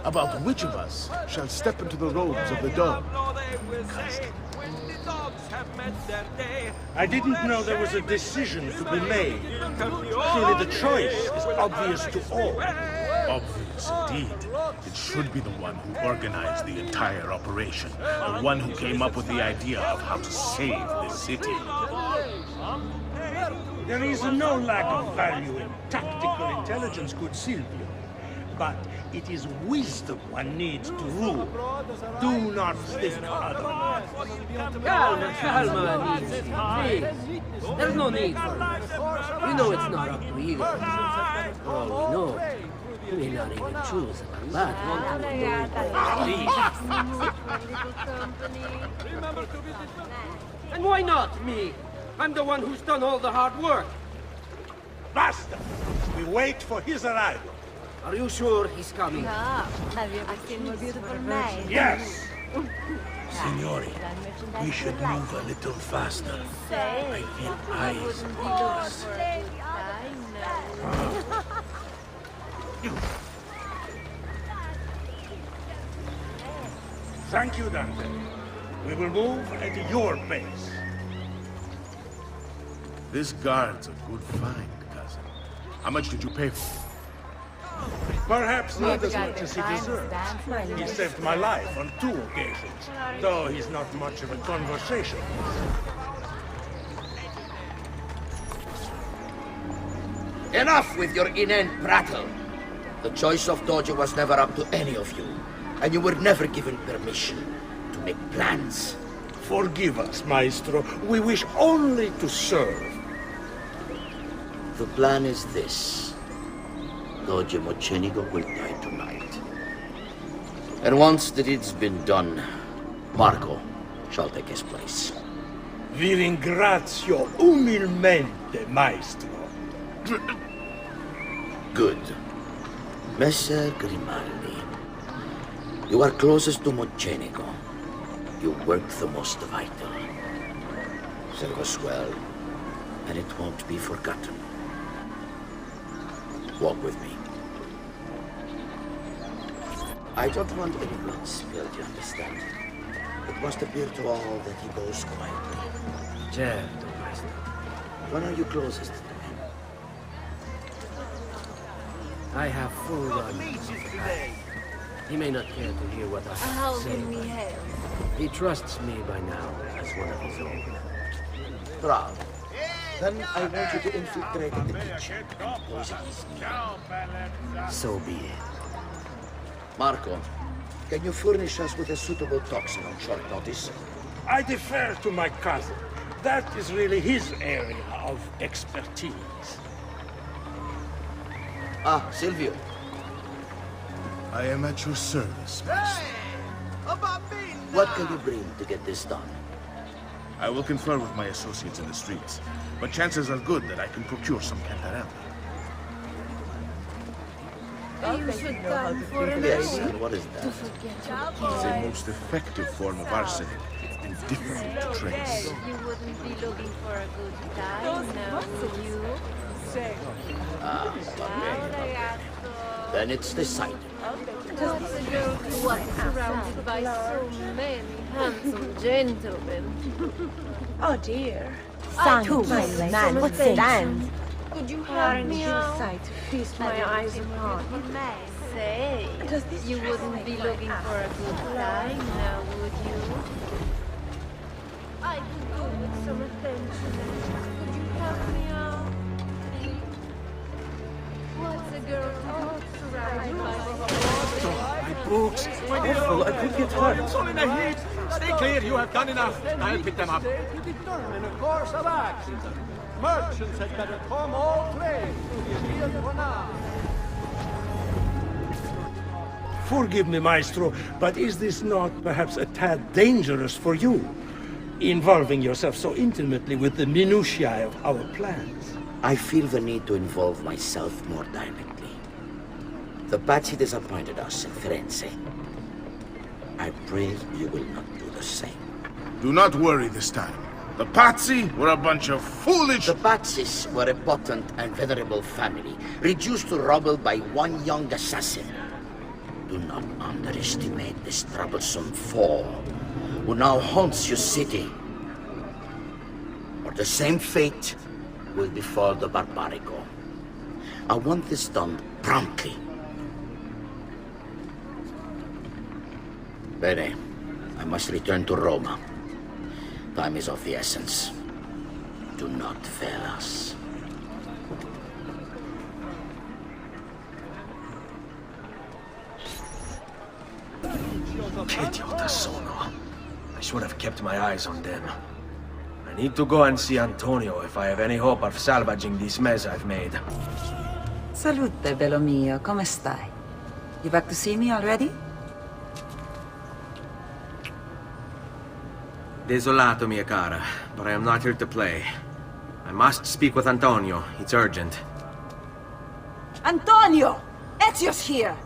About which of us shall step into the robes of the dog. I didn't know there was a decision to be made. Surely the choice is obvious to all. Obvious indeed. It should be the one who organized the entire operation. The one who came up with the idea of how to save this city. There is no lack of value in tactical intelligence, good Silvio. But it is wisdom one needs to rule. Do not think otherwise. Calma, please. There's no need for it. You know it's not up to either. For all we know, you may not even choose a bad one. And why not me? I'm the one who's done all the hard work. Basta! We wait for his arrival. Are you sure he's coming? Have you ever seen more beautiful night? Yes! Signori, we should move a little faster. I feel eyes on us. Thank you, Dante. We will move at your pace. This guard's a good find, cousin. How much did you pay for it? Perhaps not as much as he deserves. He saved my life on 2 occasions, though he's not much of a conversationalist. Enough with your inane prattle. The choice of Dojo was never up to any of you, and you were never given permission to make plans. Forgive us, Maestro. We wish only to serve. The plan is this. Dojo Mocenigo will die tonight. And once the deed's been done, Marco shall take his place. Vi ringrazio umilmente, Maestro. Good. Messer Grimaldi, you are closest to Mocenigo. You work the most vital. Serve us well, and it won't be forgotten. Walk with me. I don't want any blood spilled, you understand? It must appear to all that he goes quietly. Certo, Maestro. When are you closest to him? I have full knowledge of the path. He may not care to hear what I How say, can we but help? he trusts me by now as one of his own. Bravo. Then I want you to infiltrate in the kitchen and poison his meal. So be it. Marco, can you furnish us with a suitable toxin on short notice? I defer to my cousin. That is really his area of expertise. Ah, Silvio. I am at your service, Master. What can you bring to get this done? I will confer with my associates in the streets, but chances are good that I can procure some cantarella. You should come for an Yes, hour and what is to that? forget It's your a boy. most effective form of arsenic and difficult to trace. You wouldn't be looking for a good time now, would you? Ah, then it's decided. What's a girl who was surrounded by so many handsome gentlemen? Oh dear. Thank Too you, many man, what's stand? Could you help me out? Sight to feast my eyes upon. Say, Does this you wouldn't be looking for a good time now, would you? I could do with some attention. Could you help me out? What's a girl who surrounded by My books! Awful, I could get hurt. All in a heap! Stay clear, you have done enough. I'll pick them up. To determine a course of action. Merchants had better come all trade to the Aegean for now. Forgive me, Maestro, but is this not perhaps a tad dangerous for you? Involving yourself so intimately with the minutiae of our plans. I feel the need to involve myself more directly. The Pazzi disappointed us in Firenze. I pray you will not do the same. Do not worry this time. The Pazzi were a bunch of foolish... The Pazzis were a potent and venerable family, reduced to rubble by one young assassin. Do not underestimate this troublesome foe, who now haunts your city. Or the same fate will befall the Barbarico. I want this done promptly. Bene, I must return to Roma. Time is of the essence. Do not fail us. Che idiota sono. I should have kept my eyes on them. I need to go and see Antonio if I have any hope of salvaging this mess I've made. Salute, bello mio. Come stai? You back to see me already? Desolato, mia cara, but I am not here to play. I must speak with Antonio. It's urgent. Antonio! Ezio's here!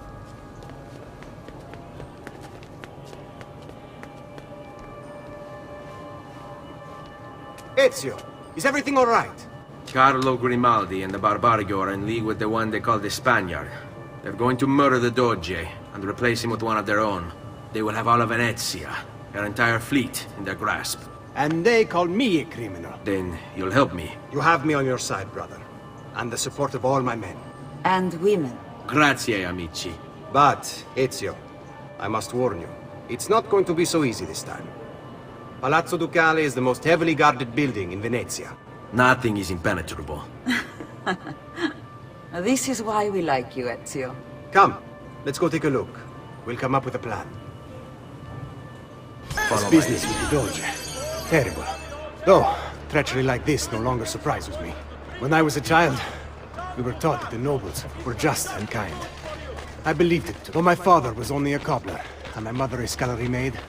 Ezio, is everything all right? Carlo Grimaldi and the Barbarigo are in league with the one they call the Spaniard. They're going to murder the Doge and replace him with one of their own. They will have all of Venezia, their entire fleet, in their grasp. And they call me a criminal. Then you'll help me. You have me on your side, brother. And the support of all my men. And women. Grazie, amici. But, Ezio, I must warn you, it's not going to be so easy this time. Palazzo Ducale is the most heavily guarded building in Venezia. Nothing is impenetrable. This is why we like you, Ezio. Come, let's go take a look. We'll come up with a plan. Follow this business with the Doge. Terrible. Though, treachery like this no longer surprises me. When I was a child, we were taught that the nobles were just and kind. I believed it, though my father was only a cobbler, and my mother a scullery maid.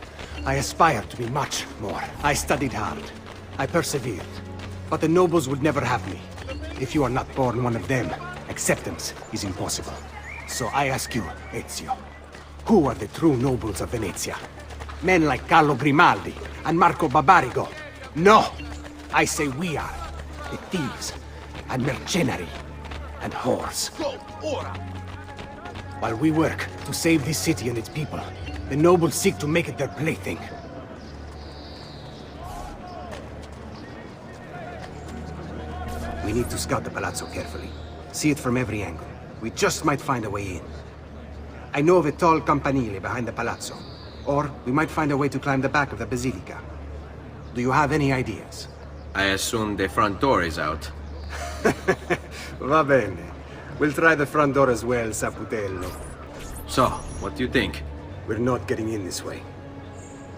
I aspired to be much more. I studied hard. I persevered. But the nobles would never have me. If you are not born one of them, acceptance is impossible. So I ask you, Ezio, who are the true nobles of Venezia? Men like Carlo Grimaldi and Marco Barbarigo? No! I say we are. The thieves and mercenary and whores. While we work to save this city and its people, the nobles seek to make it their plaything. We need to scout the palazzo carefully. See it from every angle. We just might find a way in. I know of a tall campanile behind the palazzo. Or we might find a way to climb the back of the basilica. Do you have any ideas? I assume the front door is out. Va bene. We'll try the front door as well, Saputello. So, what do you think? We're not getting in this way.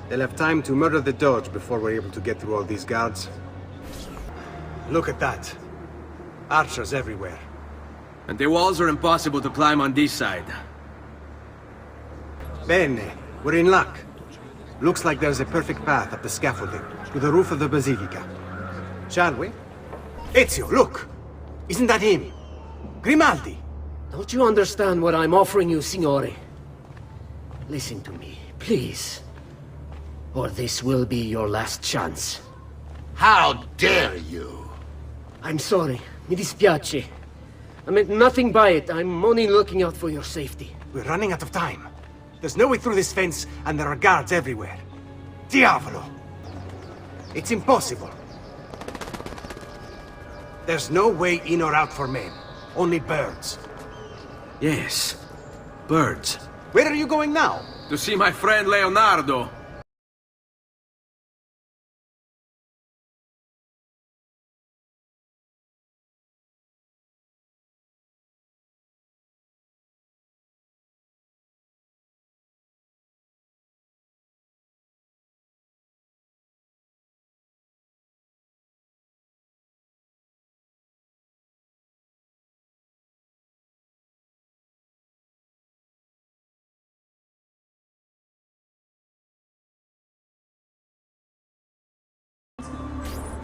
They'll have time to murder the Doge before we're able to get through all these guards. Look at that. Archers everywhere. And the walls are impossible to climb on this side. Bene. We're in luck. Looks like there's a perfect path up the scaffolding to the roof of the basilica. Shall we? Ezio, look! Isn't that him? Grimaldi! Don't you understand what I'm offering you, Signore? Listen to me, please. Or this will be your last chance. How dare you? I'm sorry. Mi dispiace. I meant nothing by it. I'm only looking out for your safety. We're running out of time. There's no way through this fence, and there are guards everywhere. Diavolo! It's impossible. There's no way in or out for men. Only birds. Yes. Birds. Where are you going now? To see my friend Leonardo.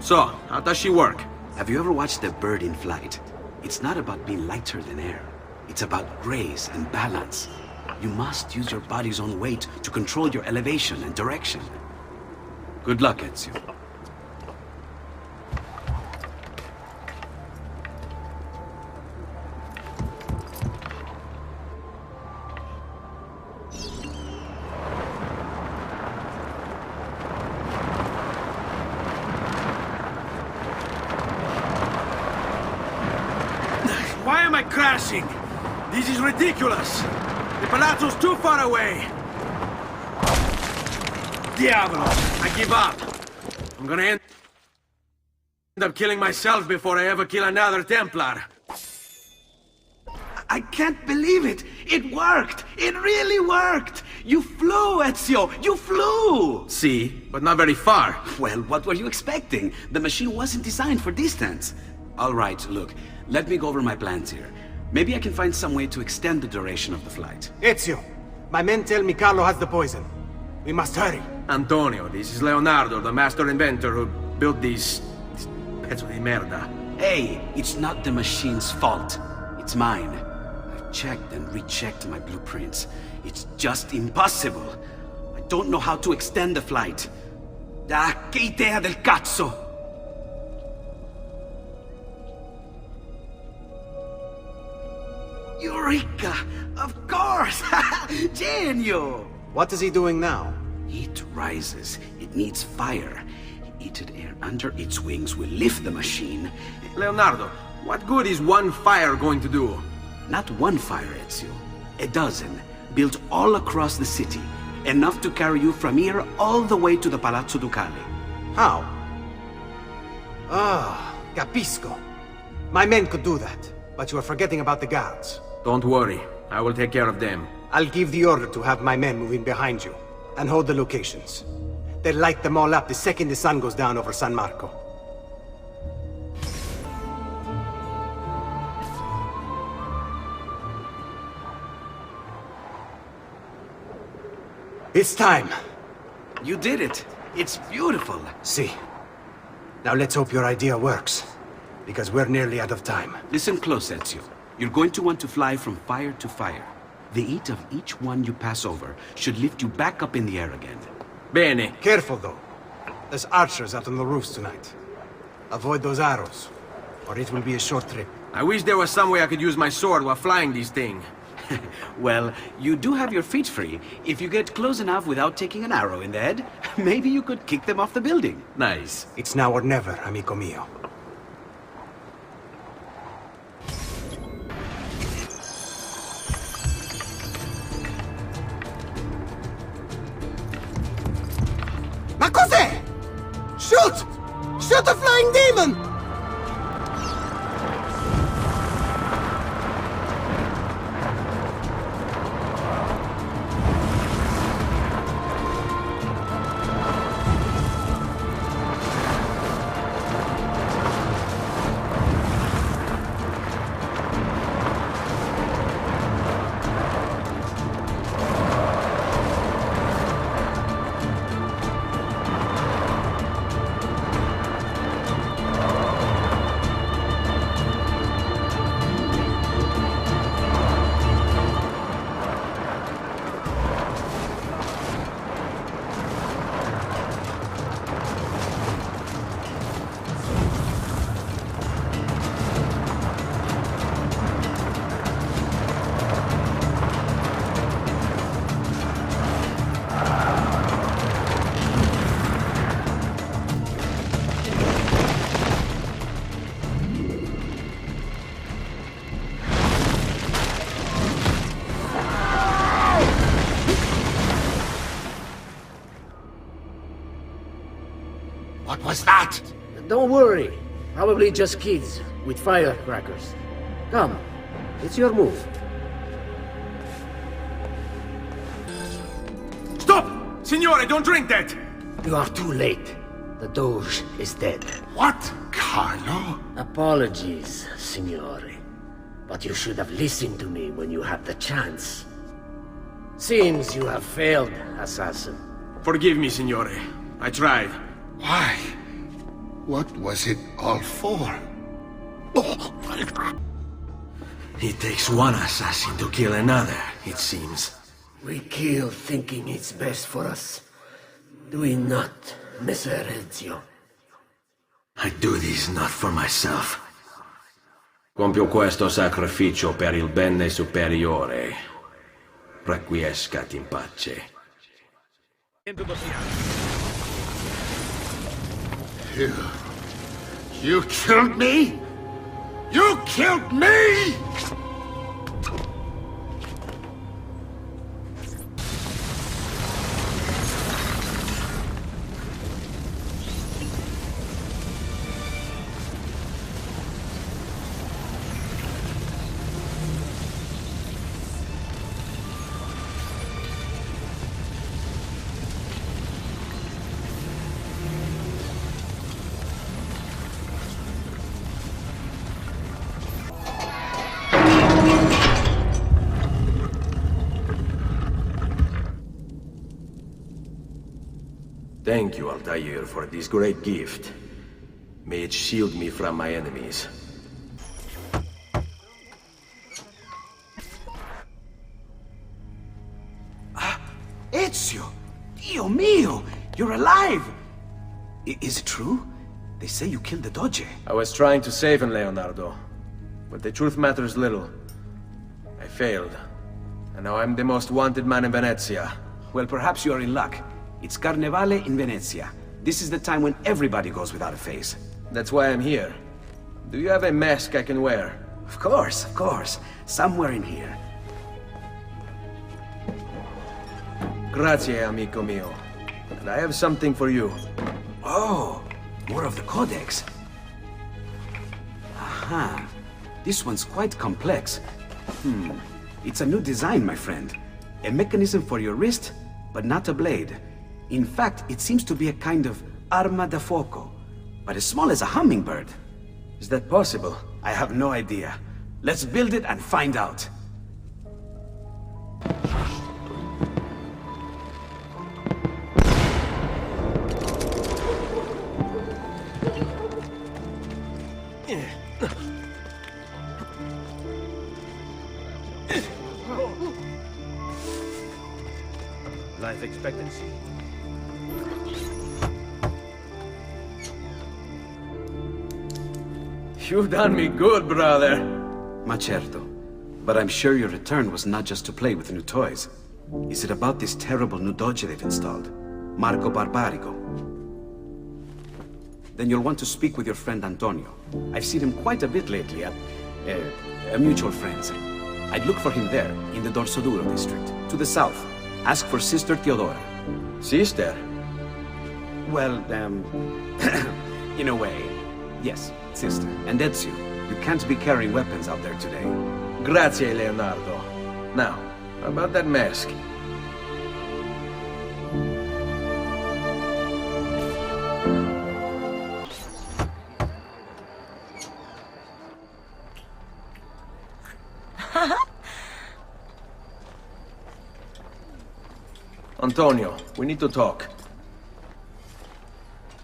So, how does she work? Have you ever watched a bird in flight? It's not about being lighter than air. It's about grace and balance. You must use your body's own weight to control your elevation and direction. Good luck, Ezio. Why am I crashing? This is ridiculous. The palazzo's too far away. Diavolo, I give up. I'm gonna end up killing myself before I ever kill another Templar. I can't believe it! It worked! It really worked! You flew, Ezio! You flew! See, but not very far. Well, what were you expecting? The machine wasn't designed for distance. All right, look. Let me go over my plans here. Maybe I can find some way to extend the duration of the flight. Ezio! My men tell me Carlo has the poison. We must hurry. Antonio, this is Leonardo, the master inventor who built these pezzo di merda. Hey, it's not the machine's fault. It's mine. I've checked and rechecked my blueprints. It's just impossible. I don't know how to extend the flight. Ah, che idea del cazzo! Eureka! Of course! Genio! What is he doing now? It rises. It needs fire. Heated air under its wings will lift the machine. Leonardo, what good is one fire going to do? Not one fire, Ezio. A dozen, built all across the city. Enough to carry you from here all the way to the Palazzo Ducale. How? Ah, capisco. My men could do that, but you are forgetting about the guards. Don't worry, I will take care of them. I'll give the order to have my men move in behind you, and hold the locations. They'll light them all up the second the sun goes down over San Marco. It's time! You did it! It's beautiful! See. Now let's hope your idea works, because we're nearly out of time. Listen close, Ezio. You're going to want to fly from fire to fire. The heat of each one you pass over should lift you back up in the air again. Bene. Careful, though. There's archers out on the roofs tonight. Avoid those arrows, or it will be a short trip. I wish there was some way I could use my sword while flying these things. Well, you do have your feet free. If you get close enough without taking an arrow in the head, maybe you could kick them off the building. Nice. It's now or never, amico mio. Ma cos'è? Shoot! Shoot the flying demon! What was that? Don't worry. Probably just kids with firecrackers. Come, it's your move. Stop! Signore, don't drink that! You are too late. The Doge is dead. What, Carlo? Apologies, Signore. But you should have listened to me when you had the chance. Seems you have failed, assassin. Forgive me, Signore. I tried. Why? What was it all for? It takes one assassin to kill another, it seems. We kill thinking it's best for us. Do we not, Messer Ezio? I do this not for myself. Compio questo sacrificio per il bene superiore. Requiescat in pace. Into the You killed me? You killed me? Thank you, Altair, for this great gift. May it shield me from my enemies. Ezio! Dio mio! You're alive! Is it true? They say you killed the Doge. I was trying to save him, Leonardo. But the truth matters little. I failed. And now I'm the most wanted man in Venezia. Well, perhaps you're in luck. It's Carnevale in Venezia. This is the time when everybody goes without a face. That's why I'm here. Do you have a mask I can wear? Of course, of course. Somewhere in here. Grazie, amico mio. And I have something for you. Oh, more of the Codex. Aha. This one's quite complex. It's a new design, my friend. A mechanism for your wrist, but not a blade. In fact, it seems to be a kind of arma da fuoco, but as small as a hummingbird. Is that possible? I have no idea. Let's build it and find out. Life expectancy. You've done me good, brother. Ma certo. But I'm sure your return was not just to play with new toys. Is it about this terrible new doge they've installed? Marco Barbarigo? Then you'll want to speak with your friend Antonio. I've seen him quite a bit lately at... mutual friends. I'd look for him there, in the Dorsoduro district, to the south. Ask for Sister Teodora. Sister? Well, in a way, yes, sister. And Ezio, you can't be carrying weapons out there today. Grazie, Leonardo. Now, how about that mask? Antonio, we need to talk.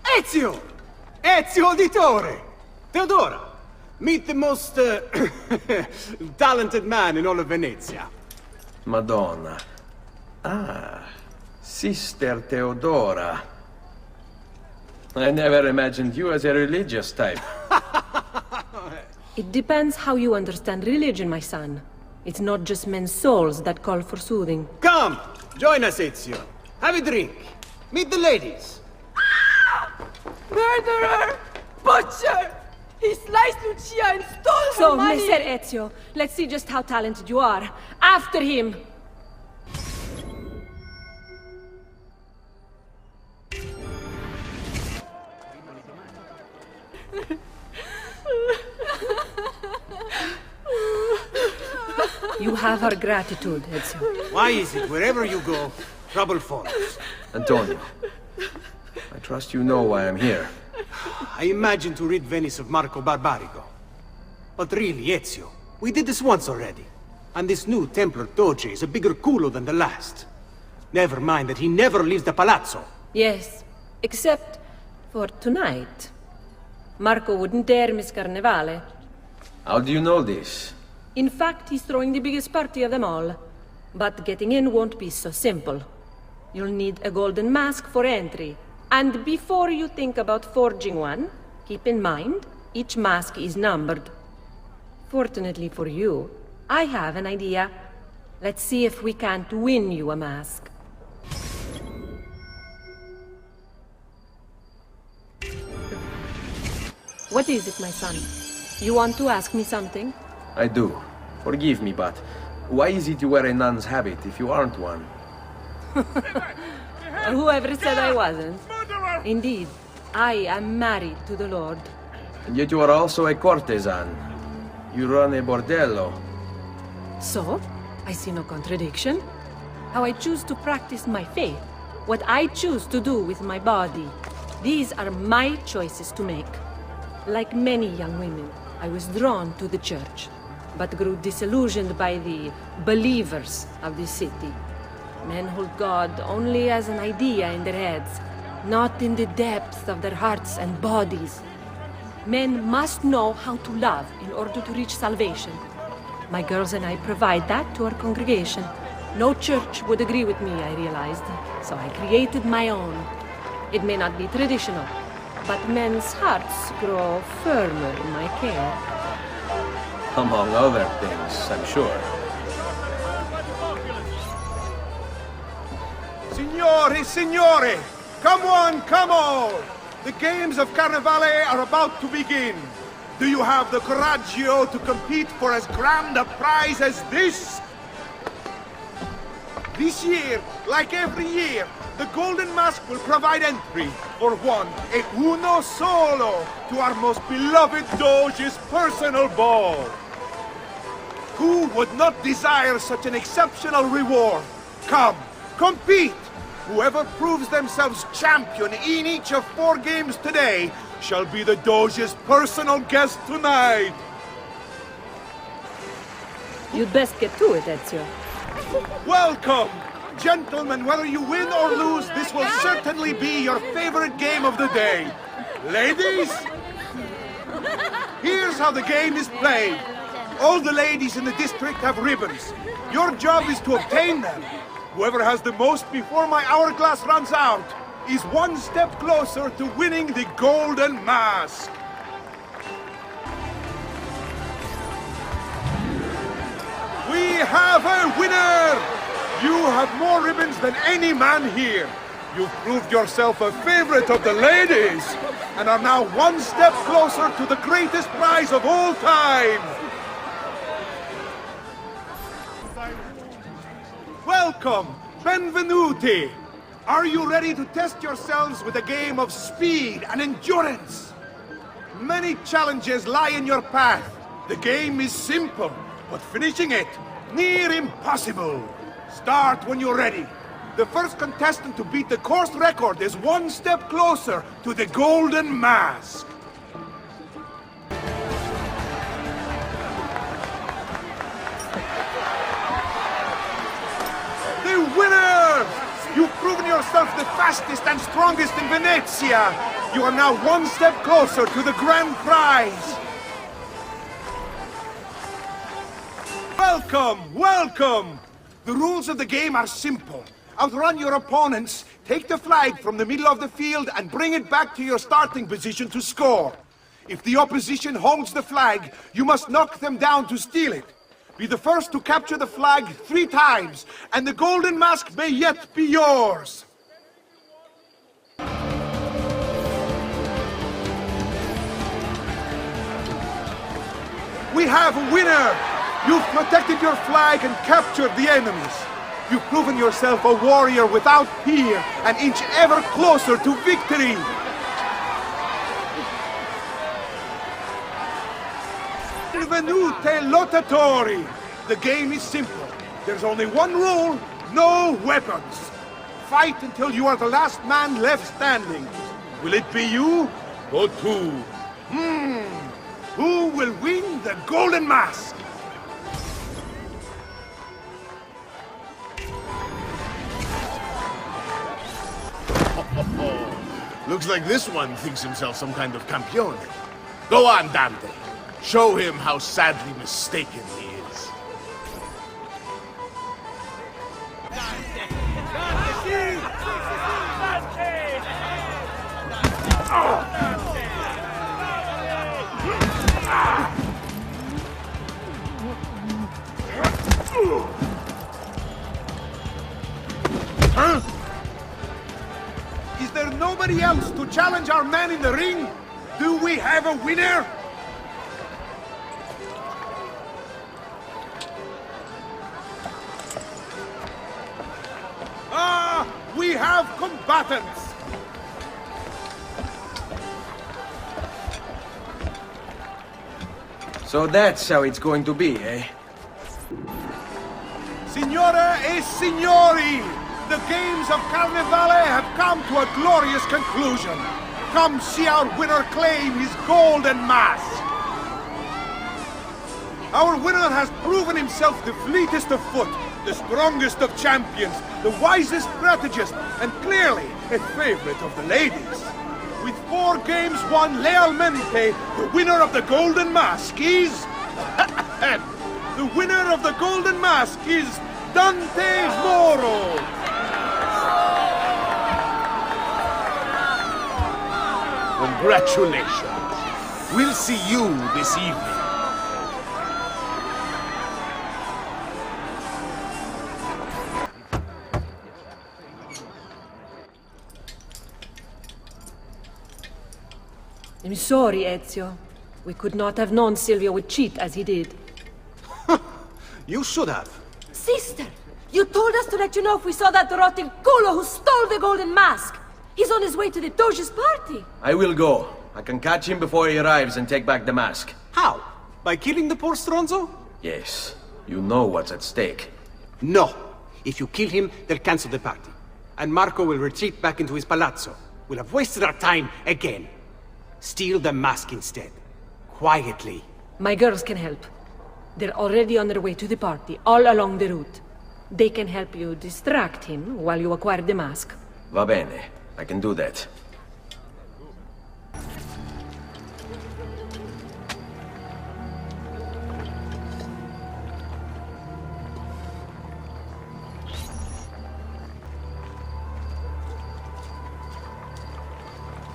Ezio! Ezio Auditore! Teodora! Meet the most, talented man in all of Venezia. Madonna. Ah, Sister Teodora. I never imagined you as a religious type. It depends how you understand religion, my son. It's not just men's souls that call for soothing. Come! Join us, Ezio. Have a drink. Meet the ladies. Murderer! Butcher! He sliced Lucia and stole So, her money! Messer Ezio, let's see just how talented you are. After him! You have our gratitude, Ezio. Why is it wherever you go, trouble follows? Antonio, I trust you know why I'm here. I imagine to rid Venice of Marco Barbarigo. But really, Ezio, we did this once already. And this new Templar Doge is a bigger culo than the last. Never mind that he never leaves the palazzo. Yes, except for tonight. Marco wouldn't dare miss Carnevale. How do you know this? In fact, he's throwing the biggest party of them all. But getting in won't be so simple. You'll need a golden mask for entry. And before you think about forging one, keep in mind, each mask is numbered. Fortunately for you, I have an idea. Let's see if we can't win you a mask. What is it, my son? You want to ask me something? I do. Forgive me, but why is it you wear a nun's habit if you aren't one? Whoever said I wasn't. Indeed, I am married to the Lord. And yet you are also a courtesan. You run a bordello. So, I see no contradiction. How I choose to practice my faith, what I choose to do with my body, these are my choices to make. Like many young women, I was drawn to the church, but grew disillusioned by the believers of the city. Men hold God only as an idea in their heads, not in the depths of their hearts and bodies. Men must know how to love in order to reach salvation. My girls and I provide that to our congregation. No church would agree with me, I realized, so I created my own. It may not be traditional, but men's hearts grow firmer in my care. Among other things, I'm sure. Signore, signore! Come on, come on! The games of Carnevale are about to begin. Do you have the coraggio to compete for as grand a prize as this? This year, like every year, the Golden Mask will provide entry for one, e uno solo, to our most beloved Doge's personal ball. Who would not desire such an exceptional reward? Come, compete! Whoever proves themselves champion in each of 4 games today shall be the Doge's personal guest tonight. You'd best get to it, Ezio. Welcome! Gentlemen, whether you win or lose, this will certainly be your favorite game of the day. Ladies? Here's how the game is played. All the ladies in the district have ribbons. Your job is to obtain them. Whoever has the most before my hourglass runs out is one step closer to winning the Golden Mask. We have a winner! You have more ribbons than any man here. You've proved yourself a favorite of the ladies, and are now one step closer to the greatest prize of all time. Welcome, benvenuti. Are you ready to test yourselves with a game of speed and endurance? Many challenges lie in your path. The game is simple, but finishing it, near impossible. Start when you're ready. The first contestant to beat the course record is one step closer to the Golden Mask. The winner! You've proven yourself the fastest and strongest in Venezia. You are now one step closer to the grand prize. Welcome, welcome! The rules of the game are simple. Outrun your opponents, take the flag from the middle of the field and bring it back to your starting position to score. If the opposition holds the flag, you must knock them down to steal it. Be the first to capture the flag 3 times, and the Golden Mask may yet be yours. We have a winner! You've protected your flag and captured the enemies. You've proven yourself a warrior without fear, and inch ever closer to victory. Benvenute lottatori! The game is simple. There's only one rule, no weapons. Fight until you are the last man left standing. Will it be you or 2? Who will win the Golden Mask? Looks like this one thinks himself some kind of campione. Go on, Dante. Show him how sadly mistaken he is. Huh? Is there nobody else to challenge our man in the ring? Do we have a winner? We have combatants! So that's how it's going to be, eh? Signore e signori! The games of Carnevale have come to a glorious conclusion. Come see our winner claim his Golden Mask. Our winner has proven himself the fleetest of foot, the strongest of champions, the wisest strategist, and clearly a favorite of the ladies. With 4 games won lealmente, the winner of the Golden Mask is... the winner of the Golden Mask is Dante Moro! Congratulations. We'll see you this evening. I'm sorry, Ezio. We could not have known Silvio would cheat as he did. You should have. Sister, you told us to let you know if we saw that rotting culo who stole the golden mask. He's on his way to the Doge's party. I will go. I can catch him before he arrives and take back the mask. How? By killing the poor Stronzo? Yes. You know what's at stake. No. If you kill him, they'll cancel the party. And Marco will retreat back into his palazzo. We'll have wasted our time again. Steal the mask instead. Quietly. My girls can help. They're already on their way to the party, all along the route. They can help you distract him while you acquire the mask. Va bene. I can do that.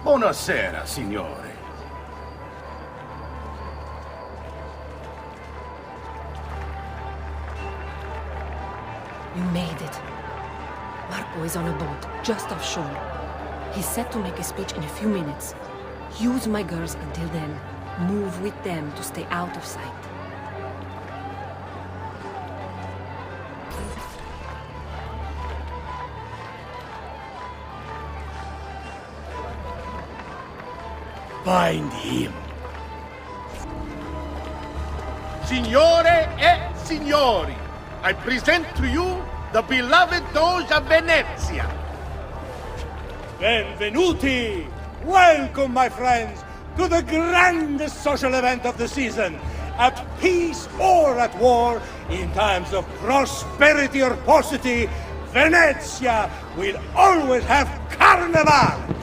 Buonasera, signore. You made it. Marco is on a boat, just offshore. He's set to make a speech in a few minutes. Use my girls until then. Move with them to stay out of sight. Find him. Signore e signori, I present to you the beloved Doge of Venezia. Benvenuti! Welcome, my friends, to the grandest social event of the season. At peace or at war, in times of prosperity or paucity, Venezia will always have Carnival!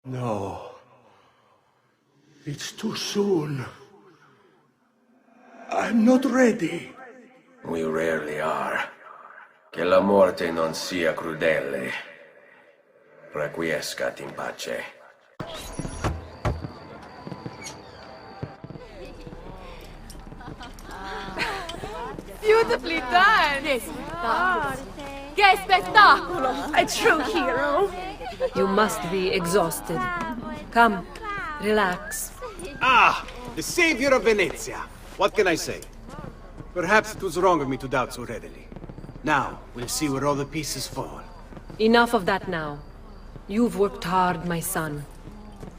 No. It's too soon. I'm not ready. We rarely are. Che la morte non sia crudele. Requiescat in pace. Beautifully done! Che spettacolo! A true hero! You must be exhausted. Come, relax. Ah! The savior of Venezia! What can I say? Perhaps it was wrong of me to doubt so readily. Now, we'll see where all the pieces fall. Enough of that now. You've worked hard, my son.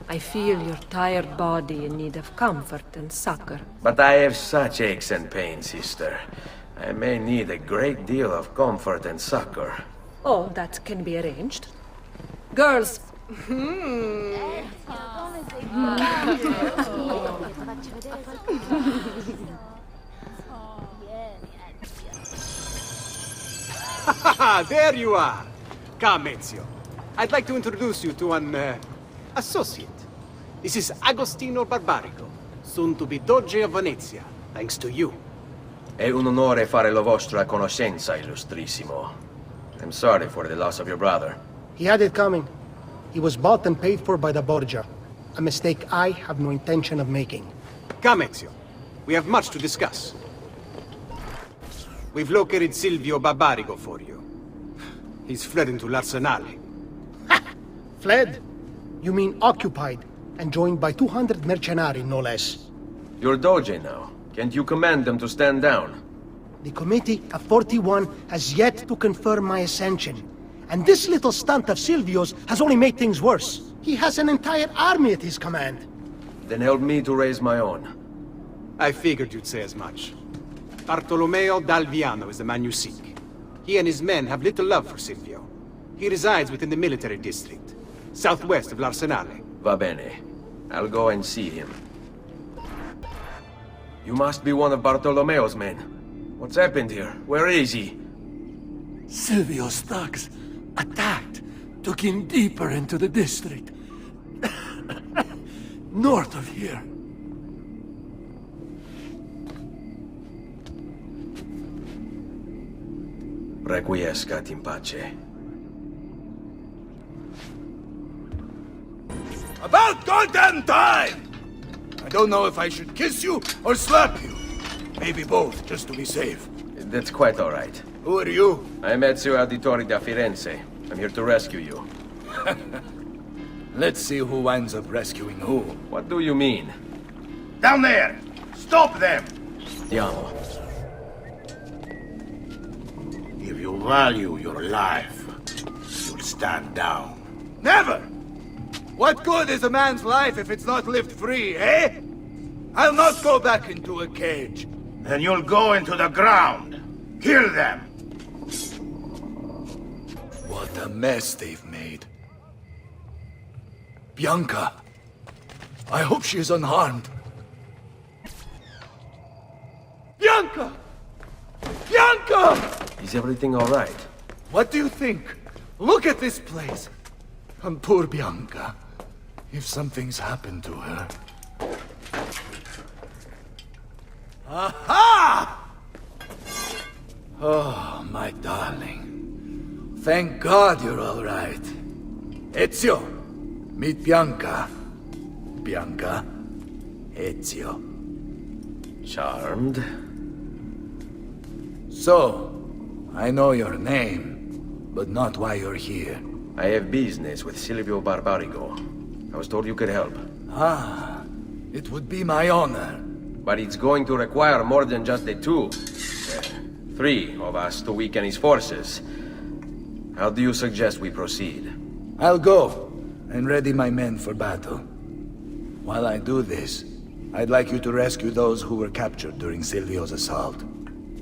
I feel your tired body in need of comfort and succor. But I have such aches and pains, sister. I may need a great deal of comfort and succor. Oh, that can be arranged. Girls! There you are! Come, Ezio. I'd like to introduce you to an, associate. This is Agostino Barbarico, soon to be Doge of Venezia, thanks to you. È un onore fare la vostra conoscenza, illustrissimo. I'm sorry for the loss of your brother. He had it coming. He was bought and paid for by the Borgia. A mistake I have no intention of making. Come, Ezio. We have much to discuss. We've located Silvio Barbarigo for you. He's fled into l'Arsenale. Fled? You mean occupied, and joined by 200 mercenari, no less. You're Doge now. Can't you command them to stand down? The Committee of 41 has yet to confirm my ascension. And this little stunt of Silvio's has only made things worse. He has an entire army at his command. Then help me to raise my own. I figured you'd say as much. Bartolomeo d'Alviano is the man you seek. He and his men have little love for Silvio. He resides within the military district, southwest of l'Arsenale. Va bene. I'll go and see him. You must be one of Bartolomeo's men. What's happened here? Where is he? Silvio's thugs attacked, took him deeper into the district. North of here. Requiescat in pace. About goddamn time! I don't know if I should kiss you or slap you. Maybe both, just to be safe. That's quite all right. Who are you? I'm Ezio Auditore da Firenze. I'm here to rescue you. Let's see who winds up rescuing who. What do you mean? Down there! Stop them! Diamo. If you value your life, you'll stand down. Never! What good is a man's life if it's not lived free, eh? I'll not go back into a cage. Then you'll go into the ground. Kill them! What a mess they've made. Bianca. I hope she is unharmed. Bianca! Bianca! Is everything all right? What do you think? Look at this place. And poor Bianca. If something's happened to her... Aha! Oh, my darling. Thank God you're all right. Ezio, meet Bianca. Bianca, Ezio. Charmed. So, I know your name, but not why you're here. I have business with Silvio Barbarigo. I was told you could help. Ah, it would be my honor. But it's going to require more than just the two. 3 of us to weaken his forces. How do you suggest we proceed? I'll go and ready my men for battle. While I do this, I'd like you to rescue those who were captured during Silvio's assault.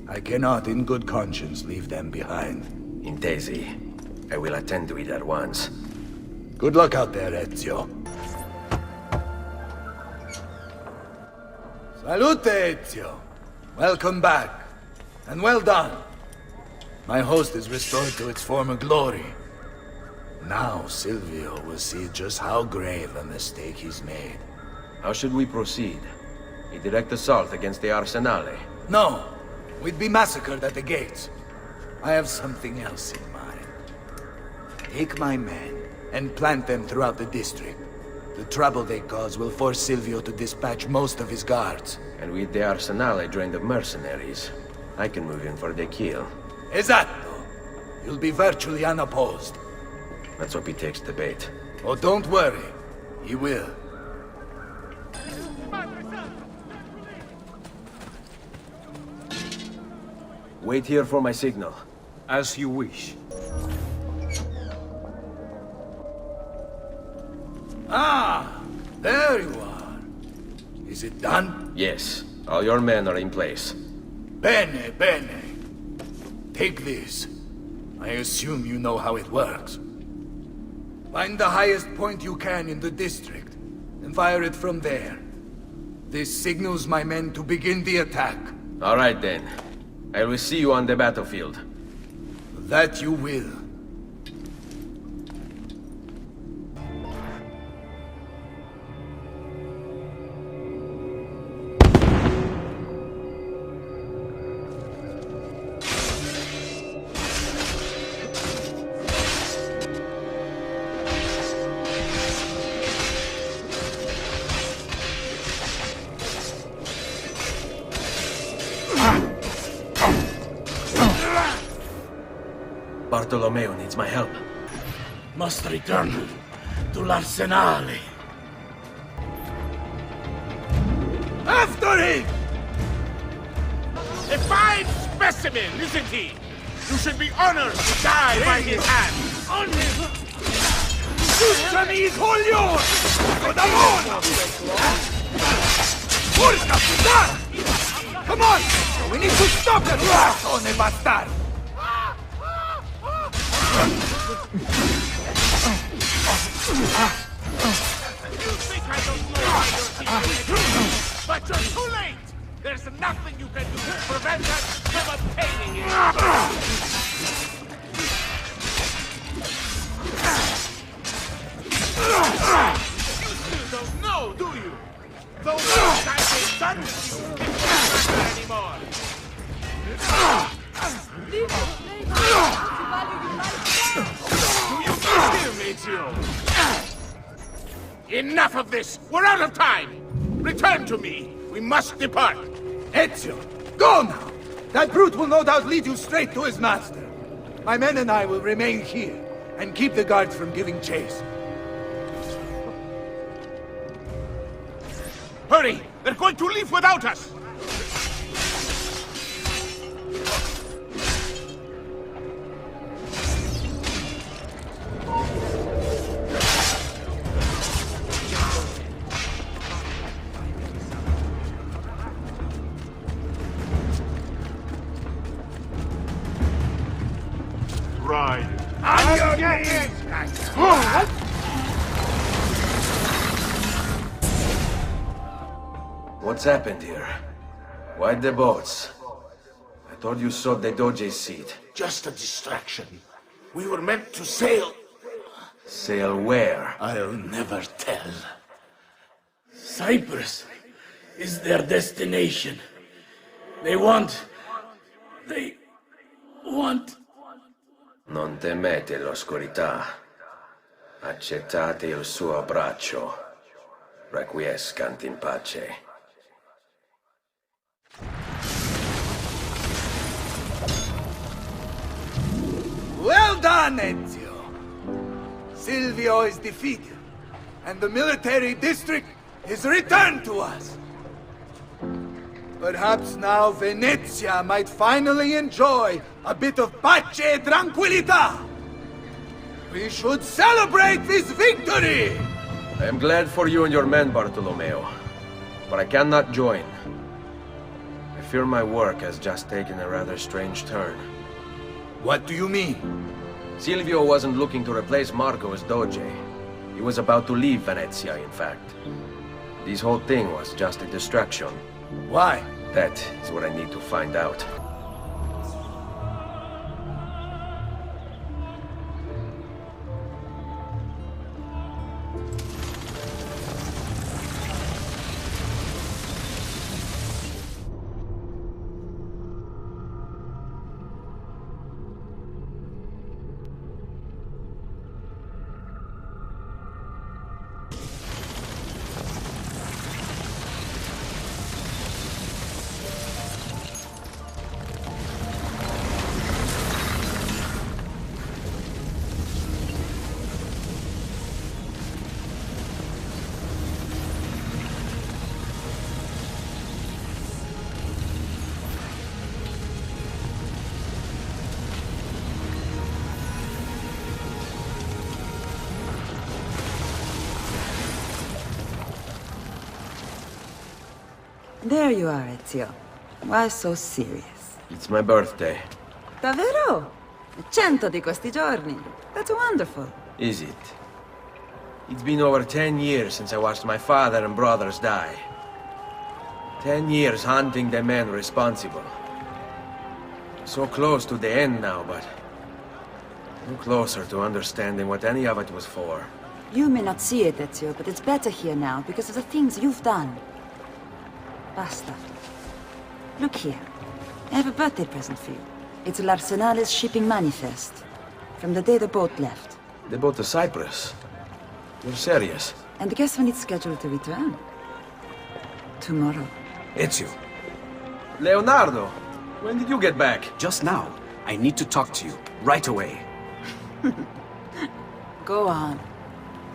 I cannot in good conscience leave them behind. Intesi. I will attend to it at once. Good luck out there, Ezio. Salute, Ezio. Welcome back. And well done. My host is restored to its former glory. Now Silvio will see just how grave a mistake he's made. How should we proceed? A direct assault against the Arsenale? No. We'd be massacred at the gates. I have something else in mind. Take my men and plant them throughout the district. The trouble they cause will force Silvio to dispatch most of his guards. And with the Arsenale drained of mercenaries, I can move in for the kill. Esatto. You'll be virtually unopposed. Let's hope he takes the bait. Oh, don't worry. He will. Wait here for my signal. As you wish. Ah! There you are. Is it done? Yes. All your men are in place. Bene, bene. Take this. I assume you know how it works. Find the highest point you can in the district, and fire it from there. This signals my men to begin the attack. All right, then. I will see you on the battlefield. That you will. Bartolomeo needs my help. Must return to l'Arsenale. After him! A fine specimen, isn't he? You should be honored to die by his hand. Scusami, coglione! Codamona! Porca puttana! Come on! We need to stop that rassone bastard! You think I don't know but you're too late! There's nothing you can do to prevent us from obtaining it! You still don't know, do you? The work I've done with you can't matter anymore! Do you hear me, Ezio? Enough of this! We're out of time! Return to me! We must depart! Ezio, go now! That brute will no doubt lead you straight to his master. My men and I will remain here. and keep the guards from giving chase. Hurry! They're going to leave without us! Right. What's happened here? Why the boats? I thought you sowed the Doge's seed. Just a distraction. We were meant to sail. Sail where? I'll never tell. Cyprus is their destination. They want... Non temete l'oscurità. Accettate il suo braccio. Requiescant in pace. Well done, Ezio! Silvio is defeated, and the military district is returned to us. Perhaps now Venezia might finally enjoy a bit of pace e tranquillità. We should celebrate this victory! I am glad for you and your men, Bartolomeo, but I cannot join. I fear my work has just taken a rather strange turn. What do you mean? Silvio wasn't looking to replace Marco as Doge. He was about to leave Venezia, in fact. This whole thing was just a distraction. Why? That is what I need to find out. There you are, Ezio. Why so serious? It's my birthday. Davvero? 100 di questi giorni. That's wonderful. Is it? It's been over 10 years since I watched my father and brothers die. 10 years hunting the men responsible. So close to the end now, but no closer to understanding what any of it was for. You may not see it, Ezio, but it's better here now because of the things you've done. Basta. Look here. I have a birthday present for you. It's l'Arsenale's shipping manifest. From the day the boat left. The boat to Cyprus? You're serious? And guess when it's scheduled to return? Tomorrow. Ezio. Leonardo! When did you get back? Just now. I need to talk to you. Right away. Go on.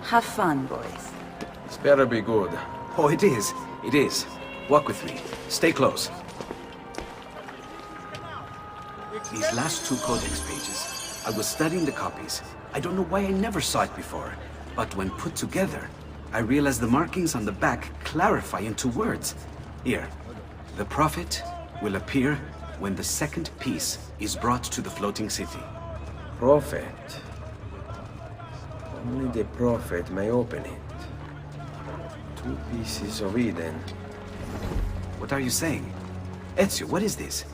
Have fun, boys. This better be good. Oh, it is. It is. Walk with me. Stay close. These last 2 codex pages. I was studying the copies. I don't know why I never saw it before. But when put together, I realized the markings on the back clarify into words. Here. The prophet will appear when the second piece is brought to the floating city. Prophet? Only the prophet may open it. 2 pieces of Eden. What are you saying? Ezio, what is this?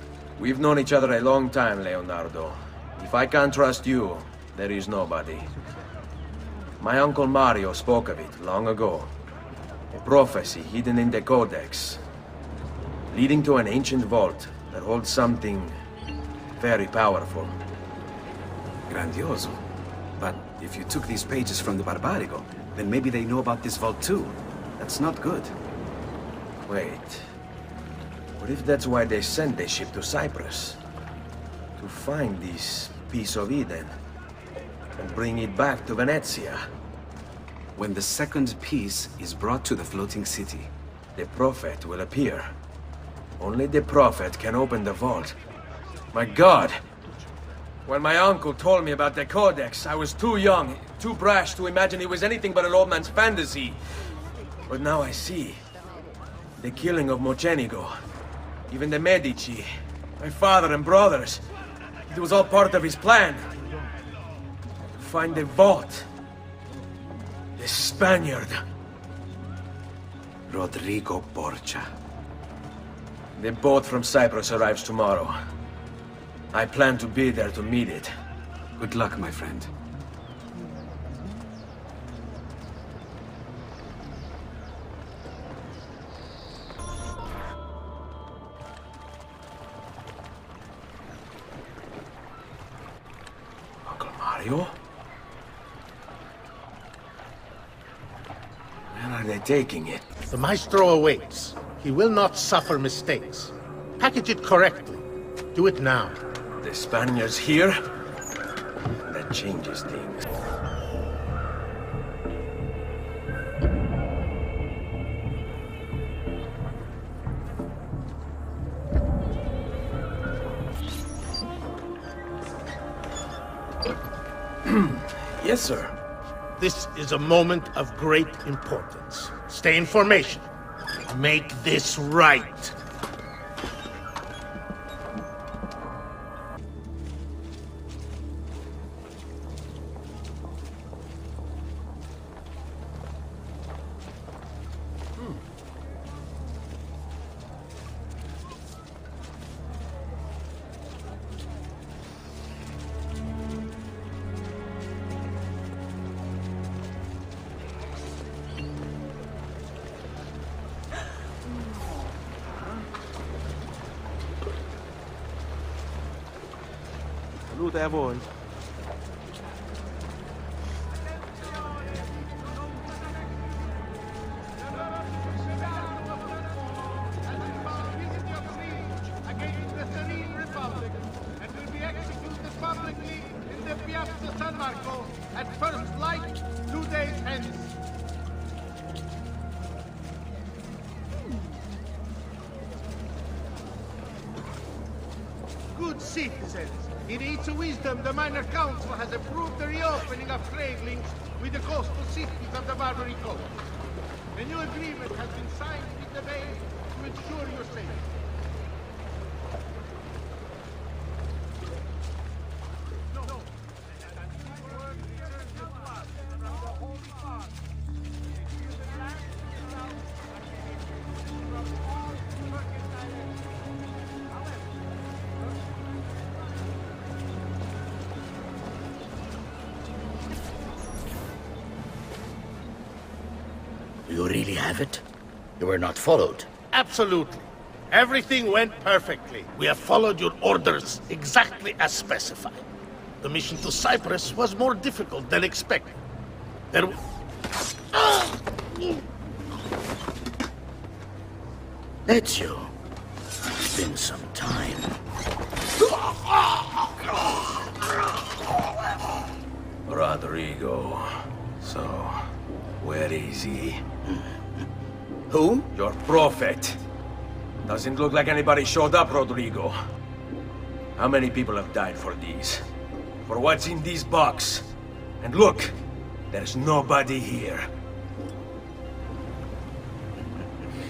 We've known each other a long time, Leonardo. If I can't trust you, there is nobody. My uncle Mario spoke of it long ago. A prophecy hidden in the Codex. Leading to an ancient vault that holds something very powerful. Grandioso. But if you took these pages from the Barbarigo, then maybe they know about this vault too. That's not good. Wait. What if that's why they sent the ship to Cyprus? To find this piece of Eden? and bring it back to Venezia. When the second piece is brought to the floating city, the Prophet will appear. Only the Prophet can open the vault. My God! When my uncle told me about the Codex, I was too young, too brash to imagine it was anything but an old man's fantasy. But now I see. The killing of Mocenigo, even the Medici, my father and brothers. It was all part of his plan. To find the vault. The Spaniard. Rodrigo Borgia. The boat from Cyprus arrives tomorrow. I plan to be there to meet it. Good luck, my friend. Uncle Mario? Where are they taking it? The Maestro awaits. He will not suffer mistakes. Package it correctly. Do it now. The Spaniards here? That changes things. Yes, sir. This is a moment of great importance. Stay in formation. Make this right. Salute a voi. Against the Serene Republic, and will be executed publicly in the Piazza San Marco at first light 2 days hence. Good citizens, in its wisdom, the Minor Council has approved the reopening of trade links with the coastal cities of the Barbary Coast. A new agreement has been signed with the Bay to ensure your safety. You really have it? You were not followed? Absolutely. Everything went perfectly. We have followed your orders exactly as specified. The mission to Cyprus was more difficult than expected. There Ezio, it's been some time. Rodrigo. So, where is he? Who? Your prophet. Doesn't look like anybody showed up, Rodrigo. How many people have died for these? For what's in this box? And look, there's nobody here.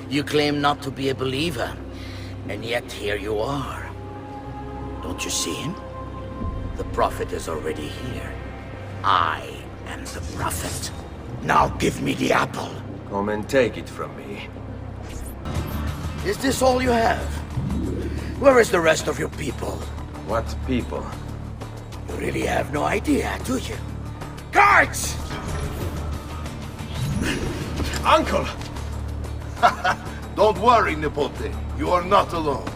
You claim not to be a believer, and yet here you are. Don't you see him? The prophet is already here. I am the prophet. Now give me the apple. Come and take it from me. Is this all you have? Where is the rest of your people? What people? You really have no idea, do you? Guards! Uncle! Don't worry, Nipote. You are not alone.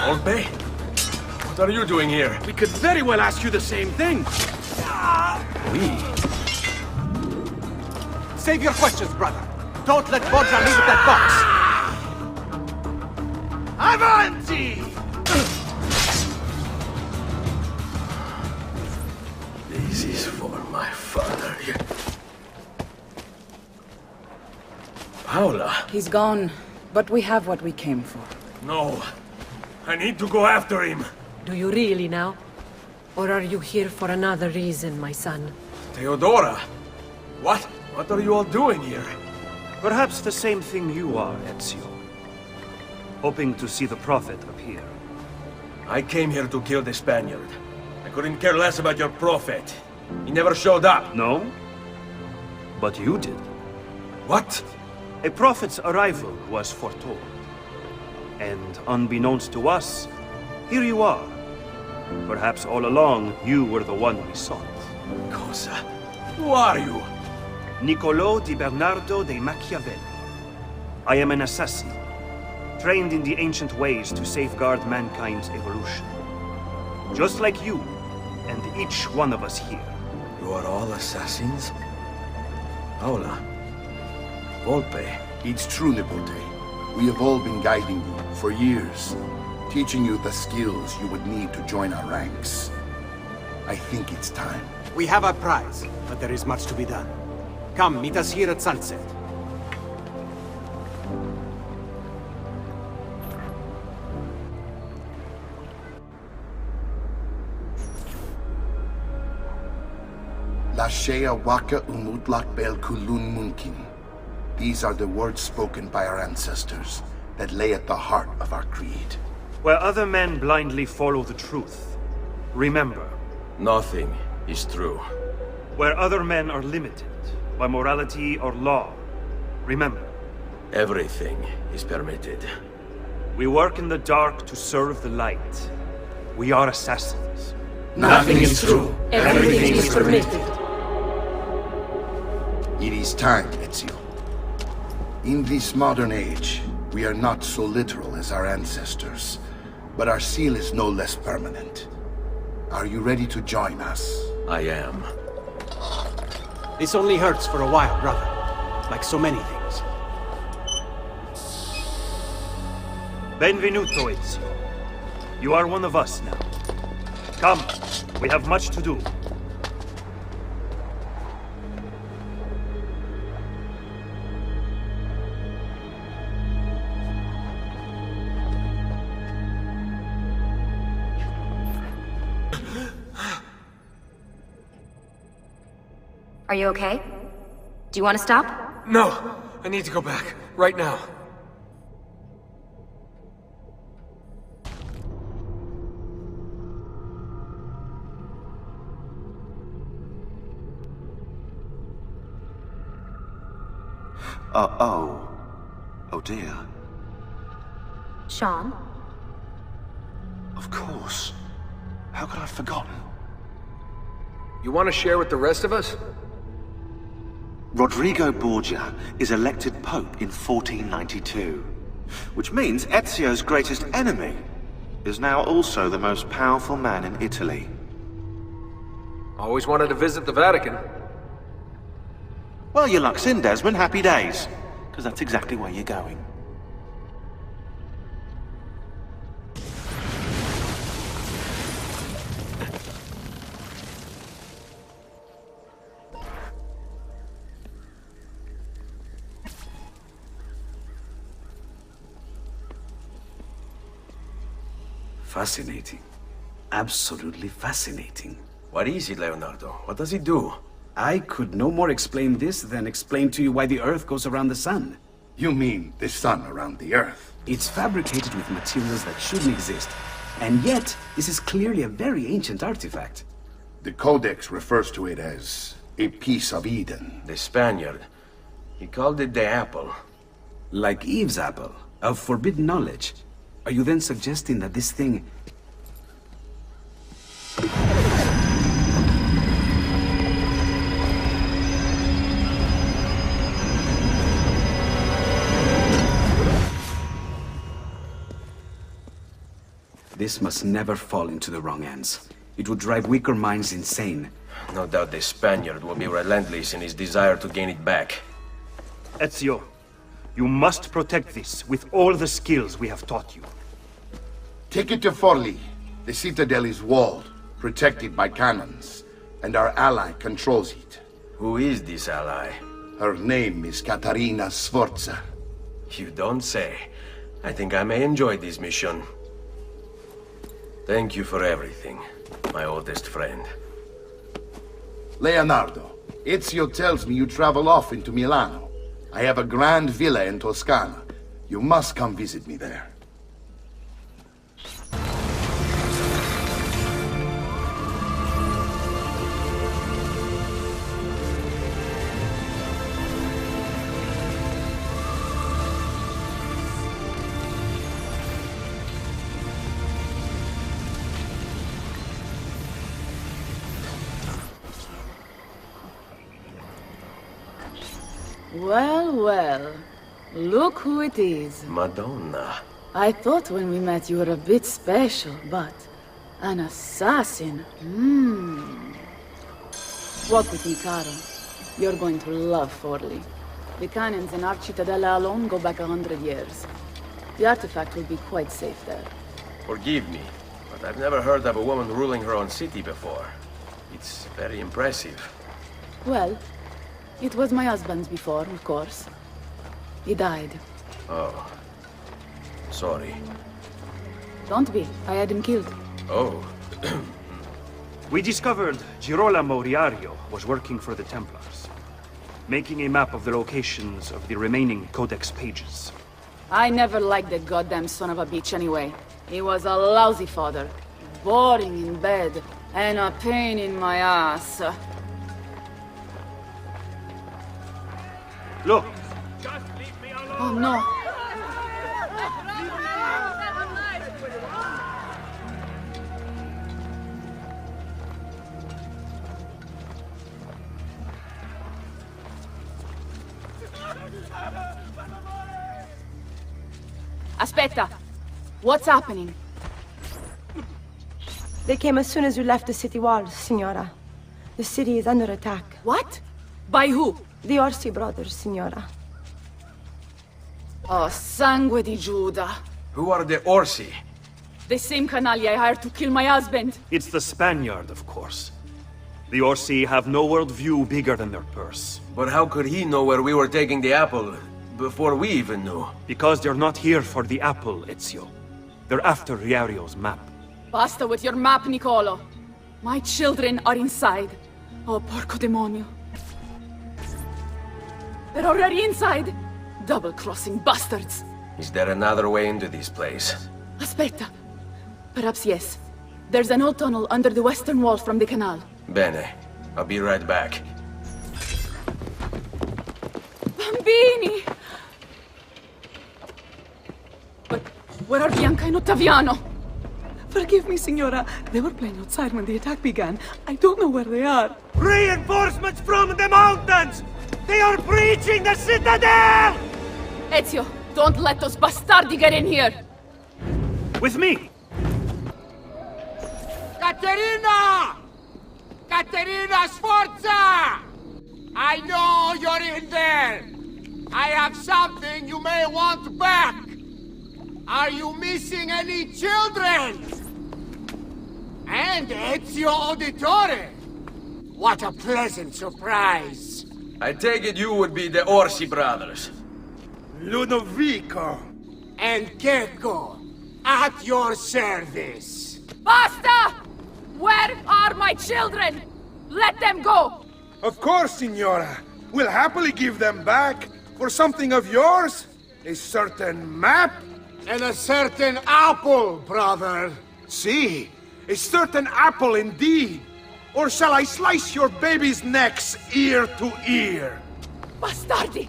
Old Bay? What are you doing here? We could very well ask you the same thing. We? Save your questions, brother. Don't let Borgia leave with that box. Avanti! Paula. He's gone, but we have what we came for. No. I need to go after him. Do you really now? Or are you here for another reason, my son? Theodora? What? What are you all doing here? Perhaps the same thing you are, Ezio. Hoping to see the Prophet appear. I came here to kill the Spaniard. I couldn't care less about your Prophet. He never showed up. No? But you did. What? A Prophet's arrival was foretold. And unbeknownst to us, here you are. Perhaps all along, you were the one we sought. Cosa? Who are you? Niccolò di Bernardo de Machiavelli. I am an assassin, trained in the ancient ways to safeguard mankind's evolution. Just like you, and each one of us here. You are all assassins? Paola. Volpe. It's true, Nipote. We have all been guiding you for years, teaching you the skills you would need to join our ranks. I think it's time. We have our prize, but there is much to be done. Come, meet us here at sunset. Lashea waka umutlak bel kulun munkin. These are the words spoken by our ancestors that lay at the heart of our creed. Where other men blindly follow the truth, remember. Nothing is true. Where other men are limited by morality or law, remember. Everything is permitted. We work in the dark to serve the light. We are assassins. Nothing is true. Everything is permitted. It is time, Ezio. In this modern age, we are not so literal as our ancestors, but our seal is no less permanent. Are you ready to join us? I am. This only hurts for a while, brother. Like so many things. Benvenuto, Ezio. You are one of us now. Come, we have much to do. Are you okay? Do you want to stop? No! I need to go back. Right now. Oh dear. Sean? Of course. How could I have forgotten? You want to share with the rest of us? Rodrigo Borgia is elected Pope in 1492, which means Ezio's greatest enemy is now also the most powerful man in Italy. Always wanted to visit the Vatican. Well, your luck's in, Desmond. Happy days. Because that's exactly where you're going. Fascinating. Absolutely fascinating. What is it, Leonardo? What does it do? I could no more explain this than explain to you why the Earth goes around the Sun. You mean the sun around the Earth? It's fabricated with materials that shouldn't exist. And yet, this is clearly a very ancient artifact. The Codex refers to it as a piece of Eden. The Spaniard. He called it the apple. Like Eve's apple, of forbidden knowledge. Are you then suggesting that this thing... This must never fall into the wrong hands. It would drive weaker minds insane. No doubt the Spaniard will be relentless in his desire to gain it back. Ezio, you must protect this with all the skills we have taught you. Take it to Forli. The citadel is walled, protected by cannons, and our ally controls it. Who is this ally? Her name is Caterina Sforza. You don't say. I think I may enjoy this mission. Thank you for everything, my oldest friend. Leonardo, Ezio tells me you travel often to Milano. I have a grand villa in Toscana. You must come visit me there. Well, well. Look who it is. Madonna. I thought when we met you were a bit special, but... an assassin? Walk with me, Caro. You're going to love Forli. The cannons in our Cittadella alone go back 100 years. The artifact will be quite safe there. Forgive me, but I've never heard of a woman ruling her own city before. It's very impressive. Well, it was my husband's before, of course. He died. Oh. Sorry. Don't be. I had him killed. Oh. We discovered Girolamo Riario was working for the Templars, making a map of the locations of the remaining Codex pages. I never liked that goddamn son of a bitch anyway. He was a lousy father. Boring in bed, and a pain in my ass. Look! Oh no. Aspetta! What's happening? They came as soon as you left the city walls, Signora. The city is under attack. What? By who? The Orsi brothers, Signora. Oh, sangue di Giuda. Who are the Orsi? The same canaglia I hired to kill my husband. It's the Spaniard, of course. The Orsi have no worldview bigger than their purse. But how could he know where we were taking the apple before we even knew? Because they're not here for the apple, Ezio. They're after Riario's map. Basta with your map, Niccolo. My children are inside. Oh, porco demonio. They're already inside. Double-crossing bastards. Is there another way into this place? Aspetta. Perhaps yes. There's an old tunnel under the western wall from the canal. Bene. I'll be right back. Bambini! But where are Bianca and Ottaviano? Forgive me, Signora. They were playing outside when the attack began. I don't know where they are. Reinforcements from the mountains! They are breaching the citadel! Ezio, don't let those bastardi get in here! With me! Caterina! Caterina Sforza! I know you're in there! I have something you may want back! Are you missing any children? And Ezio Auditore! What a pleasant surprise! I take it you would be the Orsi brothers. Ludovico! And Gecko, at your service! Basta! Where are my children? Let them go! Of course, Signora. We'll happily give them back for something of yours. A certain map. And a certain apple, brother. See, a certain apple indeed. Or shall I slice your baby's necks ear to ear? Bastardi!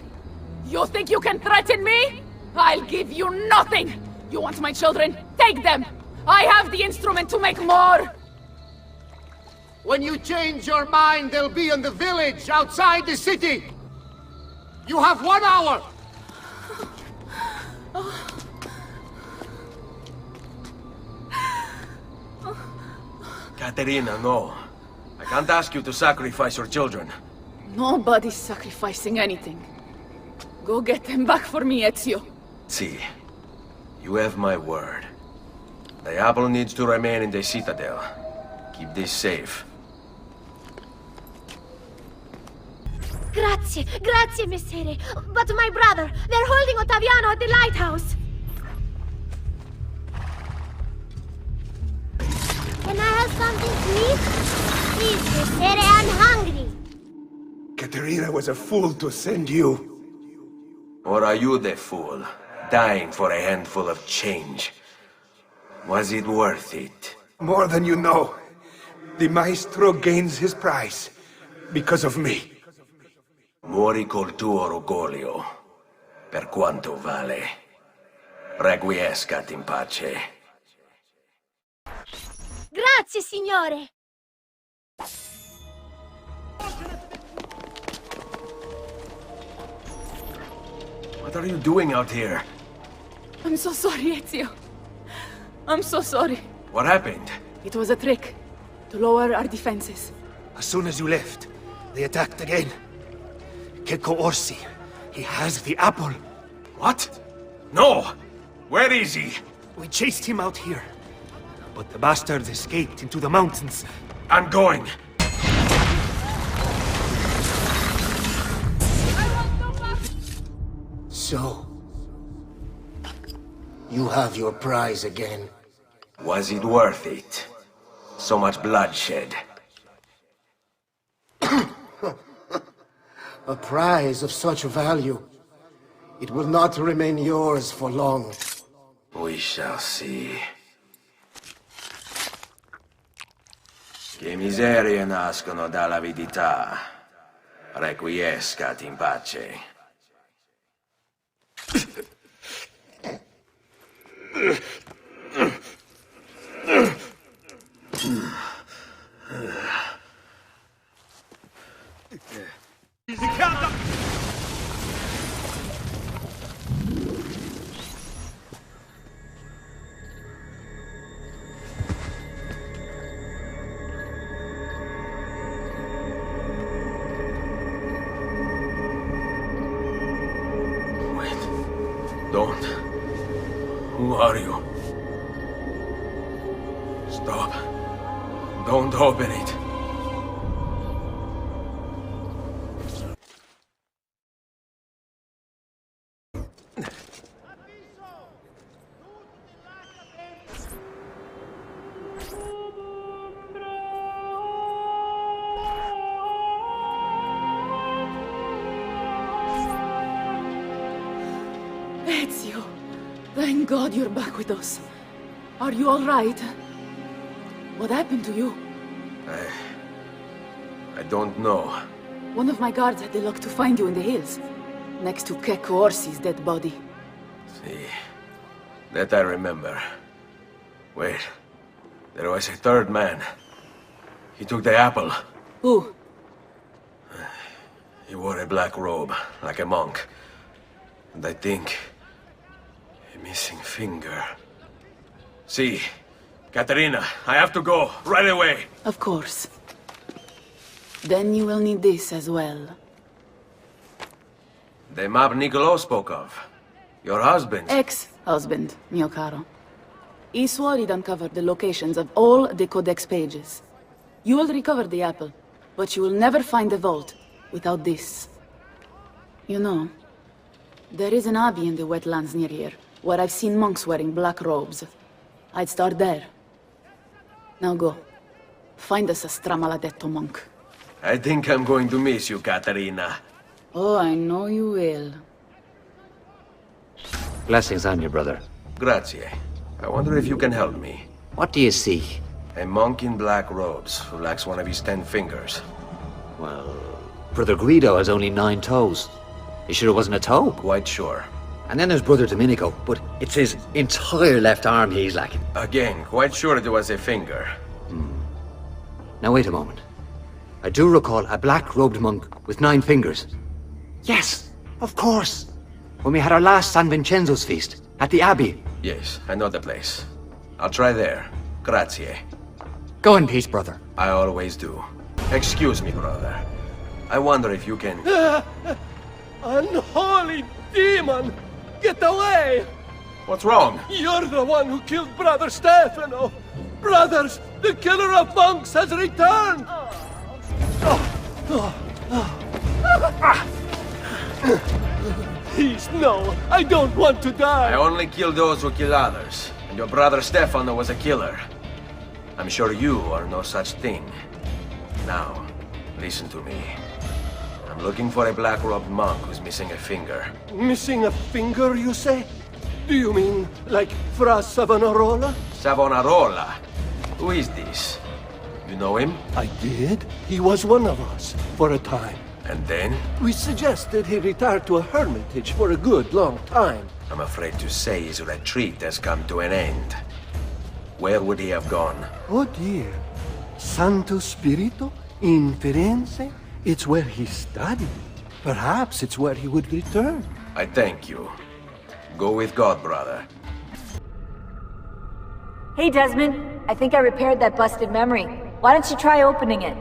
You think you can threaten me? I'll give you nothing! You want my children? Take them! I have the instrument to make more! When you change your mind, they'll be in the village outside the city! You have 1 hour! Caterina, no. I can't ask you to sacrifice your children. Nobody's sacrificing anything. Go get them back for me, Ezio. See, you have my word. The apple needs to remain in the citadel. Keep this safe. Grazie, grazie, messere. But my brother, they're holding Ottaviano at the lighthouse. Can I have something to eat? Please, messere, I'm hungry. Caterina was a fool to send you. Or are you the fool, dying for a handful of change? Was it worth it? More than you know. The maestro gains his prize because of me. Muori col tuo orgoglio, per quanto vale. Requiescat in pace. Grazie, signore. What are you doing out here? I'm so sorry, Ezio. I'm so sorry. What happened? It was a trick to lower our defenses. As soon as you left, they attacked again. Checco Orsi. He has the apple. What? No! Where is he? We chased him out here. But the bastards escaped into the mountains. I'm going. So, you have your prize again. Was it worth it? So much bloodshed. A prize of such value. It will not remain yours for long. We shall see. Che miserie nascono dall'avidità. Requiescat in pace. Don't. Who are you? Stop. Don't open it. Ezio, thank God you're back with us. Are you all right? What happened to you? I don't know. One of my guards had the luck to find you in the hills, next to Checco Orsi's dead body. See, that I remember. Wait, there was a third man. He took the apple. Who? He wore a black robe, like a monk. And I think... a missing finger. See, Caterina, I have to go, right away. Of course. Then you will need this as well. The map Niccolo spoke of. Your husband. Ex-husband, mio caro. He swore he'd uncovered the locations of all the Codex pages. You will recover the apple, but you will never find the vault without this. You know, there is an abbey in the wetlands near here, where I've seen monks wearing black robes. I'd start there. Now go. Find us a stramaladetto monk. I think I'm going to miss you, Caterina. Oh, I know you will. Blessings on you, brother. Grazie. I wonder if you can help me. What do you seek? A monk in black robes who lacks one of his 10 fingers. Well, Brother Guido has only 9 toes. You sure it wasn't a toe? Quite sure. And then there's Brother Domenico, but it's his entire left arm he's lacking. Again, quite sure it was a finger. Now wait a moment. I do recall a black-robed monk with 9 fingers. Yes, of course. When we had our last San Vincenzo's feast, at the Abbey. Yes, I know the place. I'll try there. Grazie. Go in peace, brother. I always do. Excuse me, brother. I wonder if you can... Unholy demon! Get away! What's wrong? You're the one who killed Brother Stefano! Brothers, the killer of monks has returned! Please, no. I don't want to die. I only kill those who kill others. And your brother Stefano was a killer. I'm sure you are no such thing. Now, listen to me. I'm looking for a black-robed monk who's missing a finger. Missing a finger, you say? Do you mean like Fra Savonarola? Savonarola? Who is this? You know him? I did. He was one of us, for a time. And then? We suggested he retire to a hermitage for a good long time. I'm afraid to say his retreat has come to an end. Where would he have gone? Oh dear. Santo Spirito? In Firenze? It's where he studied. Perhaps it's where he would return. I thank you. Go with God, brother. Hey, Desmond. I think I repaired that busted memory. Why don't you try opening it?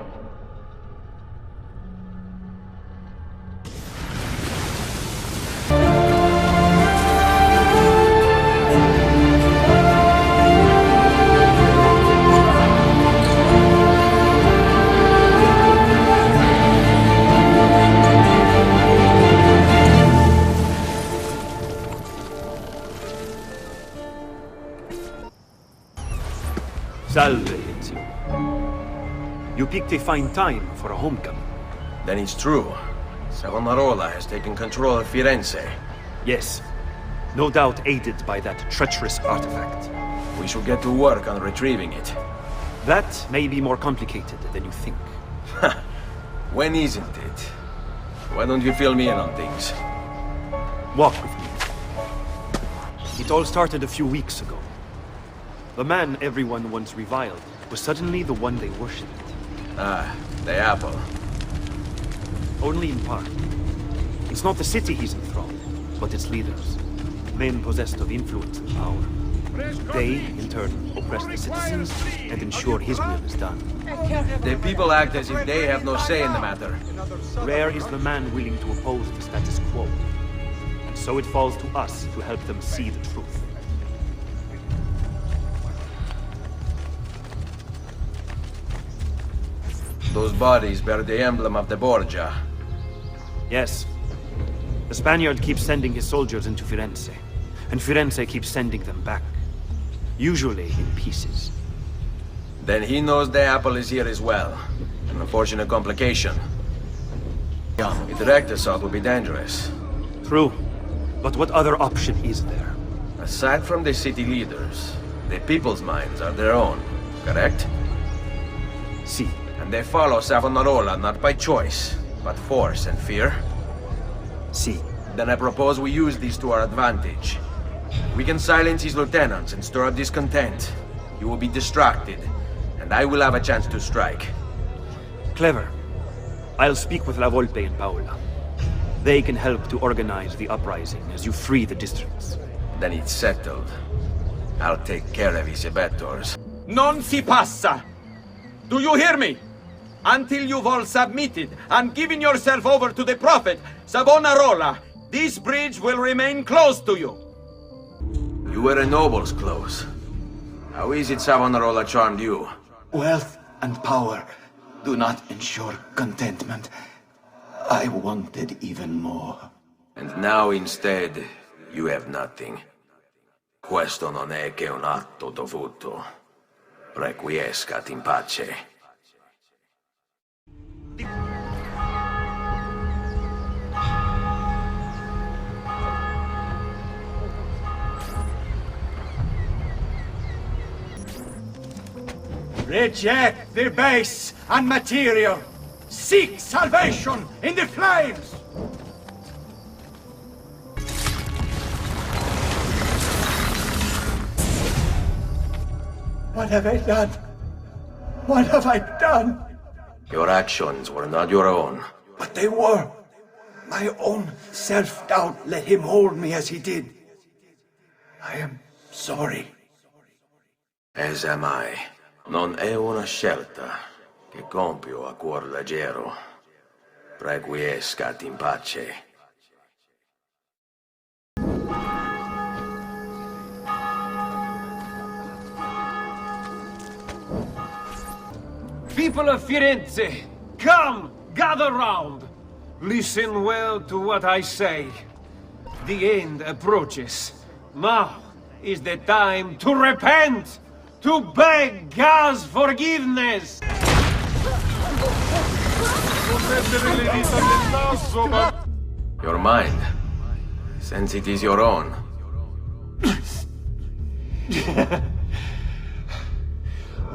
Salve, Ezio. You picked a fine time for a homecoming. Then it's true. Savonarola has taken control of Firenze. Yes. No doubt aided by that treacherous artifact. We should get to work on retrieving it. That may be more complicated than you think. When isn't it? Why don't you fill me in on things? Walk with me. It all started a few weeks ago. The man everyone once reviled was suddenly the one they worshipped. Ah, the apple. Only in part. It's not the city he's enthralled, but its leaders. Men possessed of influence and power. They, in turn, oppress the citizens and ensure his will is done. The people act as if they have no say in the matter. Rare is the man willing to oppose the status quo. And so it falls to us to help them see the truth. Those bodies bear the emblem of the Borgia. Yes. The Spaniard keeps sending his soldiers into Firenze, and Firenze keeps sending them back. Usually in pieces. Then he knows the apple is here as well. An unfortunate complication. A direct assault would be dangerous. True. But what other option is there? Aside from the city leaders, the people's minds are their own, correct? Si. And they follow Savonarola not by choice, but force and fear? Si. Then I propose we use these to our advantage. We can silence his lieutenants and stir up discontent. You will be distracted, and I will have a chance to strike. Clever. I'll speak with La Volpe and Paola. They can help to organize the uprising as you free the districts. Then it's settled. I'll take care of his abettors. Non si passa! Do you hear me? Until you've all submitted and given yourself over to the Prophet, Savonarola, this bridge will remain closed to you. You were a noble's close. How is it Savonarola charmed you? Wealth and power do not ensure contentment. I wanted even more. And now instead, you have nothing. Questo non è che un atto dovuto. Requiescat in pace. Reject the base and material. Seek salvation in the flames. What have I done? What have I done? Your actions were not your own. But they were. My own self-doubt let him hold me as he did. I am sorry. As am I. Non è una scelta che compio a cuor leggero. Requiescat in pace. People of Firenze, come, gather round. Listen well to what I say. The end approaches. Now is the time to repent! To beg God's forgiveness! Your mind, since it is your own.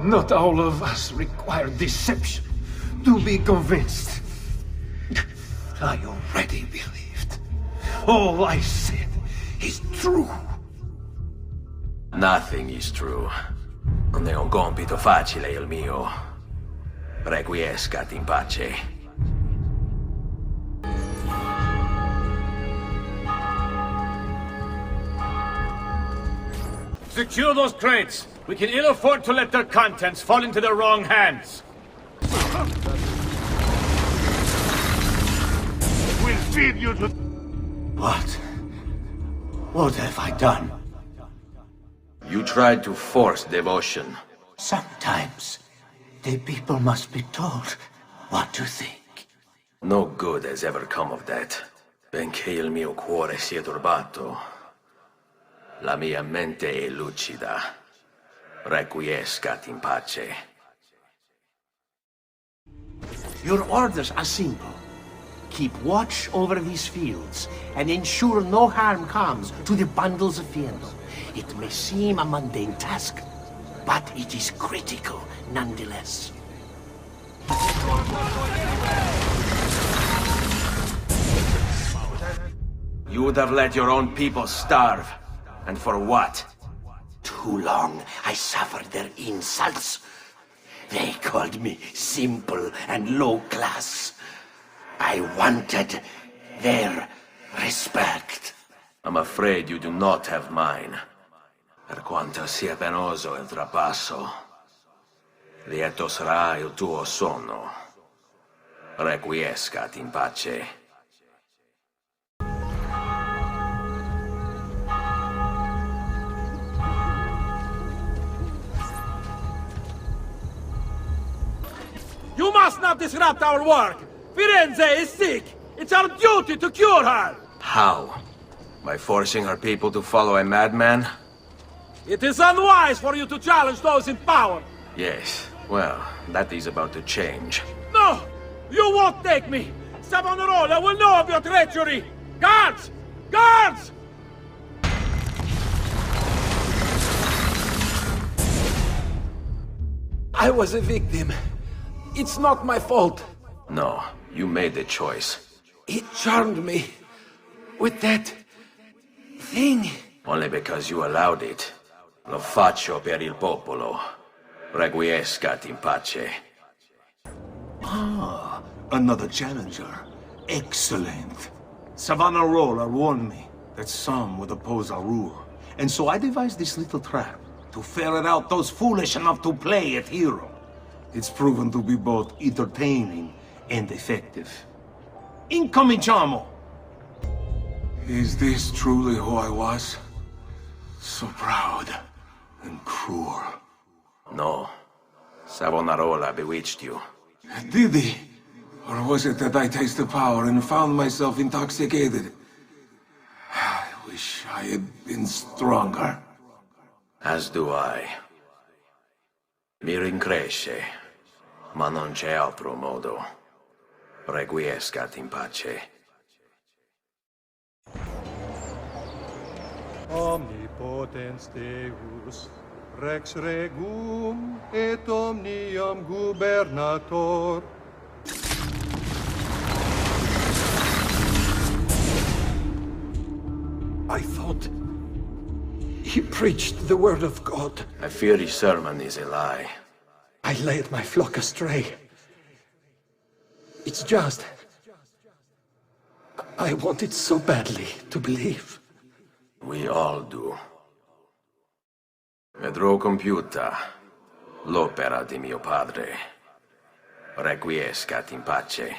Not all of us require deception to be convinced. I already believed. All I said is true. Nothing is true. Non è un compito facile il mio. Requiescat in pace. Secure those crates. We can ill afford to let their contents fall into the wrong hands. We'll feed you to... What? What have I done? You tried to force devotion. Sometimes, the people must be told what to think. No good has ever come of that. Benché il mio cuore sia turbato, la mia mente è lucida. Requiescat in pace. Your orders are simple. Keep watch over these fields, and ensure no harm comes to the bundles of fierro. It may seem a mundane task, but it is critical nonetheless. You would have let your own people starve. And for what? Too long I suffered their insults. They called me simple and low class. I wanted their respect. I'm afraid you do not have mine. Per quanto sia penoso il trapasso, lieto sarà il tuo sonno. Requiescat in pace. You must not disrupt our work! Firenze is sick! It's our duty to cure her! How? By forcing our people to follow a madman? It is unwise for you to challenge those in power! Yes, well, that is about to change. No! You won't take me! Savonarola will know of your treachery! Guards! Guards! I was a victim. It's not my fault. No, you made the choice. It charmed me. With that... thing. Only because you allowed it. Lo faccio per il popolo. Requiescat in pace. Ah, another challenger. Excellent. Savonarola warned me that some would oppose our rule. And so I devised this little trap to ferret out those foolish enough to play at hero. It's proven to be both entertaining and effective. Incominciamo! Is this truly who I was? So proud and cruel. No. Savonarola bewitched you. Did he? Or was it that I tasted power and found myself intoxicated? I wish I had been stronger. As do I. Mi rincresce, ma non c'è altro modo. Requiescat in pace. Omnipotens Deus, Rex Regum et omnium gubernator. I thought he preached the word of God. I fear his sermon is a lie. I led my flock astray. It's just... I wanted so badly to believe. We all do. Vedrò compiuta l'opera di mio padre. Requiescat in pace.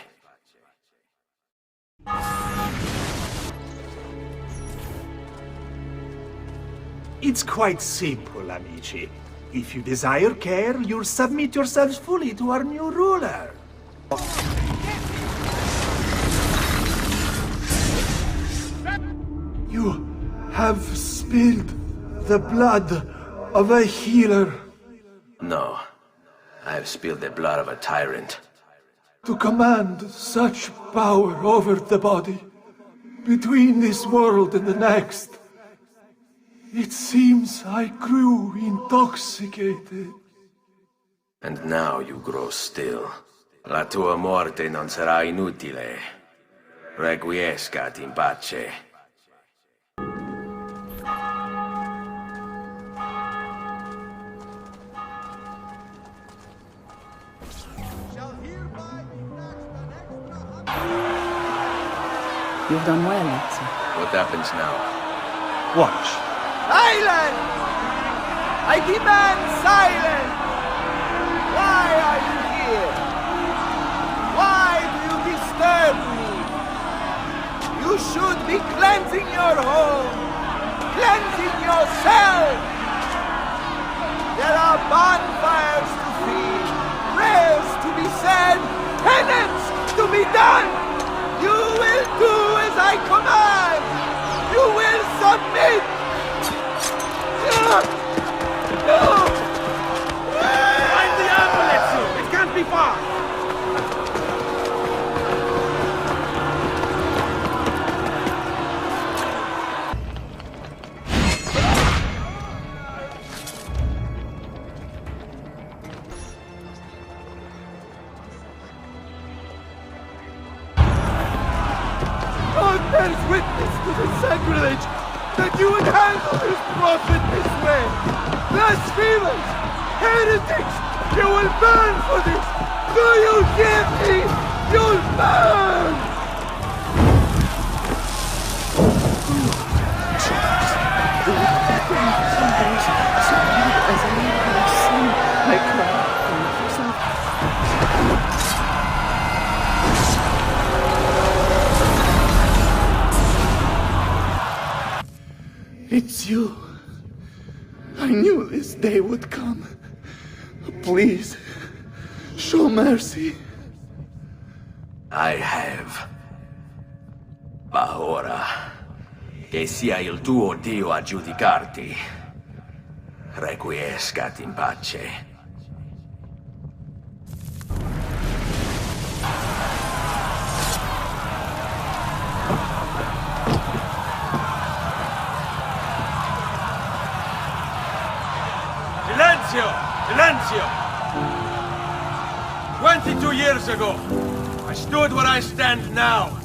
It's quite simple, amici. If you desire care, you'll submit yourselves fully to our new ruler. have spilled the blood of a healer. No. I have spilled the blood of a tyrant. To command such power over the body, between this world and the next, it seems I grew intoxicated. And now you grow still. La tua morte non sarà inutile. Requiescat in pace. You've done well, Ezio. What happens now? Watch. Silence! I demand silence! Why are you here? Why do you disturb me? You should be cleansing your home, cleansing yourself. There are bonfires to feed, prayers to be said, penance to be done. You will do as I command! You will submit! No! Find the apple, Ezio! It can't be far! God bears witness to the sacrilege that you would handle this prophet this way! Blasphemers! Heretics! You will burn for this! Do you hear me? You'll burn! It's you. I knew this day would come. Please, show mercy. I have. Ma ora, che sia il tuo Dio a giudicarti. Requiescat in pace. Silenzio! 22 years ago, I stood where I stand now,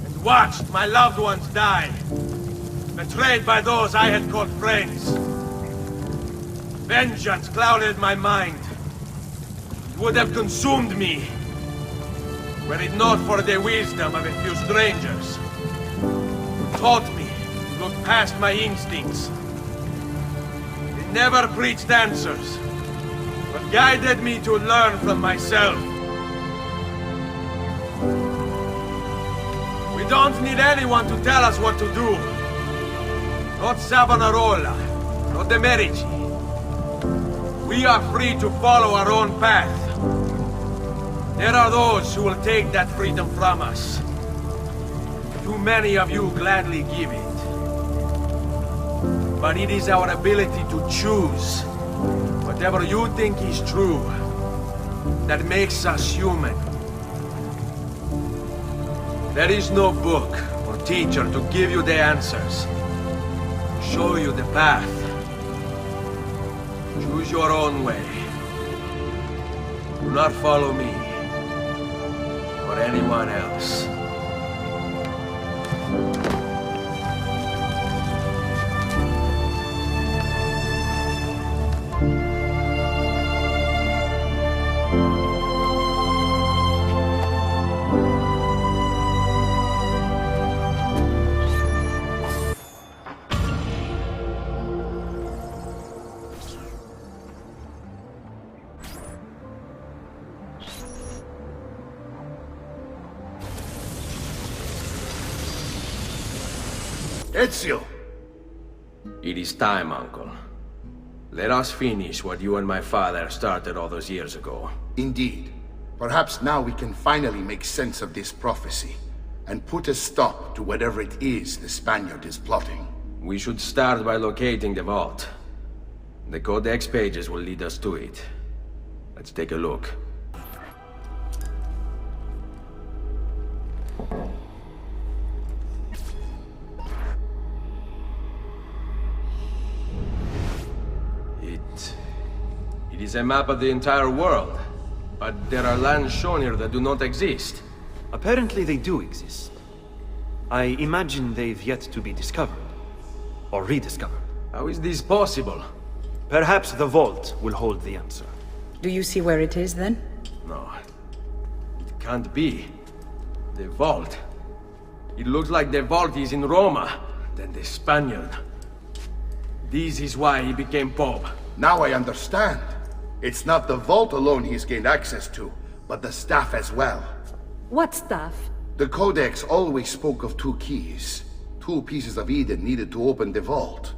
and watched my loved ones die, betrayed by those I had called friends. Vengeance clouded my mind. It would have consumed me, were it not for the wisdom of a few strangers, who taught me to look past my instincts. They never preached answers, but guided me to learn from myself. We don't need anyone to tell us what to do. Not Savonarola, not the Medici. We are free to follow our own path. There are those who will take that freedom from us. Too many of you gladly give it. But it is our ability to choose whatever you think is true that makes us human. There is no book or teacher to give you the answers, show you the path. Choose your own way. Do not follow me or anyone else. Ezio! It is time, Uncle. Let us finish what you and my father started all those years ago. Indeed. Perhaps now we can finally make sense of this prophecy, and put a stop to whatever it is the Spaniard is plotting. We should start by locating the vault. The codex pages will lead us to it. Let's take a look. It is a map of the entire world, but there are lands shown here that do not exist. Apparently they do exist. I imagine they've yet to be discovered. Or rediscovered. How is this possible? Perhaps the vault will hold the answer. Do you see where it is, then? No. It can't be. The vault. It looks like the vault is in Roma, then the Spaniard. This is why he became Pope. Now I understand. It's not the vault alone he's gained access to, but the staff as well. What staff? The Codex always spoke of 2 keys. 2 pieces of Eden needed to open the vault.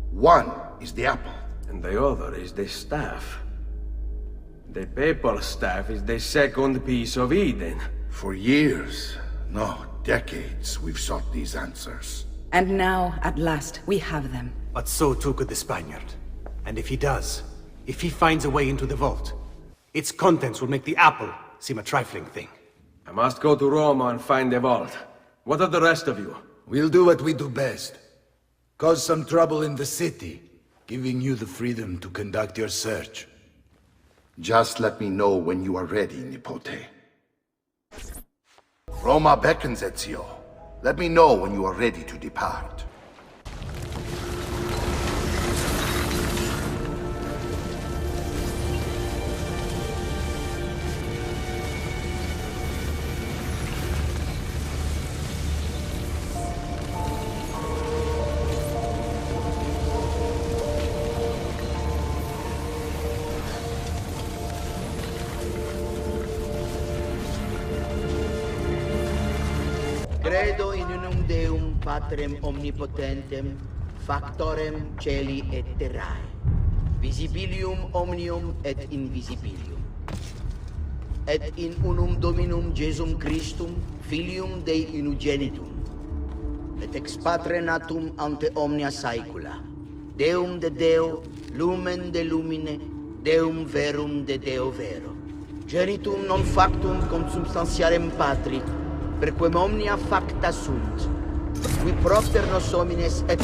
One is the apple. And the other is the staff. The papal staff is the 2nd piece of Eden. For years, no, decades, we've sought these answers. And now, at last, we have them. But so too could the Spaniard. And if he does, if he finds a way into the vault, its contents will make the apple seem a trifling thing. I must go to Roma and find the vault. What of the rest of you? We'll do what we do best. Cause some trouble in the city, giving you the freedom to conduct your search. Just let me know when you are ready, Nipote. Roma beckons, Ezio. Let me know when you are ready to depart. Credo in unum Deum Patrem omnipotentem, factorem celi et terrae, visibilium omnium et invisibilium, et in unum Dominum Jesum Christum, Filium Dei unigenitum, et ex Patre natum ante omnia saecula, Deum de Deo, lumen de lumine, Deum verum de Deo vero, genitum non factum consubstantiarem Patri, perquem omnia facta sunt, qui propter nos homines et...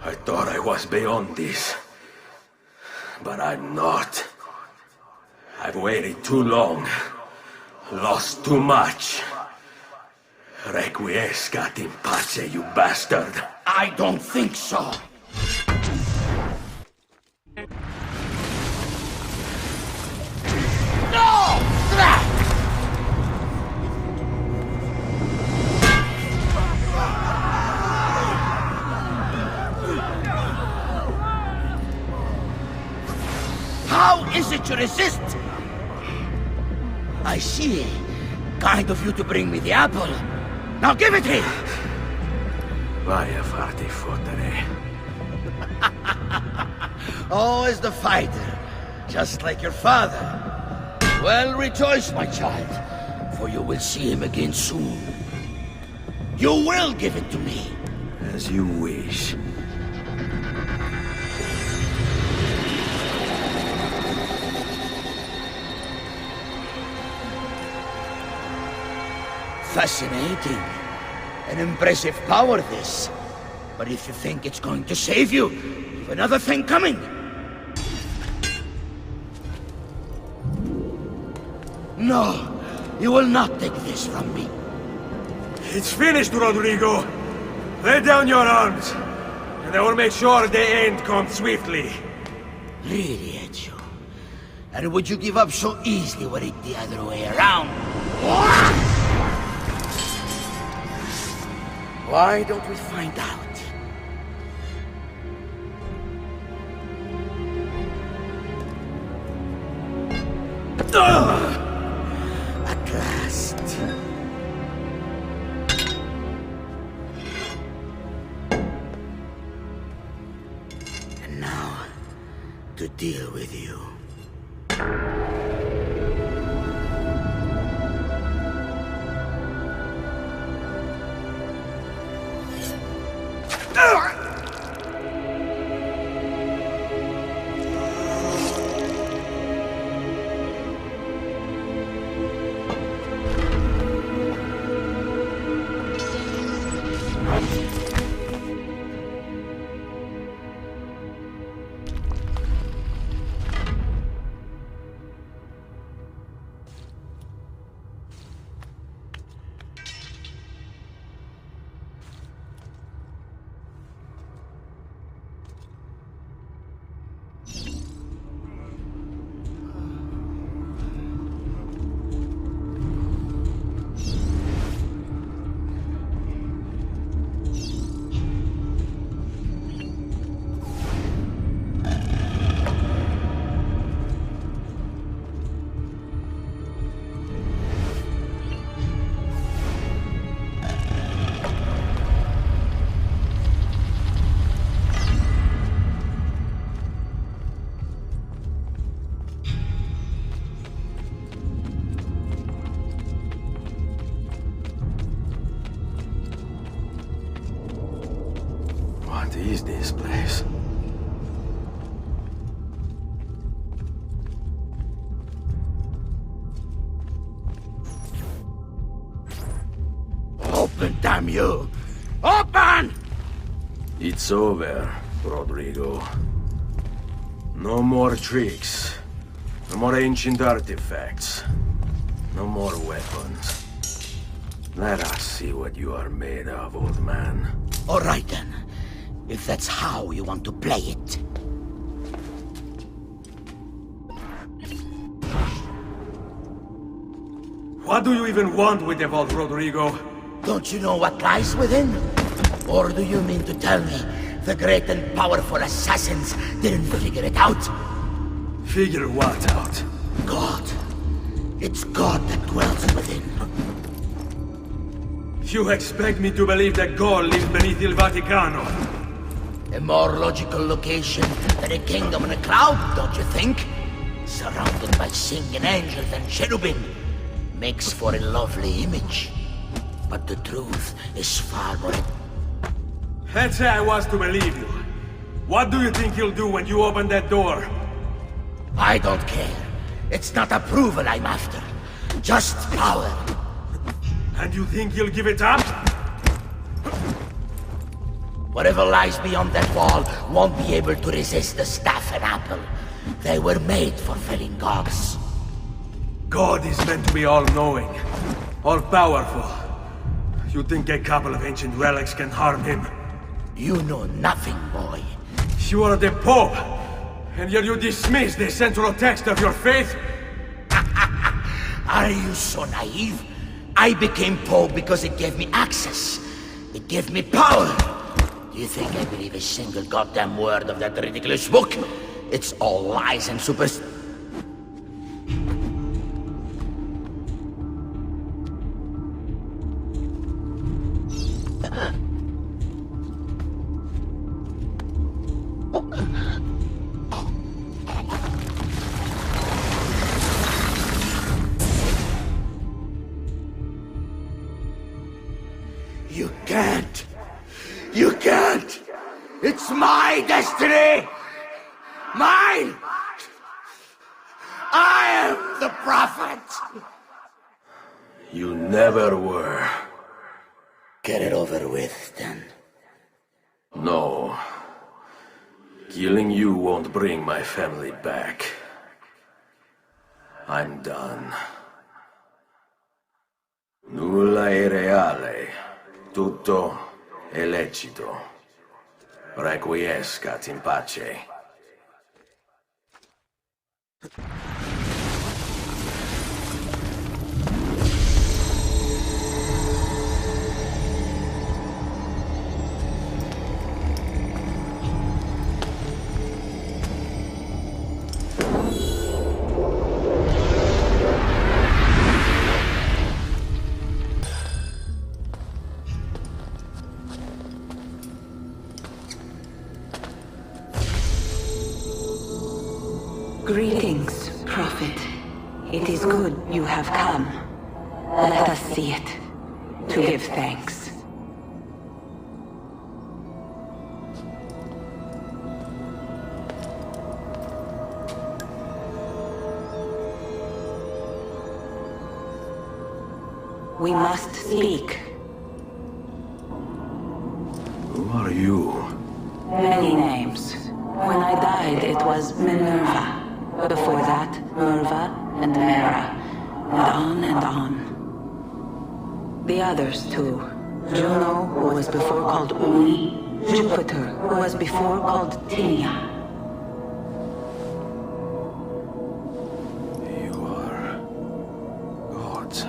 I thought I was beyond this. But I'm not. I've waited too long. Lost too much. Requiescat in pace, you bastard. I don't think so. How is it you resist? I see. Kind of you to bring me the apple. Now give it here! Vaya farti fottere. Always the fighter, just like your father. Well, rejoice, my child, for you will see him again soon. You will give it to me. As you wish. Fascinating. An impressive power, this. But if you think it's going to save you, you've another thing coming. No, you will not take this from me. It's finished, Rodrigo. Lay down your arms, and I will make sure the end comes swiftly. Really, Ezio? And would you give up so easily were it the other way around? Why don't we find out? At last. And now, to deal with you. What is this place? Open, damn you! Open! It's over, Rodrigo. No more tricks. No more ancient artifacts. No more weapons. Let us see what you are made of, old man. All right then. If that's how you want to play it. What do you even want with the vault, Rodrigo? Don't you know what lies within? Or do you mean to tell me the great and powerful assassins didn't figure it out? Figure what out? God. It's God that dwells within. You expect me to believe that God lives beneath Il Vaticano? A more logical location than a kingdom in a cloud, don't you think? Surrounded by singing angels and cherubim. Makes for a lovely image. But the truth is far more... Let's say I was to believe you. What do you think you'll do when you open that door? I don't care. It's not approval I'm after. Just power. And you think you'll give it up? Whatever lies beyond that wall won't be able to resist the staff and apple. They were made for felling gods. God is meant to be all-knowing, all-powerful. You think a couple of ancient relics can harm him? You know nothing, boy. You are the Pope, and yet you dismiss the central text of your faith? Are you so naive? I became Pope because it gave me access. It gave me power. Do you think I believe a single goddamn word of that ridiculous book? It's all lies and superstition. You can't! You can't! It's my destiny! Mine! I am the prophet! You never were. Get it over with, then. No. Killing you won't bring my family back. I'm done. Nulla è reale. Tutto è lecito. Requiescat in pace. Greetings, Prophet. It is good you have come. Let us see it, to give thanks. We must speak. Who are you? Many names. When I died, it was Minerva. Before that, Merva and Mera. And on and on. The others, too. Juno, who was before called Uni. Jupiter, who was before called Tinia. You are... gods.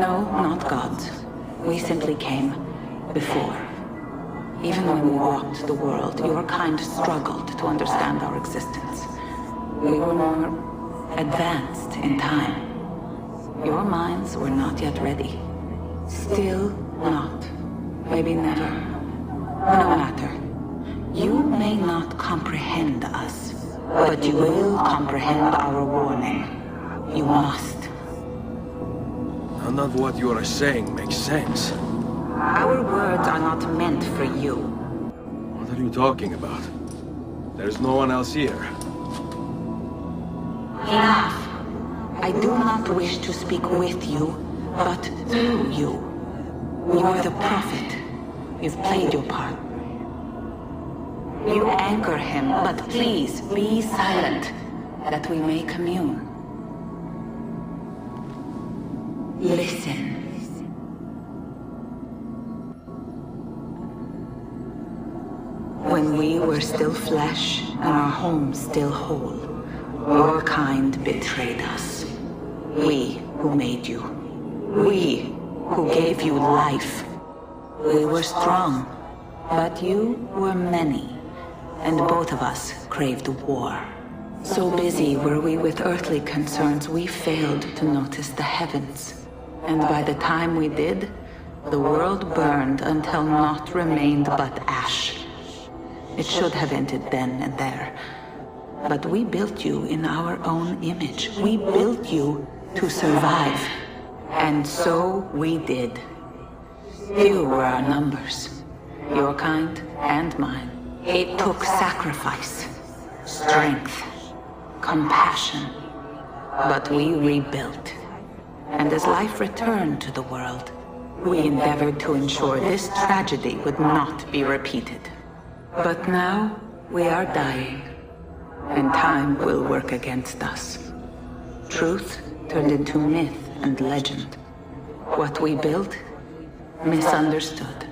No, not gods. We simply came before. Even when we walked the world, your kind struggled to understand our existence. We were more advanced in time. Your minds were not yet ready. Still not. Maybe never. No matter. You may not comprehend us, but you will comprehend our warning. You must. None of what you are saying makes sense. Our words are not meant for you. What are you talking about? There's no one else here. Enough. I do not wish to speak with you, but through you. You are the prophet. You've played your part. You anger him, but please be silent, that we may commune. Listen. When we were still flesh and our home still whole, your kind betrayed us. We who made you. We who gave you life. We were strong, but you were many, and both of us craved war. So busy were we with earthly concerns, we failed to notice the heavens. And by the time we did, the world burned until naught remained but ash. It should have ended then and there. But we built you in our own image. We built you to survive. And so we did. Few were our numbers, your kind and mine. It took sacrifice, strength, compassion. But we rebuilt. And as life returned to the world, we endeavored to ensure this tragedy would not be repeated. But now we are dying, and time will work against us. Truth turned into myth and legend. What we built, misunderstood.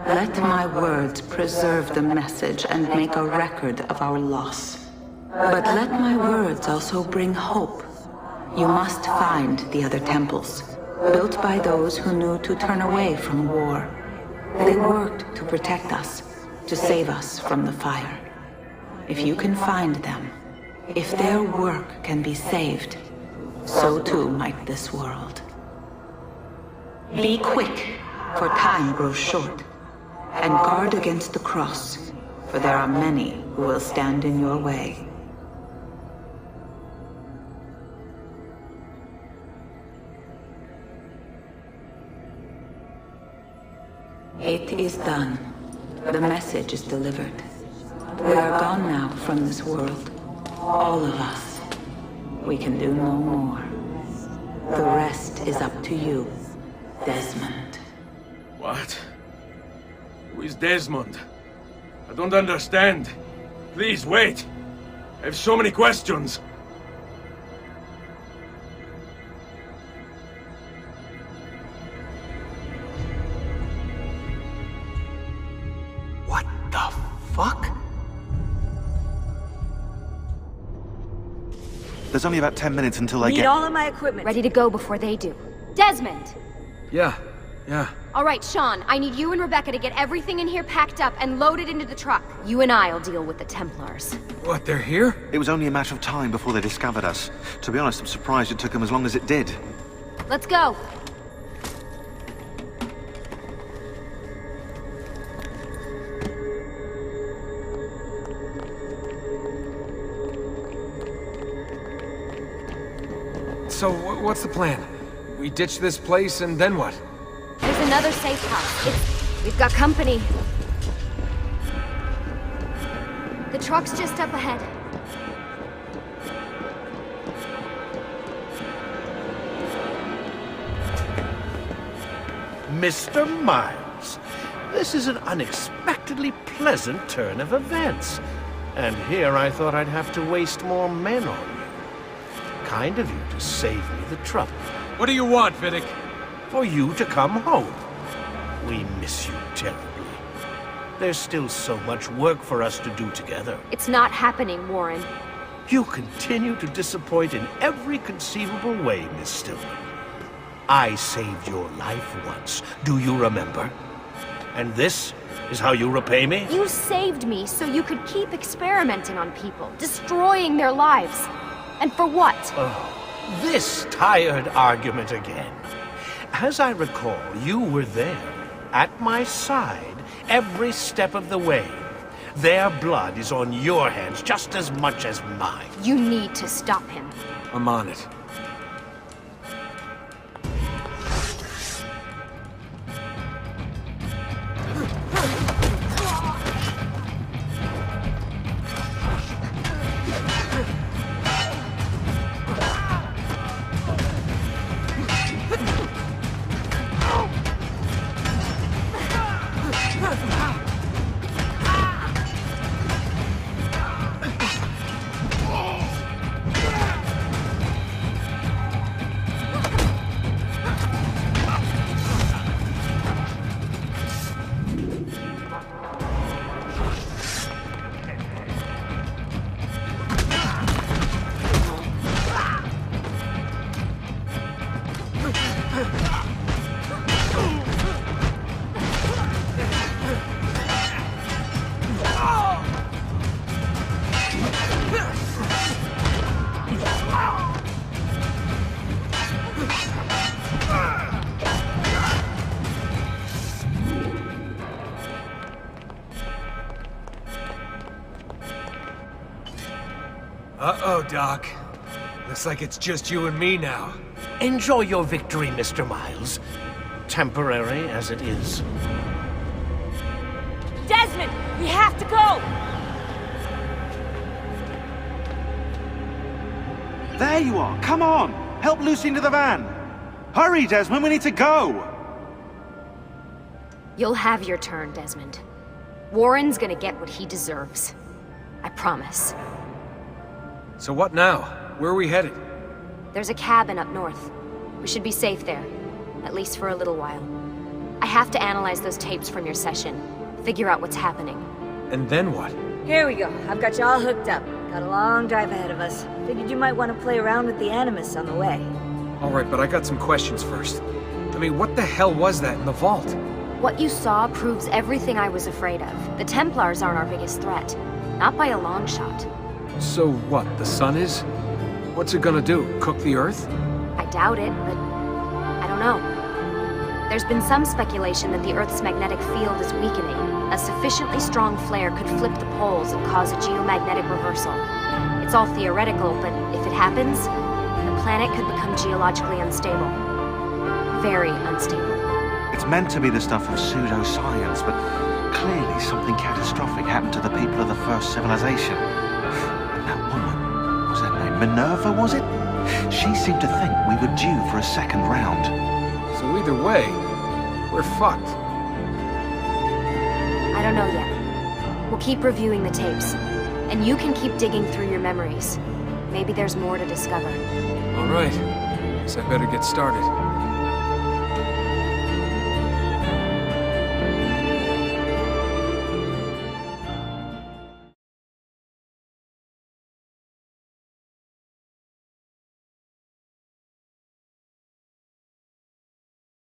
Let my words preserve the message and make a record of our loss. But let my words also bring hope. You must find the other temples, built by those who knew to turn away from war. They worked to protect us, to save us from the fire. If you can find them, if their work can be saved, so too might this world. Be quick, for time grows short, and guard against the cross, for there are many who will stand in your way. It is done. The message is delivered. We are gone now from this world. All of us. We can do no more. The rest is up to you, Desmond. What? Who is Desmond? I don't understand. Please, wait. I have so many questions. What the fuck? There's only about 10 minutes until I Need get... all of my equipment ready to go before they do. Desmond! Yeah. All right, Sean, I need you and Rebecca to get everything in here packed up and loaded into the truck. You and I'll deal with the Templars. What, they're here? It was only a matter of time before they discovered us. To be honest, I'm surprised it took them as long as it did. Let's go. So, what's the plan? We ditch this place and then what? There's another safe house. We've got company. The truck's just up ahead. Mr. Miles, this is an unexpectedly pleasant turn of events. And here I thought I'd have to waste more men on you. Kind of you to save me the trouble. What do you want, Vidic? For you to come home. We miss you terribly. There's still so much work for us to do together. It's not happening, Warren. You continue to disappoint in every conceivable way, Miss Stillman. I saved your life once, do you remember? And this is how you repay me? You saved me so you could keep experimenting on people, destroying their lives. And for what? Oh, this tired argument again. As I recall, you were there, at my side, every step of the way. Their blood is on your hands just as much as mine. You need to stop him. I'm on it. Uh-oh, Doc. Looks like it's just you and me now. Enjoy your victory, Mr. Miles. Temporary as it is. Desmond, we have to go! There you are! Come on! Help Lucy into the van! Hurry, Desmond, we need to go! You'll have your turn, Desmond. Warren's gonna get what he deserves. I promise. So what now? Where are we headed? There's a cabin up north. We should be safe there. At least for a little while. I have to analyze those tapes from your session. Figure out what's happening. And then what? Here we go. I've got you all hooked up. Got a long drive ahead of us. Figured you might want to play around with the Animus on the way. Alright, but I got some questions first. I mean, what the hell was that in the vault? What you saw proves everything I was afraid of. The Templars aren't our biggest threat. Not by a long shot. So what, the sun is? What's it gonna do? Cook the Earth? I doubt it, but I don't know. There's been some speculation that the Earth's magnetic field is weakening. A sufficiently strong flare could flip the poles and cause a geomagnetic reversal. It's all theoretical, but if it happens, the planet could become geologically unstable. Very unstable. It's meant to be the stuff of pseudoscience, but clearly something catastrophic happened to the people of the first civilization. And that woman, was her name Minerva, was it? She seemed to think we were due for a second round. So either way, we're fucked. I don't know yet. We'll keep reviewing the tapes. And you can keep digging through your memories. Maybe there's more to discover. Alright. Guess I better get started.